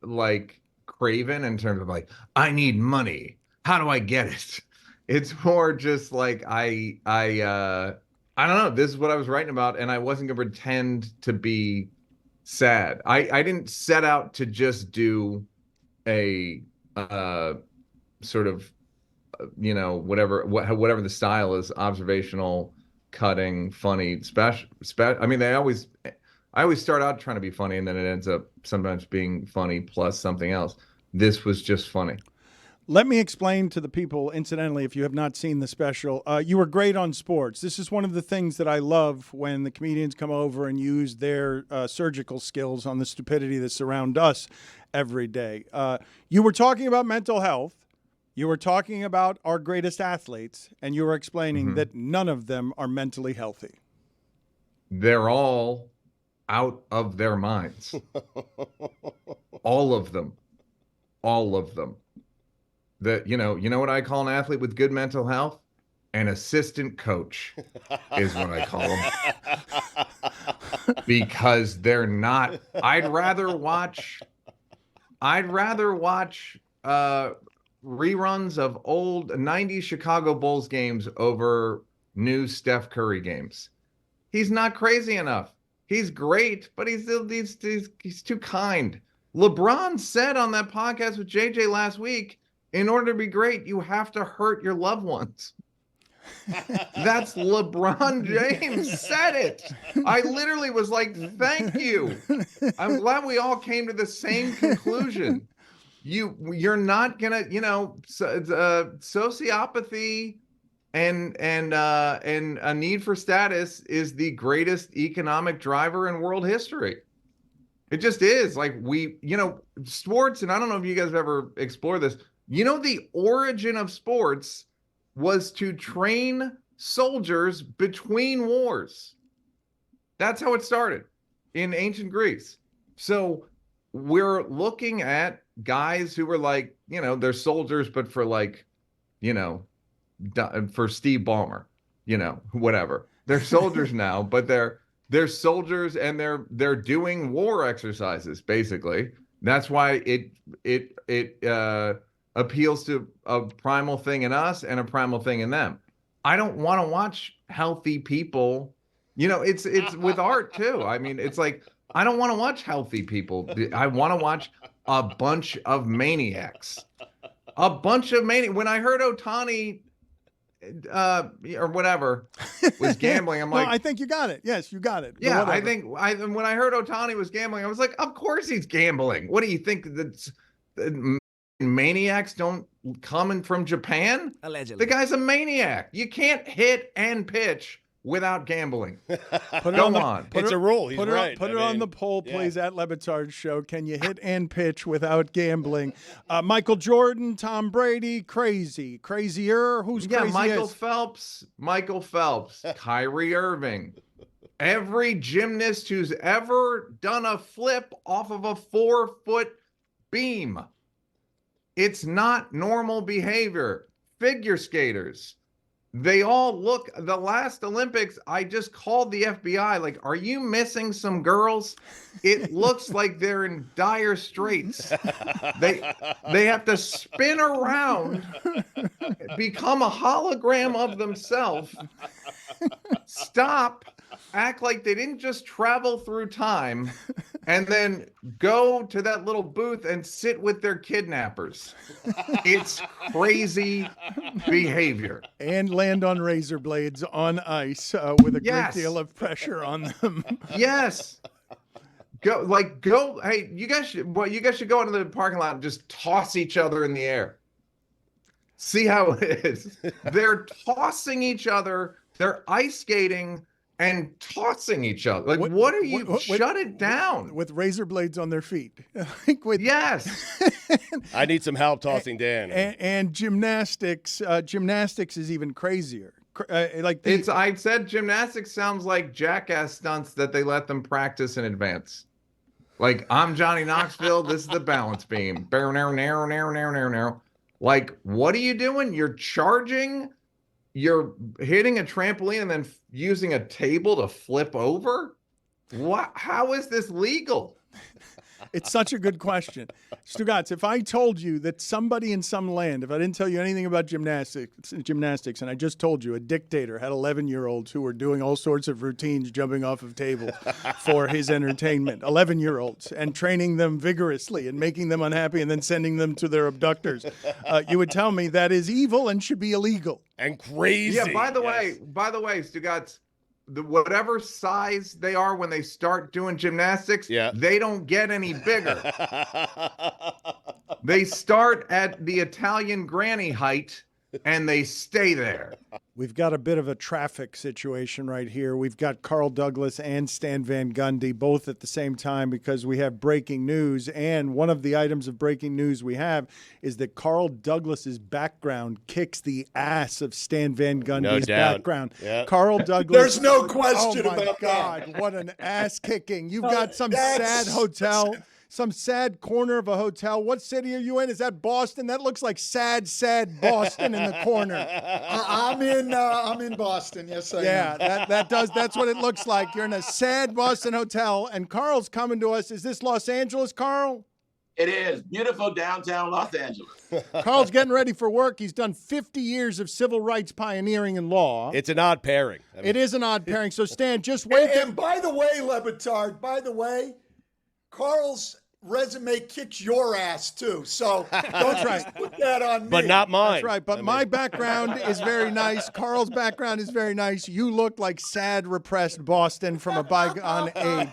like craven in terms of like, I need money. How do I get it? It's more just like I don't know. This is what I was writing about, and I wasn't going to pretend to be sad. I didn't set out to just do a sort of, whatever the style is, observational, cutting, funny, special. I mean, I always start out trying to be funny, and then it ends up sometimes being funny plus something else. This was just funny. Let me explain to the people, incidentally, if you have not seen the special, you were great on sports. This is one of the things that I love when the comedians come over and use their surgical skills on the stupidity that surround us every day. You were talking about mental health. You were talking about our greatest athletes, and you were explaining that none of them are mentally healthy. They're all out of their minds. All of them. All of them. You know what I call an athlete with good mental health? An assistant coach is what I call them. Because they're not. I'd rather watch reruns of old 90s Chicago Bulls games over new Steph Curry games. He's not crazy enough. He's great, but he's too kind. LeBron said on that podcast with JJ last week, in order to be great, you have to hurt your loved ones. That's LeBron James said it. I literally was like, thank you. I'm glad we all came to the same conclusion. You're not gonna, sociopathy and a need for status is the greatest economic driver in world history. It just is. Like sports, and I don't know if you guys have ever explored this. The origin of sports was to train soldiers between wars. That's how it started in ancient Greece. So we're looking at guys who were like, they're soldiers, but for for Steve Ballmer, whatever. They're soldiers now, but they're soldiers and they're doing war exercises, basically. That's why it appeals to a primal thing in us and a primal thing in them. I don't want to watch healthy people. It's with art too. I mean, it's like, I don't want to watch healthy people. I want to watch a bunch of maniacs. When I heard Ohtani or whatever was gambling, I'm like, I think you got it. Yes, you got it. Yeah, I think when I heard Ohtani was gambling, I was like, of course he's gambling. What do you think? Maniacs don't come in from Japan? Allegedly. The guy's a maniac. You can't hit and pitch without gambling. It's a rule. He's right. Put it on the poll, please, at LeBatard Show. Can you hit and pitch without gambling? Michael Jordan, Tom Brady, crazier. Who's craziest? Michael Phelps, Kyrie Irving. Every gymnast who's ever done a flip off of a 4-foot beam. It's not normal behavior. Figure skaters. They all look, the last Olympics, I just called the FBI, like, are you missing some girls? It looks like they're in dire straits. They have to spin around, become a hologram of themselves, stop, act like they didn't just travel through time, and then go to that little booth and sit with their kidnappers. It's crazy behavior. And land on razor blades on ice with a great deal of pressure on them. Yes. Go. Hey, you guys should go into the parking lot and just toss each other in the air. See how it is. They're tossing each other. They're ice skating and tossing each other. Like, what are you? Shut it down. With razor blades on their feet. Yes. I need some help tossing Dan. And gymnastics. Gymnastics is even crazier. I said gymnastics sounds like jackass stunts that they let them practice in advance. Like, I'm Johnny Knoxville. This is the balance beam. Like, what are you doing? You're charging. You're hitting a trampoline and then using a table to flip over? What? How is this legal? It's such a good question. Stugotz, if I told you that somebody in some land, if I didn't tell you anything about gymnastics, and I just told you a dictator had 11-year-olds who were doing all sorts of routines, jumping off of tables for his entertainment, 11-year-olds, and training them vigorously and making them unhappy and then sending them to their abductors, you would tell me that is evil and should be illegal. And crazy. Yeah, by the way, Stugotz, whatever size they are when they start doing gymnastics, they don't get any bigger. They start at the Italian granny height and they stay there. We've got a bit of a traffic situation right here. We've got Carl Douglas and Stan Van Gundy both at the same time because we have breaking news. And one of the items of breaking news we have is that Carl Douglas's background kicks the ass of Stan Van Gundy's background. Yeah. Carl Douglas. There's no question about that. Oh, my God. that. What an ass kicking. You've got some sad hotel. Some sad corner of a hotel. What city are you in? Is that Boston? That looks like sad Boston in the corner. I'm in Boston. Yes, I am. Yeah, that's what it looks like. You're in a sad Boston hotel, and Carl's coming to us. Is this Los Angeles, Carl? It is. Beautiful downtown Los Angeles. Carl's getting ready for work. He's done 50 years of civil rights pioneering in law. It's an odd pairing. It is an odd pairing. So, Stan, just wait. And by the way, LeBatard, Carl's resume kicks your ass too. So don't try to put that on me. But not mine. That's right. But my background is very nice. Carl's background is very nice. You look like sad, repressed Boston from a bygone age.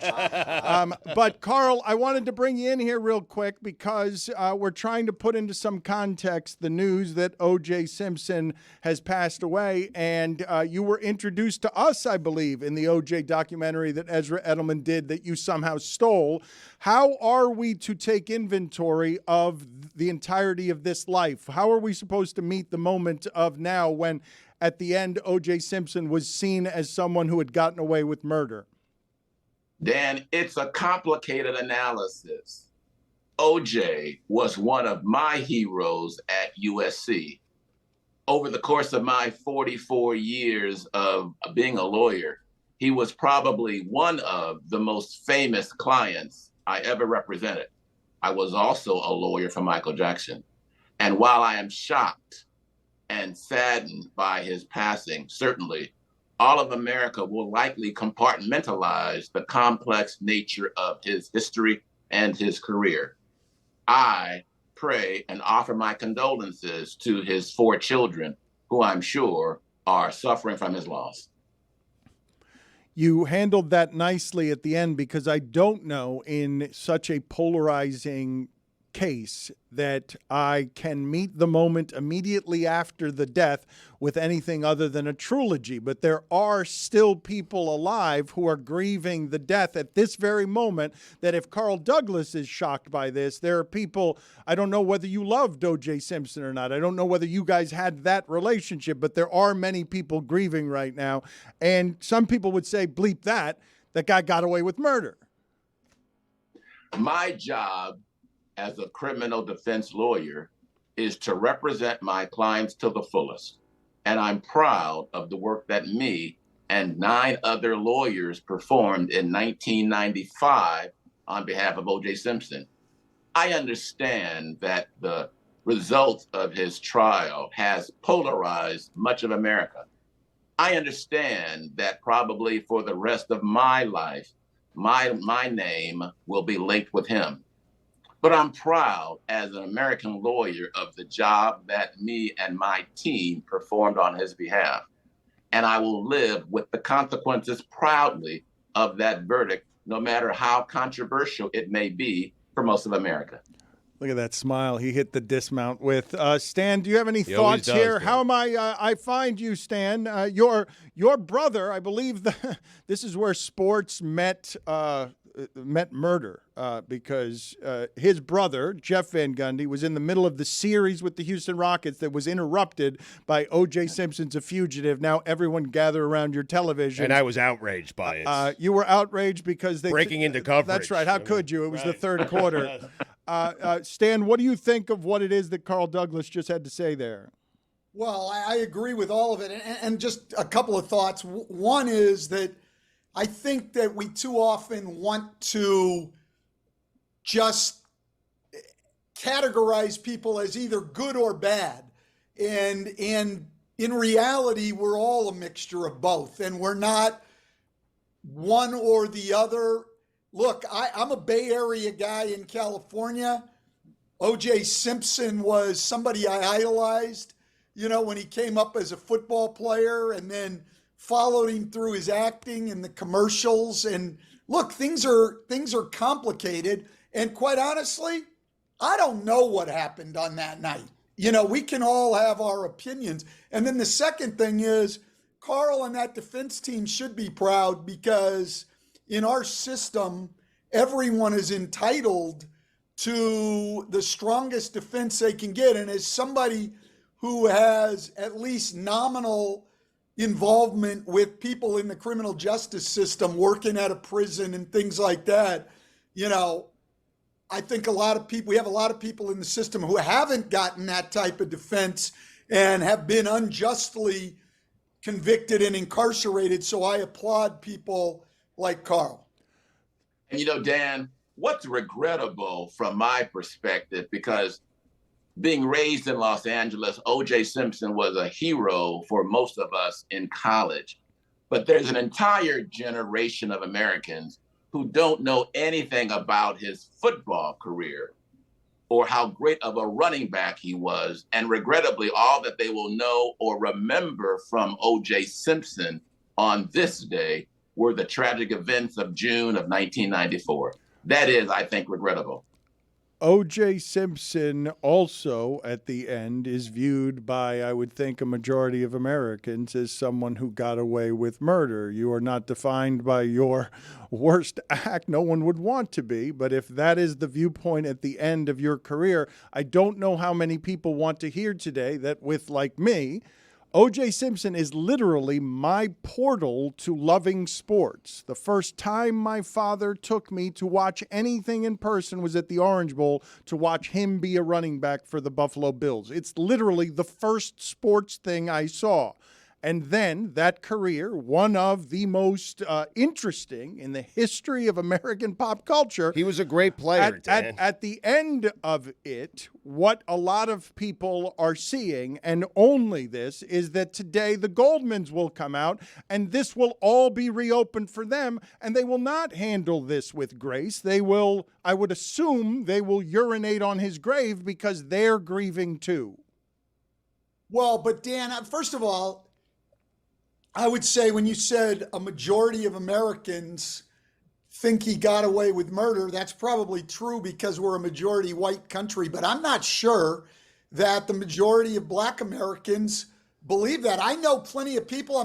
But Carl, I wanted to bring you in here real quick because we're trying to put into some context the news that O.J. Simpson has passed away. And you were introduced to us, I believe, in the O.J. documentary that Ezra Edelman did that you somehow stole. How are we to take inventory of the entirety of this life? How are we supposed to meet the moment of now when at the end O.J. Simpson was seen as someone who had gotten away with murder? Dan, it's a complicated analysis. O.J. was one of my heroes at USC. Over the course of my 44 years of being a lawyer, he was probably one of the most famous clients I ever represented. I was also a lawyer for Michael Jackson. And while I am shocked and saddened by his passing, certainly all of America will likely compartmentalize the complex nature of his history and his career. I pray and offer my condolences to his 4 children, who I'm sure are suffering from his loss. You handled that nicely at the end because I don't know in such a polarizing case that I can meet the moment immediately after the death with anything other than a trilogy. But there are still people alive who are grieving the death at this very moment that if Carl Douglas is shocked by this, there are people, I don't know whether you loved O.J. Simpson or not. I don't know whether you guys had that relationship, but there are many people grieving right now. And some people would say, bleep that guy got away with murder. My job as a criminal defense lawyer is to represent my clients to the fullest. And I'm proud of the work that me and 9 other lawyers performed in 1995 on behalf of O.J. Simpson. I understand that the result of his trial has polarized much of America. I understand that probably for the rest of my life, my name will be linked with him. But I'm proud as an American lawyer of the job that me and my team performed on his behalf. And I will live with the consequences proudly of that verdict, no matter how controversial it may be for most of America. Look at that smile he hit the dismount with. Stan, do you have any He always thoughts does, here? man. How am I find you, Stan? Your brother, I believe this is where sports met murder because his brother, Jeff Van Gundy, was in the middle of the series with the Houston Rockets that was interrupted by O.J. Simpson's A Fugitive. Now everyone gather around your television. And I was outraged by it. You were outraged because they Breaking into coverage. That's right. How could you? It was the third quarter. Stan, what do you think of what it is that Carl Douglas just had to say there? Well, I agree with all of it. And just a couple of thoughts. One is that I think that we too often want to just categorize people as either good or bad. And in reality, we're all a mixture of both. And we're not one or the other. Look, I'm a Bay Area guy in California. O.J. Simpson was somebody I idolized, when he came up as a football player, and then followed him through his acting and the commercials. And look, things are complicated. And quite honestly, I don't know what happened on that night. We can all have our opinions. And then the second thing is Carl and that defense team should be proud because in our system, everyone is entitled to the strongest defense they can get. And as somebody who has at least nominal involvement with people in the criminal justice system, working at a prison and things like that, I think we have a lot of people in the system who haven't gotten that type of defense and have been unjustly convicted and incarcerated. So I applaud people like Carl. And Dan, what's regrettable from my perspective, because being raised in Los Angeles, O.J. Simpson was a hero for most of us in college. But there's an entire generation of Americans who who don't know anything about his football career or how great of a running back he was. And regrettably, all that they will know or remember from O.J. Simpson on this day were the tragic events of June of 1994. That is, I think, regrettable. O.J. Simpson also, at the end, is viewed by, I would think, a majority of Americans as someone who got away with murder. You are not defined by your worst act. No one would want to be. But if that is the viewpoint at the end of your career, I don't know how many people want to hear today that with, like me, O.J. Simpson is literally my portal to loving sports. The first time my father took me to watch anything in person was at the Orange Bowl to watch him be a running back for the Buffalo Bills. It's literally the first sports thing I saw. And then that career, one of the most interesting in the history of American pop culture. He was a great player, Dan. At the end of it, what a lot of people are seeing, and only this, is that today the Goldmans will come out, and this will all be reopened for them, and they will not handle this with grace. They will, I would assume, they will urinate on his grave because they're grieving too. Well, but Dan, first of all, I would say when you said a majority of Americans think he got away with murder, that's probably true because we're a majority white country, but I'm not sure that the majority of black Americans believe that. I know plenty of people,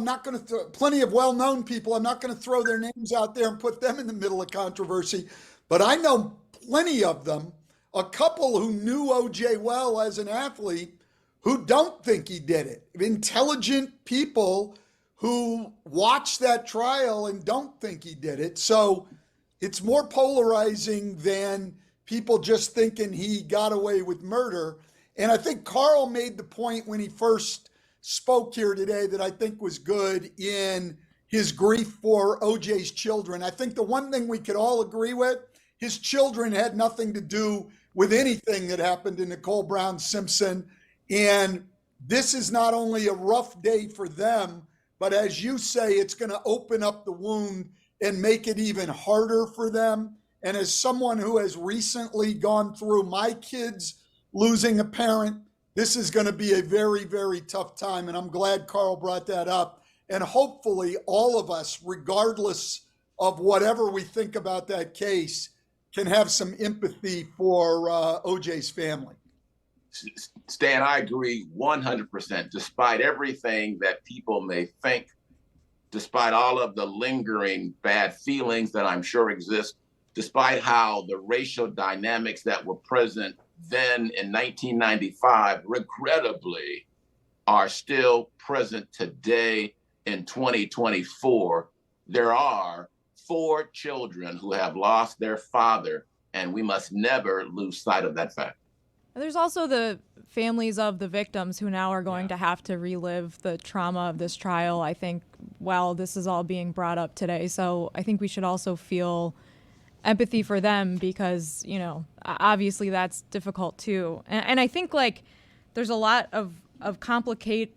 plenty of well-known people, I'm not going to throw their names out there and put them in the middle of controversy, but I know plenty of them, a couple who knew OJ well as an athlete who don't think he did it. Intelligent people who watch that trial and don't think he did it. So it's more polarizing than people just thinking he got away with murder. And I think Carl made the point when he first spoke here today that I think was good in his grief for OJ's children. I think the one thing we could all agree with, his children had nothing to do with anything that happened to Nicole Brown Simpson. And this is not only a rough day for them, but as you say, it's going to open up the wound and make it even harder for them. And as someone who has recently gone through my kids losing a parent, this is going to be a very, very tough time. And I'm glad Carl brought that up. And hopefully all of us, regardless of whatever we think about that case, can have some empathy for OJ's family. Stan, I agree 100%. Despite everything that people may think, despite all of the lingering bad feelings that I'm sure exist, despite how the racial dynamics that were present then in 1995, regrettably, are still present today in 2024, there are 4 children who have lost their father, and we must never lose sight of that fact. There's also the families of the victims who now are going to have to relive the trauma of this trial, I think, while this is all being brought up today. So I think we should also feel empathy for them because, you know, obviously that's difficult too. And I think, like, there's a lot of complicated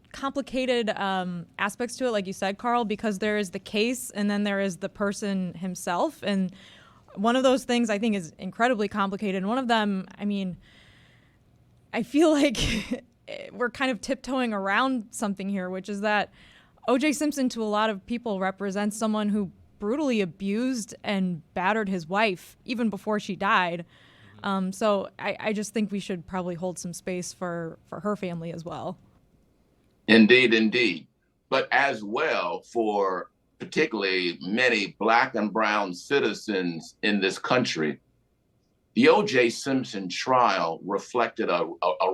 aspects to it, like you said, Carl, because there is the case and then there is the person himself. And one of those things I think is incredibly complicated. And one of them, I mean, I feel like we're kind of tiptoeing around something here, which is that O.J. Simpson, to a lot of people, represents someone who brutally abused and battered his wife even before she died. So I just think we should probably hold some space for her family as well. Indeed, indeed. But as well for particularly many Black and brown citizens in this country, the O.J. Simpson trial reflected a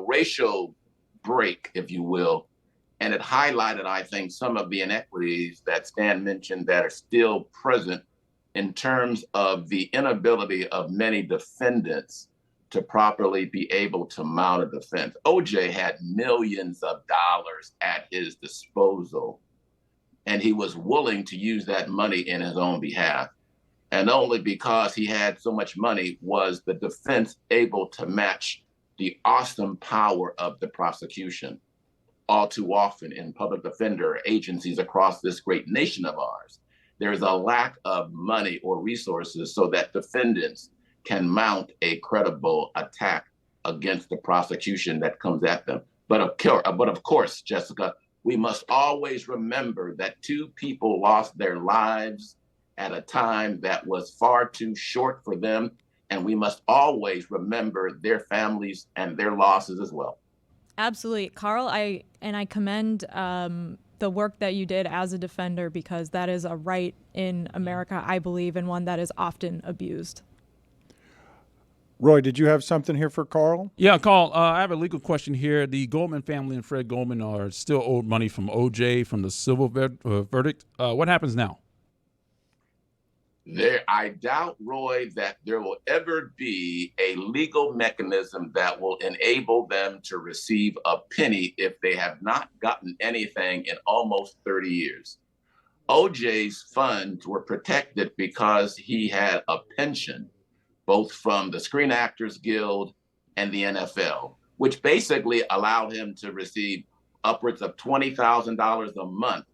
racial break, if you will, and it highlighted, I think, some of the inequities that Stan mentioned that are still present in terms of the inability of many defendants to properly be able to mount a defense. O.J. had millions of dollars at his disposal, and he was willing to use that money in his own behalf. And only because he had so much money was the defense able to match the awesome power of the prosecution. All too often in public defender agencies across this great nation of ours, there's a lack of money or resources so that defendants can mount a credible attack against the prosecution that comes at them. But of course, Jessica, we must always remember that 2 people lost their lives at a time that was far too short for them. And we must always remember their families and their losses as well. Absolutely. Carl, I commend the work that you did as a defender, because that is a right in America, I believe, and one that is often abused. Roy, did you have something here for Carl? Yeah, Carl, I have a legal question here. The Goldman family and Fred Goldman are still owed money from OJ from the civil verdict. What happens now? I doubt, Roy, that there will ever be a legal mechanism that will enable them to receive a penny if they have not gotten anything in almost 30 years. OJ's funds were protected because he had a pension, both from the Screen Actors Guild and the NFL, which basically allowed him to receive upwards of $20,000 a month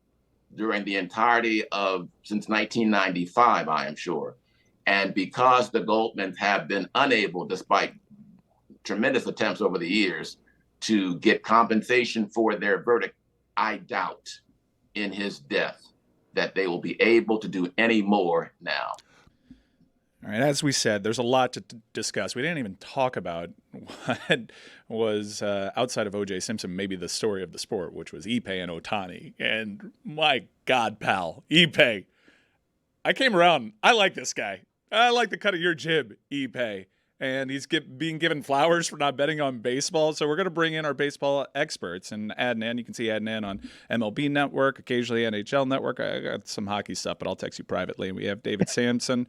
during the entirety of since 1995, I am sure. And because the Goldmans have been unable, despite tremendous attempts over the years, to get compensation for their verdict, I doubt in his death that they will be able to do any more now. All right, as we said, there's a lot to discuss. We didn't even talk about what was, outside of O.J. Simpson, maybe the story of the sport, which was Ipe and Ohtani. And my God, pal, Ipe. I came around. I like this guy. I like the cut of your jib, Ipe. And he's being given flowers for not betting on baseball. So we're going to bring in our baseball experts. And Adnan, you can see Adnan on MLB Network, occasionally NHL Network. I got some hockey stuff, but I'll text you privately. And we have David Sampson.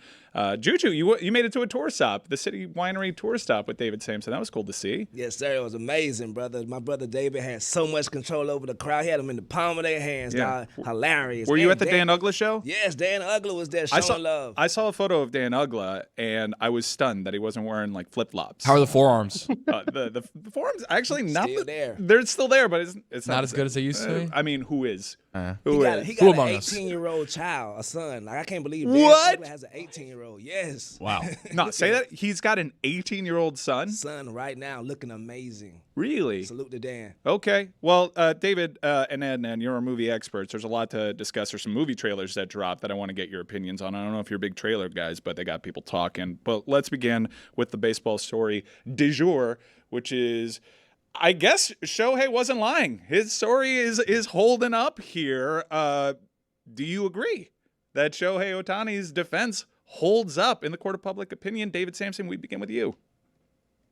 Juju, you made it to a tour stop, the City Winery tour stop with David Sampson. That was cool to see. Yes, sir. It was amazing, brother. My brother David had so much control over the crowd. He had them in the palm of their hands. Yeah. Hilarious. Were you at the Dan Ugla show? Yes, Dan Ugla was there showing love. I saw a photo of Dan Ugla, and I was stunned that he wasn't wearing like flip-flops. How are the forearms? The forearms actually not still there. They're still there, but it's not as good as they used to be. I mean, who is? He got an 18-year-old child, a son. Like, I can't believe Dan Ugla has an 18-year-old. Yes. Wow. No, say that he's got an 18-year-old son. Son right now, looking amazing. Really? Salute to Dan. Okay. Well, David and Adnan, you're our movie experts. There's a lot to discuss. There's some movie trailers that dropped that I want to get your opinions on. I don't know if you're big trailer guys, but they got people talking. But let's begin with the baseball story du jour, which is, I guess Shohei wasn't lying. His story is holding up here. Do you agree that Shohei Ohtani's defense holds up in the court of public opinion? David Sampson, we begin with you.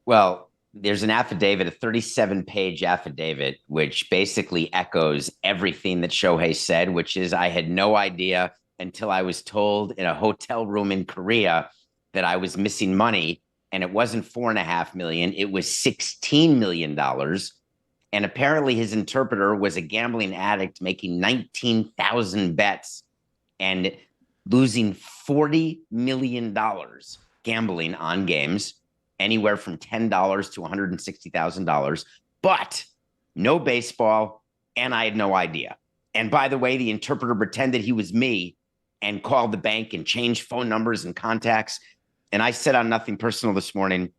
Well, there's an affidavit, a 37-page affidavit, which basically echoes everything that Shohei said, which is, I had no idea until I was told in a hotel room in Korea that I was missing money, and it wasn't $4.5 million, it was $16 million. And apparently his interpreter was a gambling addict making 19,000 bets and losing $40 million gambling on games, anywhere from $10 to $160,000, but no baseball, and I had no idea. And by the way, the interpreter pretended he was me and called the bank and changed phone numbers and contacts. And I said on Nothing Personal this morning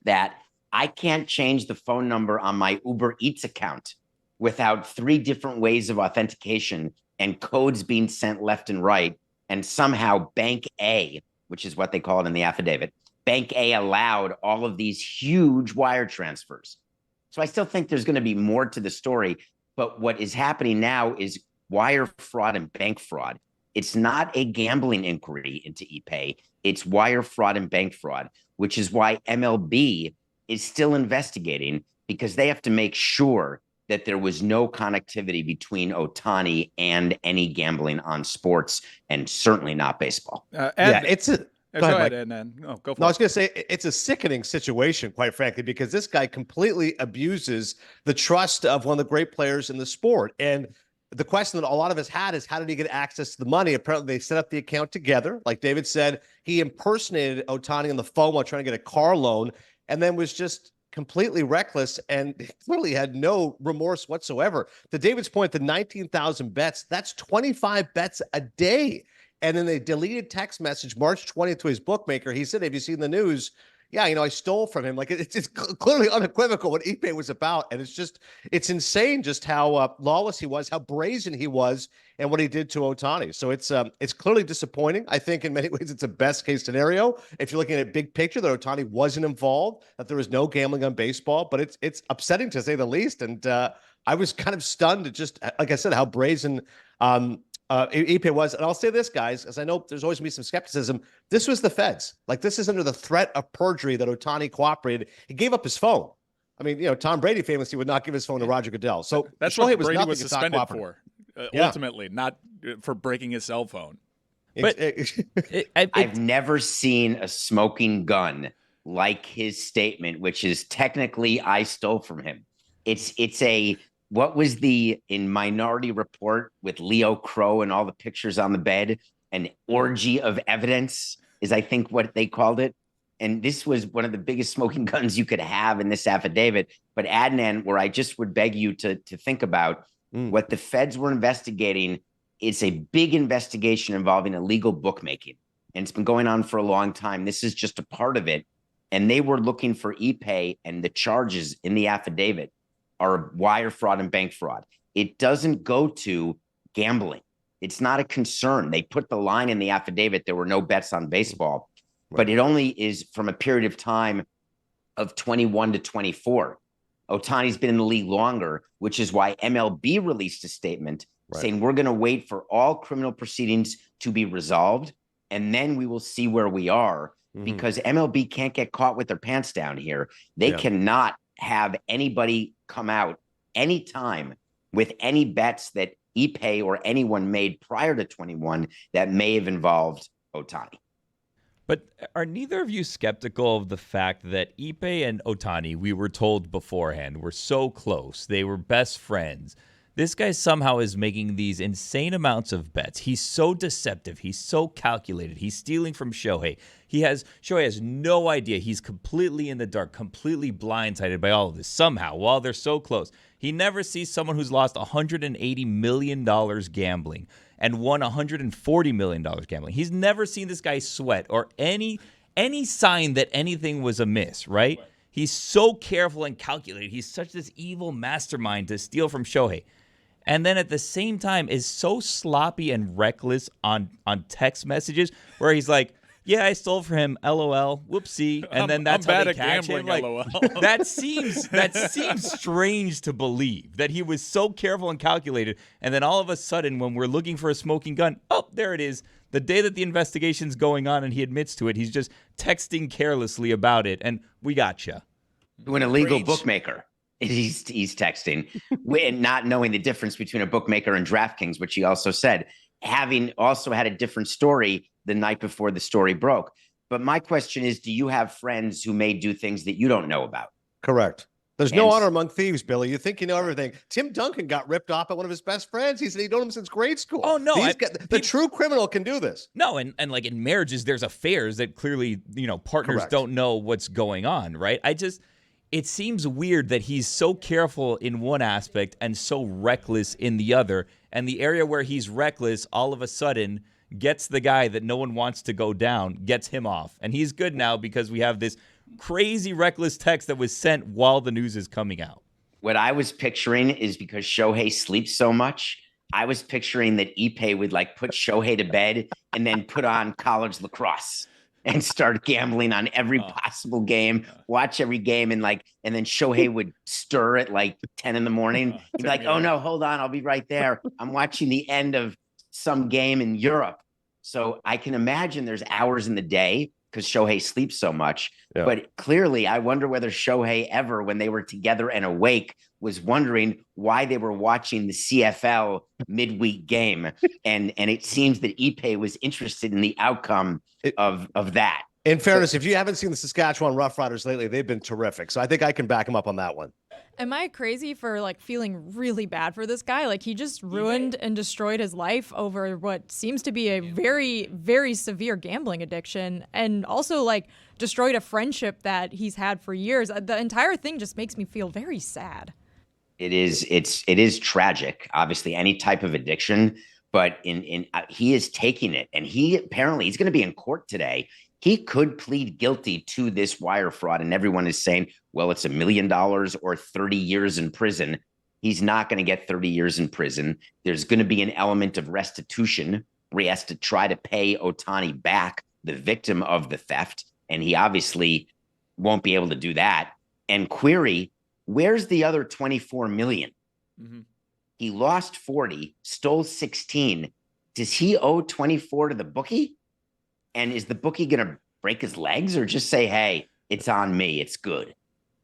that I can't change the phone number on my Uber Eats account without 3 different ways of authentication and codes being sent left and right. And somehow Bank A, which is what they call it in the affidavit, Bank A allowed all of these huge wire transfers. So I still think there's going to be more to the story. But what is happening now is wire fraud and bank fraud. It's not a gambling inquiry into Ipe. It's wire fraud and bank fraud, which is why MLB is still investigating, because they have to make sure that there was no connectivity between Ohtani and any gambling on sports, and certainly not baseball. It's a Go ahead, Adnan. No, go for it. I was going to say it's a sickening situation, quite frankly, because this guy completely abuses the trust of one of the great players in the sport. And the question that a lot of us had is, how did he get access to the money? Apparently, they set up the account together. Like David said, he impersonated Ohtani on the phone while trying to get a car loan, and then was just completely reckless and clearly had no remorse whatsoever. To David's point, the 19,000 bets, that's 25 bets a day. And then they deleted text message March 20th to his bookmaker. He said, have you seen the news? Yeah, I stole from him. Like, it's clearly unequivocal what Ipe was about. And it's insane just how lawless he was, how brazen he was, and what he did to Ohtani. So it's clearly disappointing. I think in many ways it's a best case scenario. If you're looking at a big picture, that Ohtani wasn't involved, that there was no gambling on baseball, but it's upsetting to say the least. And I was kind of stunned at just, like I said, how brazen Ipe was. And I'll say this, guys, as I know there's always going to be some skepticism. This was the feds. Like, this is under the threat of perjury that Ohtani cooperated. He gave up his phone. I mean, Tom Brady famously would not give his phone to Roger Goodell. So that's Shohei what Brady was suspended for, Yeah. ultimately, not for breaking his cell phone. But I've never seen a smoking gun like his statement, which is technically I stole from him. It's a what was in Minority Report with Leo Crow and all the pictures on the bed, an orgy of evidence is I think what they called it. And this was one of the biggest smoking guns you could have in this affidavit. But Adnan, where I just would beg you to think about what the feds were investigating, it's a big investigation involving illegal bookmaking. And it's been going on for a long time. This is just a part of it. And they were looking for Ipe, and the charges in the affidavit are wire fraud and bank fraud. It doesn't go to gambling. It's not a concern. They put the line in the affidavit, there were no bets on baseball, but it only is from a period of time of 21 to 24. Ohtani's been in the league longer, which is why MLB released a statement saying we're going to wait for all criminal proceedings to be resolved, and then we will see where we are, because MLB can't get caught with their pants down here. They cannot have anybody come out anytime with any bets that Ipe or anyone made prior to 21 that may have involved Ohtani. But are neither of you skeptical of the fact that Ipe and Ohtani, we were told beforehand, were so close, they were best friends? This guy somehow is making these insane amounts of bets. He's so deceptive. He's so calculated. He's stealing from Shohei. Shohei has no idea. He's completely in the dark, completely blindsided by all of this somehow while they're so close. He never sees someone who's lost $180 million gambling and won $140 million gambling. He's never seen this guy sweat or any sign that anything was amiss, right? He's so careful and calculated. He's such this evil mastermind to steal from Shohei. And then at the same time is so sloppy and reckless on text messages where he's like, yeah, I stole from him, LOL, whoopsie, and then that's how they catch him. Like, that seems strange to believe that he was so careful and calculated, and then all of a sudden, when we're looking for a smoking gun, oh, there it is. The day that the investigation's going on and he admits to it, he's just texting carelessly about it, and we gotcha. To an illegal bookmaker, he's texting, not knowing the difference between a bookmaker and DraftKings, which he also said, having also had a different story the night before the story broke. But my question is, do you have friends who may do things that you don't know about? Correct. There's no honor among thieves, Billy. You think you know everything. Tim Duncan got ripped off by one of his best friends. He said he'd known him since grade school. Oh, no. The true criminal can do this. No, and like in marriages, there's affairs that clearly, partners don't know what's going on, right? It seems weird that he's so careful in one aspect and so reckless in the other. And the area where he's reckless, all of a sudden, gets the guy that no one wants to go down, gets him off. And he's good now because we have this crazy reckless text that was sent while the news is coming out. What I was picturing is because Shohei sleeps so much, I was picturing that Ipe would put Shohei to bed and then put on college lacrosse and start gambling on every possible game, watch every game, and then Shohei would stir at 10 in the morning. He'd be like, oh no, hold on, I'll be right there. I'm watching the end of some game in Europe. So I can imagine there's hours in the day because Shohei sleeps so much. Yeah. But clearly, I wonder whether Shohei ever, when they were together and awake, was wondering why they were watching the CFL midweek game. And it seems that Ipe was interested in the outcome of that. In fairness, if you haven't seen the Saskatchewan Roughriders lately, they've been terrific. So I think I can back him up on that one. Am I crazy for feeling really bad for this guy? He just ruined and destroyed his life over what seems to be a very, very severe gambling addiction, and also destroyed a friendship that he's had for years. The entire thing just makes me feel very sad. It is tragic, obviously, any type of addiction. but he is taking it, and he's going to be in court today. He could plead guilty to this wire fraud, and everyone is saying, well, it's $1 million or 30 years in prison. He's not going to get 30 years in prison. There's going to be an element of restitution where he has to try to pay Ohtani back, the victim of the theft, and he obviously won't be able to do that. And query, where's the other 24 million? Mm-hmm. He lost 40, stole 16. Does he owe 24 to the bookie? And is the bookie going to break his legs or just say, hey, it's on me, it's good?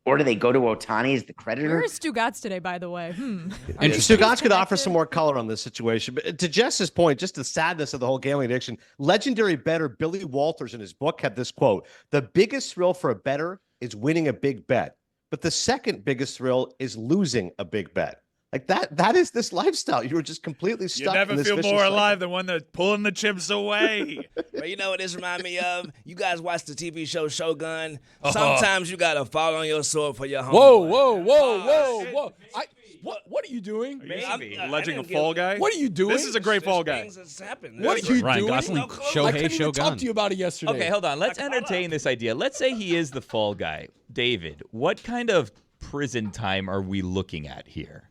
Or do they go to Ohtani as the creditor? Where is Stugotz today, by the way? And Stugotz could offer some more color on this situation. But to Jess's point, just the sadness of the whole gambling addiction, legendary bettor Billy Walters in his book had this quote: "The biggest thrill for a bettor is winning a big bet. But the second biggest thrill is losing a big bet." Like that is this lifestyle. You were just completely stuck. You never in this feel vicious more cycle. alive than when they're pulling the chips away. But you know what this remind me of? You guys watch the TV show Shogun. Sometimes you gotta fall on your sword for your home. Whoa. What are you doing? Legend of Fall Guy. What are you doing? This is a great Fall Guy. What are you Ryan doing? Gosling, I Shohei couldn't even talk Shogun. to you about it yesterday. Okay, hold on. Let's entertain this idea. Let's say he is the fall guy. David, what kind of prison time are we looking at here?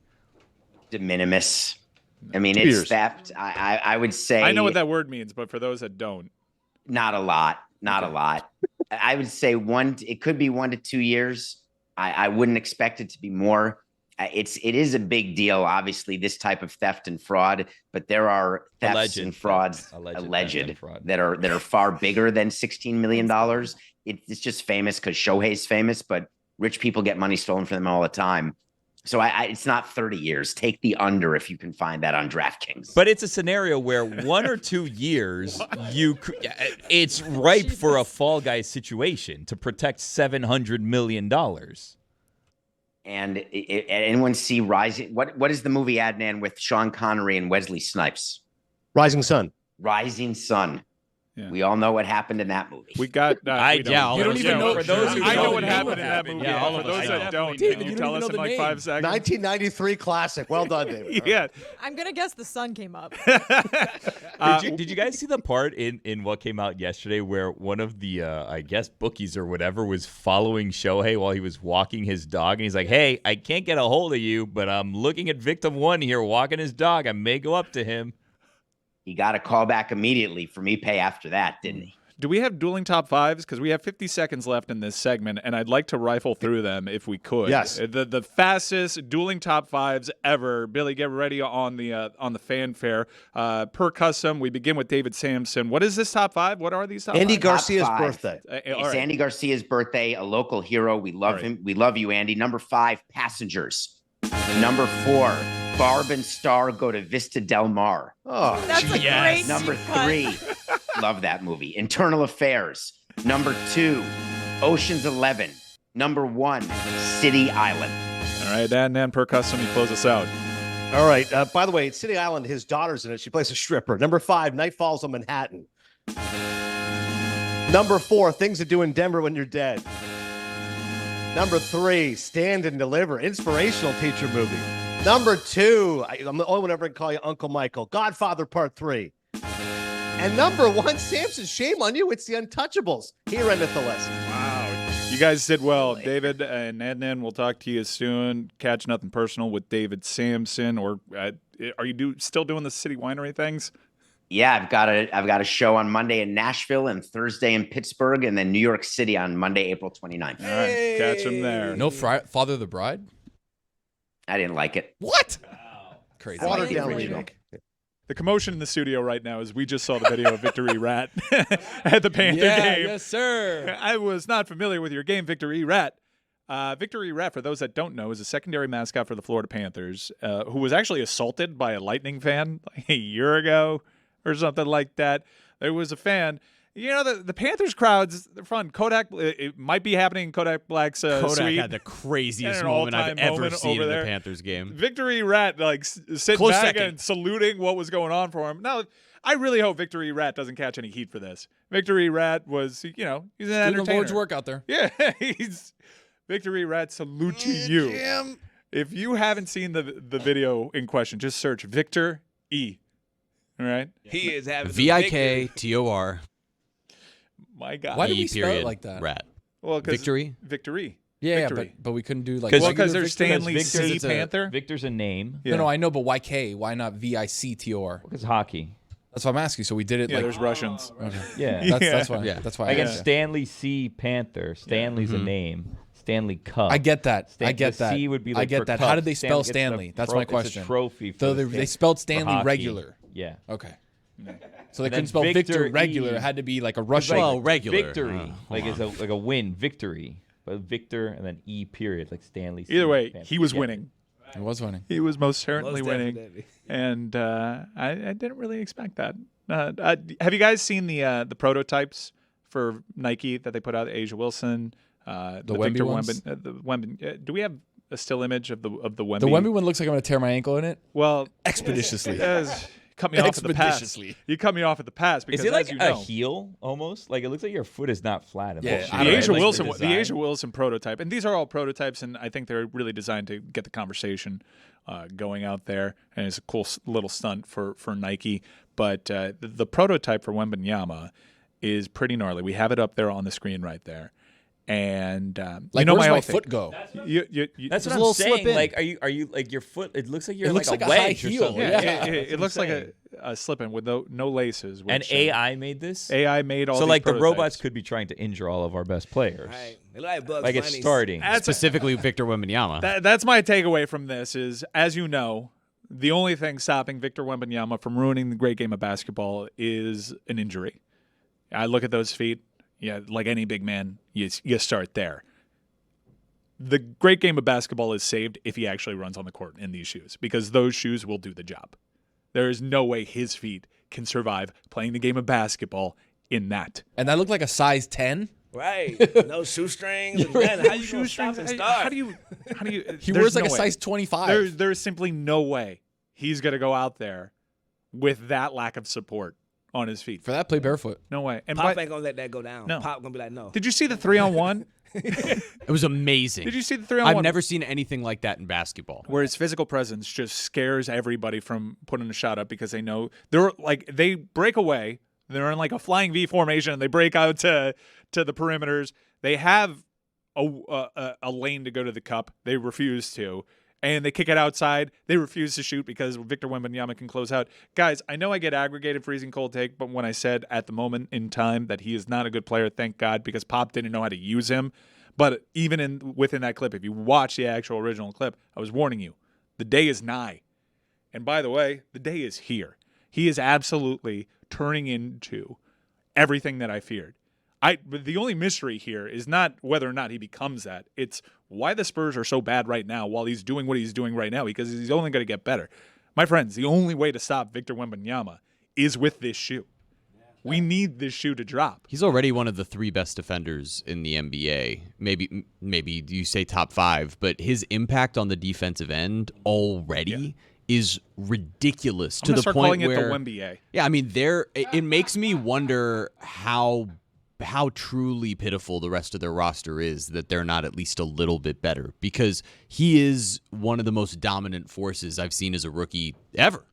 De minimis. I mean, 2 it's years. theft. I would say. I know what that word means, but for those that don't, Not a lot. Not a lot. I would say it could be 1 to 2 years. I wouldn't expect it to be more. It is a big deal, obviously, this type of theft and fraud, but there are thefts and frauds alleged that are far bigger than $16 million. It's just famous because Shohei's famous, but rich people get money stolen from them all the time. So it's not 30 years. Take the under if you can find that on DraftKings. But it's a scenario where 1 or 2 years, it's ripe for a fall guy situation to protect $700 million. And anyone see Rising? What is the movie, Adnan, with Sean Connery and Wesley Snipes? Rising Sun. Rising Sun. Yeah. We all know what happened in that movie. we got. I don't. you don't even know. For those who I know don't what know happened in that movie. Yeah, all For of those us that don't, David, can you you tell don't us even in know like the 5 name. seconds? 1993 classic. Well done, David. Yeah. I'm gonna guess the sun came up. Did you guys see the part in what came out yesterday where one of the I guess bookies or whatever was following Shohei while he was walking his dog, and he's like, "Hey, I can't get a hold of you, but I'm looking at victim 1 here walking his dog. I may go up to him." He got a call back immediately from ePay after that, didn't he? Do we have dueling top fives? Because we have 50 seconds left in this segment, and I'd like to rifle through them if we could. Yes. The fastest dueling top fives ever. Billy, get ready on the fanfare. Per custom, we begin with David Sampson. What is this top 5? What are these top Andy five? Garcia's Top 5. birthday. It's all right. Andy Garcia's birthday, a local hero. We love him. We love you, Andy. Number 5, Passengers. Number 4, Barb and Star Go to Vista Del Mar. Oh, That's a great Number deep cut. 3, love that movie. Internal Affairs. Number 2, Ocean's 11. Number 1, City Island. All right, and then per custom, you close us out. All right. By the way, City Island, his daughter's in it. She plays a stripper. Number 5, Night Falls on Manhattan. Number 4, Things to Do in Denver When You're Dead. Number 3, Stand and Deliver, inspirational teacher movie. Number 2, I'm the only one ever to call you Uncle Michael, Godfather Part 3. And number 1, Samson, shame on you, it's The Untouchables. Here endeth the list. Wow. You guys did well. David and Adnan, we'll talk to you soon. Catch Nothing Personal with David Sampson. Or are you still doing the City Winery things? Yeah, I've got a show on Monday in Nashville and Thursday in Pittsburgh, and then New York City on Monday, April 29th. All right, catch him there. No Father of the Bride? I didn't like it. What? Crazy. Watered down remake. The commotion in the studio right now is we just saw the video of Victory Rat at the Panther game. Yes, sir. I was not familiar with your game, Victory Rat. Victory Rat, for those that don't know, is a secondary mascot for the Florida Panthers, who was actually assaulted by a Lightning fan like a year ago or something like that. There was a fan. You know, the Panthers crowds, they're fun. Kodak, it might be happening in Kodak Black's Kodak suite. had the craziest An moment I've all-time ever moment seen over in the there. Panthers game. Victory Rat, like, sitting Close back second. and saluting what was going on for him. Now, I really hope Victory Rat doesn't catch any heat for this. Victory Rat was, he's an Doing entertainer. the Lord's work out there. Yeah, Victory Rat, salute to you. If you haven't seen the video in question, just search Victor E. right? He is having some victory. VIKTOR. My God. Why did we spell it like that? Rat. Well, Victory. Victory. Yeah, Victory. but we couldn't do like Because there's Stanley Victor's C. it's a- Panther. Victor's a name. No, no, I know, but why K? Why not VICTOR? Because hockey. That's what I'm asking. So we did it Yeah, like there's Russians. Okay. Yeah. That's why. Yeah. That's why. Like I in asked. Stanley C. Panther. Stanley's a name. Stanley Cup. I get that. Stan- I get the that. C would be I like get for that. cup. How did they spell Stanley gets Stanley? the That's pro- my it's a question. trophy for So the they Stan- spelled for Stanley hockey. regular. Yeah. Okay. So they And then couldn't spell Victor regular. E. It had to be like a It's Russian. like regular. Victory. Like it's like a win. Victory. But Victor and then E period. Like Stanley C. Either way, Panther. he was Yeah. winning. He was winning. He was most certainly Most winning. definitely. And I didn't really expect that. Have you guys seen the prototypes for Nike that they put out? Asia Wilson, The Victor Wemby ones? Wembanyama, the Wemby. Do we have a still image of the Wemby? The Wemby one looks like I'm going to tear my ankle in it. Well, expeditiously. Cut me off at the pass. Expeditiously. You cut me off at the pass because, Is it like as you a know, heel almost? Like it looks like your foot is not flat. Yeah, enough. I the don't Asia know. Wilson, Like the Asia Wilson prototype, and these are all prototypes, and I think they're really designed to get the conversation going out there, and it's a cool little stunt for Nike. But the prototype for Wembanyama is pretty gnarly. We have it up there on the screen right there, and Like, you know where's my my whole thing. foot go? That's There's what a I'm little saying. slip in. Like, are you like your foot? It looks like you're It looks like a like a high wedge or heel. something. Yeah, Yeah. it looks like a slip-in with no laces. And which, AI made this. AI made all. So these like the prototypes. robots could be trying to injure all of our best players. Right. They look like Bugs Like it's Bunnies. starting. Specifically Victor Wembanyama. That's my takeaway from this is, as you know, the only thing stopping Victor Wembanyama from ruining the great game of basketball is an injury. I look at those feet. Yeah, like any big man, you start there. The great game of basketball is saved if he actually runs on the court in these shoes, because those shoes will do the job. There is no way his feet can survive playing the game of basketball in that. And that looked like a size 10. Right. No shoestrings. And then how you gonna stop and start? How do you? He there's wears like no a way. size 25. There's simply no way he's going to go out there with that lack of support on his feet. For that, play barefoot. No way. And Pop by- ain't gonna let that go down. No. Pop gonna be like, no. did you see the 3-on-1? It was amazing. Did you see the 3-on-1? I've never seen anything like that in basketball. Where his physical presence just scares everybody from putting a shot up because they know they're like they break away. They're in like a flying V formation and they break out to the perimeters. They have a lane to go to the cup. They refuse to. And they kick it outside. They refuse to shoot because Victor Wembanyama can close out. Guys, I know I get aggregated, freezing cold take, but when I said at the moment in time that he is not a good player, thank God, because Pop didn't know how to use him. But even within that clip, if you watch the actual original clip, I was warning you, the day is nigh. And by the way, the day is here. He is absolutely turning into everything that I feared. But the only mystery here is not whether or not he becomes that. It's why the Spurs are so bad right now while he's doing what he's doing right now, because he's only going to get better. My friends, the only way to stop Victor Wembanyama is with this shoe. We need this shoe to drop. He's already one of the 3 best defenders in the NBA. Maybe you say top 5, but his impact on the defensive end already is ridiculous I'm to gonna the start point calling where it the WNBA. Yeah, I mean, it makes me wonder how truly pitiful the rest of their roster is that they're not at least a little bit better, because he is one of the most dominant forces I've seen as a rookie ever.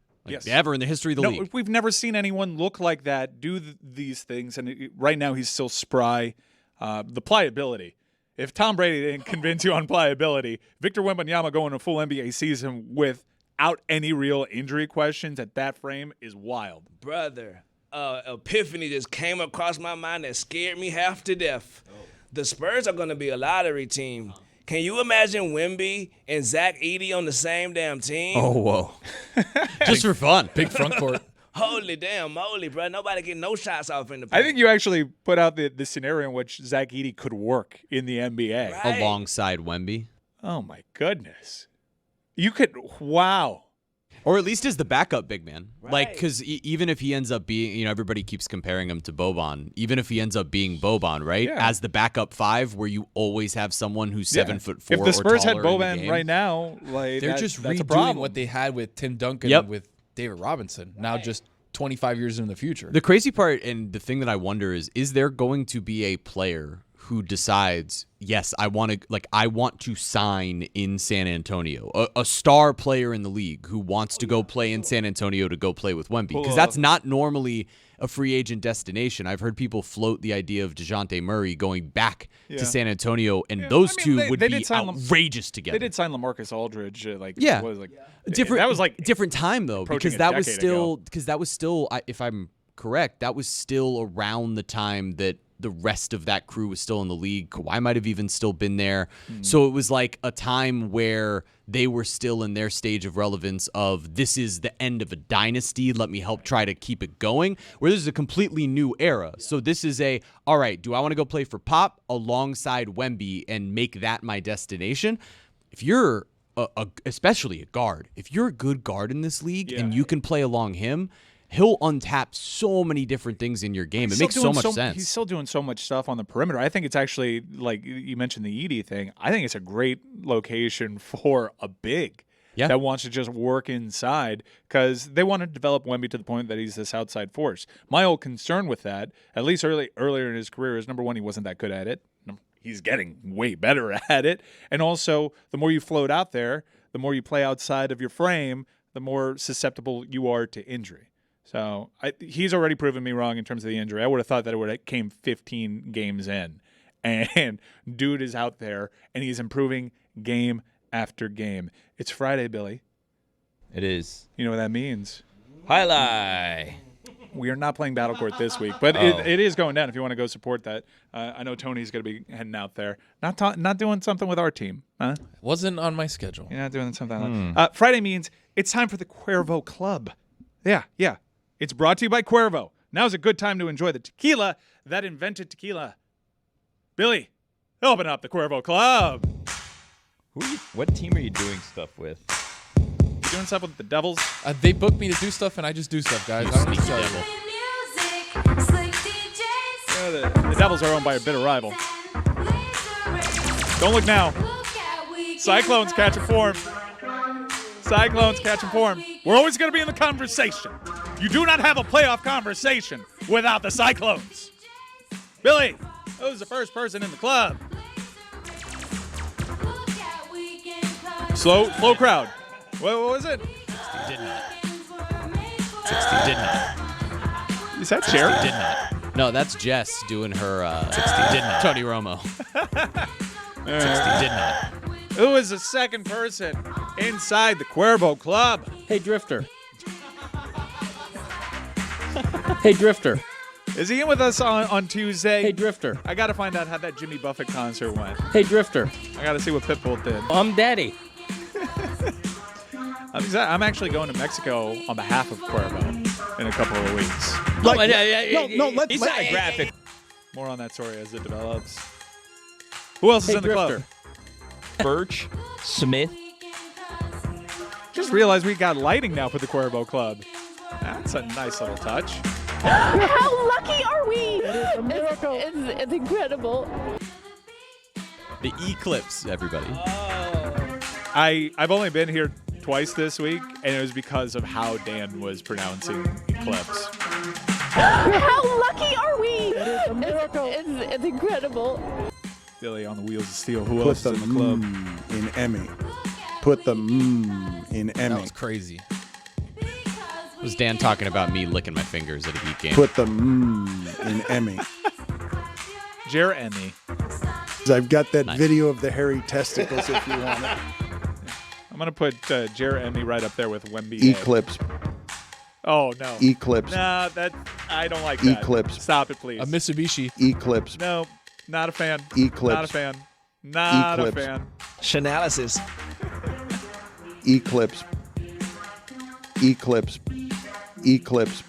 Ever in the history of the league. We've never seen anyone look like that, do these things, and right now he's still spry. The pliability. If Tom Brady didn't convince you on pliability, Victor Wembanyama going a full NBA season without any real injury questions at that frame is wild. Brother, epiphany just came across my mind that scared me half to death. The Spurs are going to be a lottery team. Can you imagine Wemby and Zach Edey on the same damn team? Oh, whoa. Just for fun. Big front court. Holy damn moly, bro. Nobody getting no shots off in the paint. I think you actually put out the scenario in which Zach Edey could work in the NBA. Right. Alongside Wemby. Oh, my goodness. You could, wow. Or at least as the backup big man. Right. Like, because even if he ends up being, everybody keeps comparing him to Boban. Even if he ends up being Boban, right? Yeah. As the backup 5, where you always have someone who's 7'4" If the Spurs or had taller in the Boban game. right now, like They're just that's a redoing problem. what they had with Tim Duncan Yep. and with David Robinson. Now just 25 years in the future. The crazy part and the thing that I wonder is there going to be a player who decides, yes, I want to sign in San Antonio, a star player in the league who wants to go play in San Antonio to go play with Wemby, because that's not normally a free agent destination. I've heard people float the idea of DeJounte Murray going back to San Antonio, and those two would be outrageous together. They did sign LaMarcus Aldridge. Different time though, because that was still if I'm correct, that was still around the time that the rest of that crew was still in the league. Kawhi might have even still been there. So it was like a time where they were still in their stage of relevance of, this is the end of a dynasty. Let me help try to keep it going. Where this is a completely new era. So this is all right, do I want to go play for Pop alongside Wemby and make that my destination? If you're especially a guard, if you're a good guard in this league and you can play along him, he'll untap so many different things in your game. It makes so much sense. He's still doing so much stuff on the perimeter. I think it's actually, like you mentioned the Edey thing, I think it's a great location for a big that wants to just work inside, because they want to develop Wemby to the point that he's this outside force. My old concern with that, at least earlier in his career, is number one, he wasn't that good at it. He's getting way better at it. And also, the more you float out there, the more you play outside of your frame, the more susceptible you are to injury. So he's already proven me wrong in terms of the injury. I would have thought that it would have came 15 games in. And dude is out there, and he's improving game after game. It's Friday, Billy. It is. You know what that means? Highlight. We are not playing Battle Court this week, but it is going down if you want to go support that. I know Tony's going to be heading out there. Not doing something with our team. Huh? Wasn't on my schedule. You're not doing something. Friday means it's time for the Cuervo Club. Yeah. It's brought to you by Cuervo. Now's a good time to enjoy the tequila that invented tequila. Billy, open up the Cuervo Club. What team are you doing stuff with? You doing stuff with the Devils? They booked me to do stuff, and I just do stuff, guys. I don't tell you. The Devils are owned by a bitter rival. Don't look now. Cyclones catching form. Cyclones catching form. We're always going to be in the conversation. You do not have a playoff conversation without the Cyclones. Billy, who's the first person in the club? Slow crowd. What was it? 60 did not. 60 did not. Is that Cher? 60 did not. No, that's Jess doing her 60 did not. Tony Romo. 60 did not. Who is the second person inside the Cuervo Club? Hey, Drifter. Hey, Drifter. Is he in with us on Tuesday? Hey, Drifter. I got to find out how that Jimmy Buffett concert went. Hey, Drifter. I got to see what Pitbull did. I'm Daddy. I'm actually going to Mexico on behalf of Cuervo in a couple of weeks. He's not graphic. More on that story as it develops. Who else is in the club? Birch, Smith. Just realized we got lighting now for the Cuervo Club. That's a nice little touch. How lucky are we? It is a miracle. It's incredible. The Eclipse, everybody. I've only been here twice this week, and it was because of how Dan was pronouncing Eclipse. How lucky are we? It is a miracle. It's incredible. Billy on the wheels of steel. Who else is in the club? In Emmy. Put the in Emmy. That was crazy. Was Dan talking about me licking my fingers at a Heat game? Put the in Emmy. Jer Emmy. I've got that video of the hairy testicles if you want it. I'm going to put Jer Emmy right up there with Wemby. Eclipse. Oh, no. Eclipse. No, I don't like that. Eclipse. Stop it, please. A Mitsubishi. Eclipse. No, not a fan. Eclipse. Not a fan. Not Eclipse. a fan. Shanalysis. Eclipse. Eclipse. Eclipse.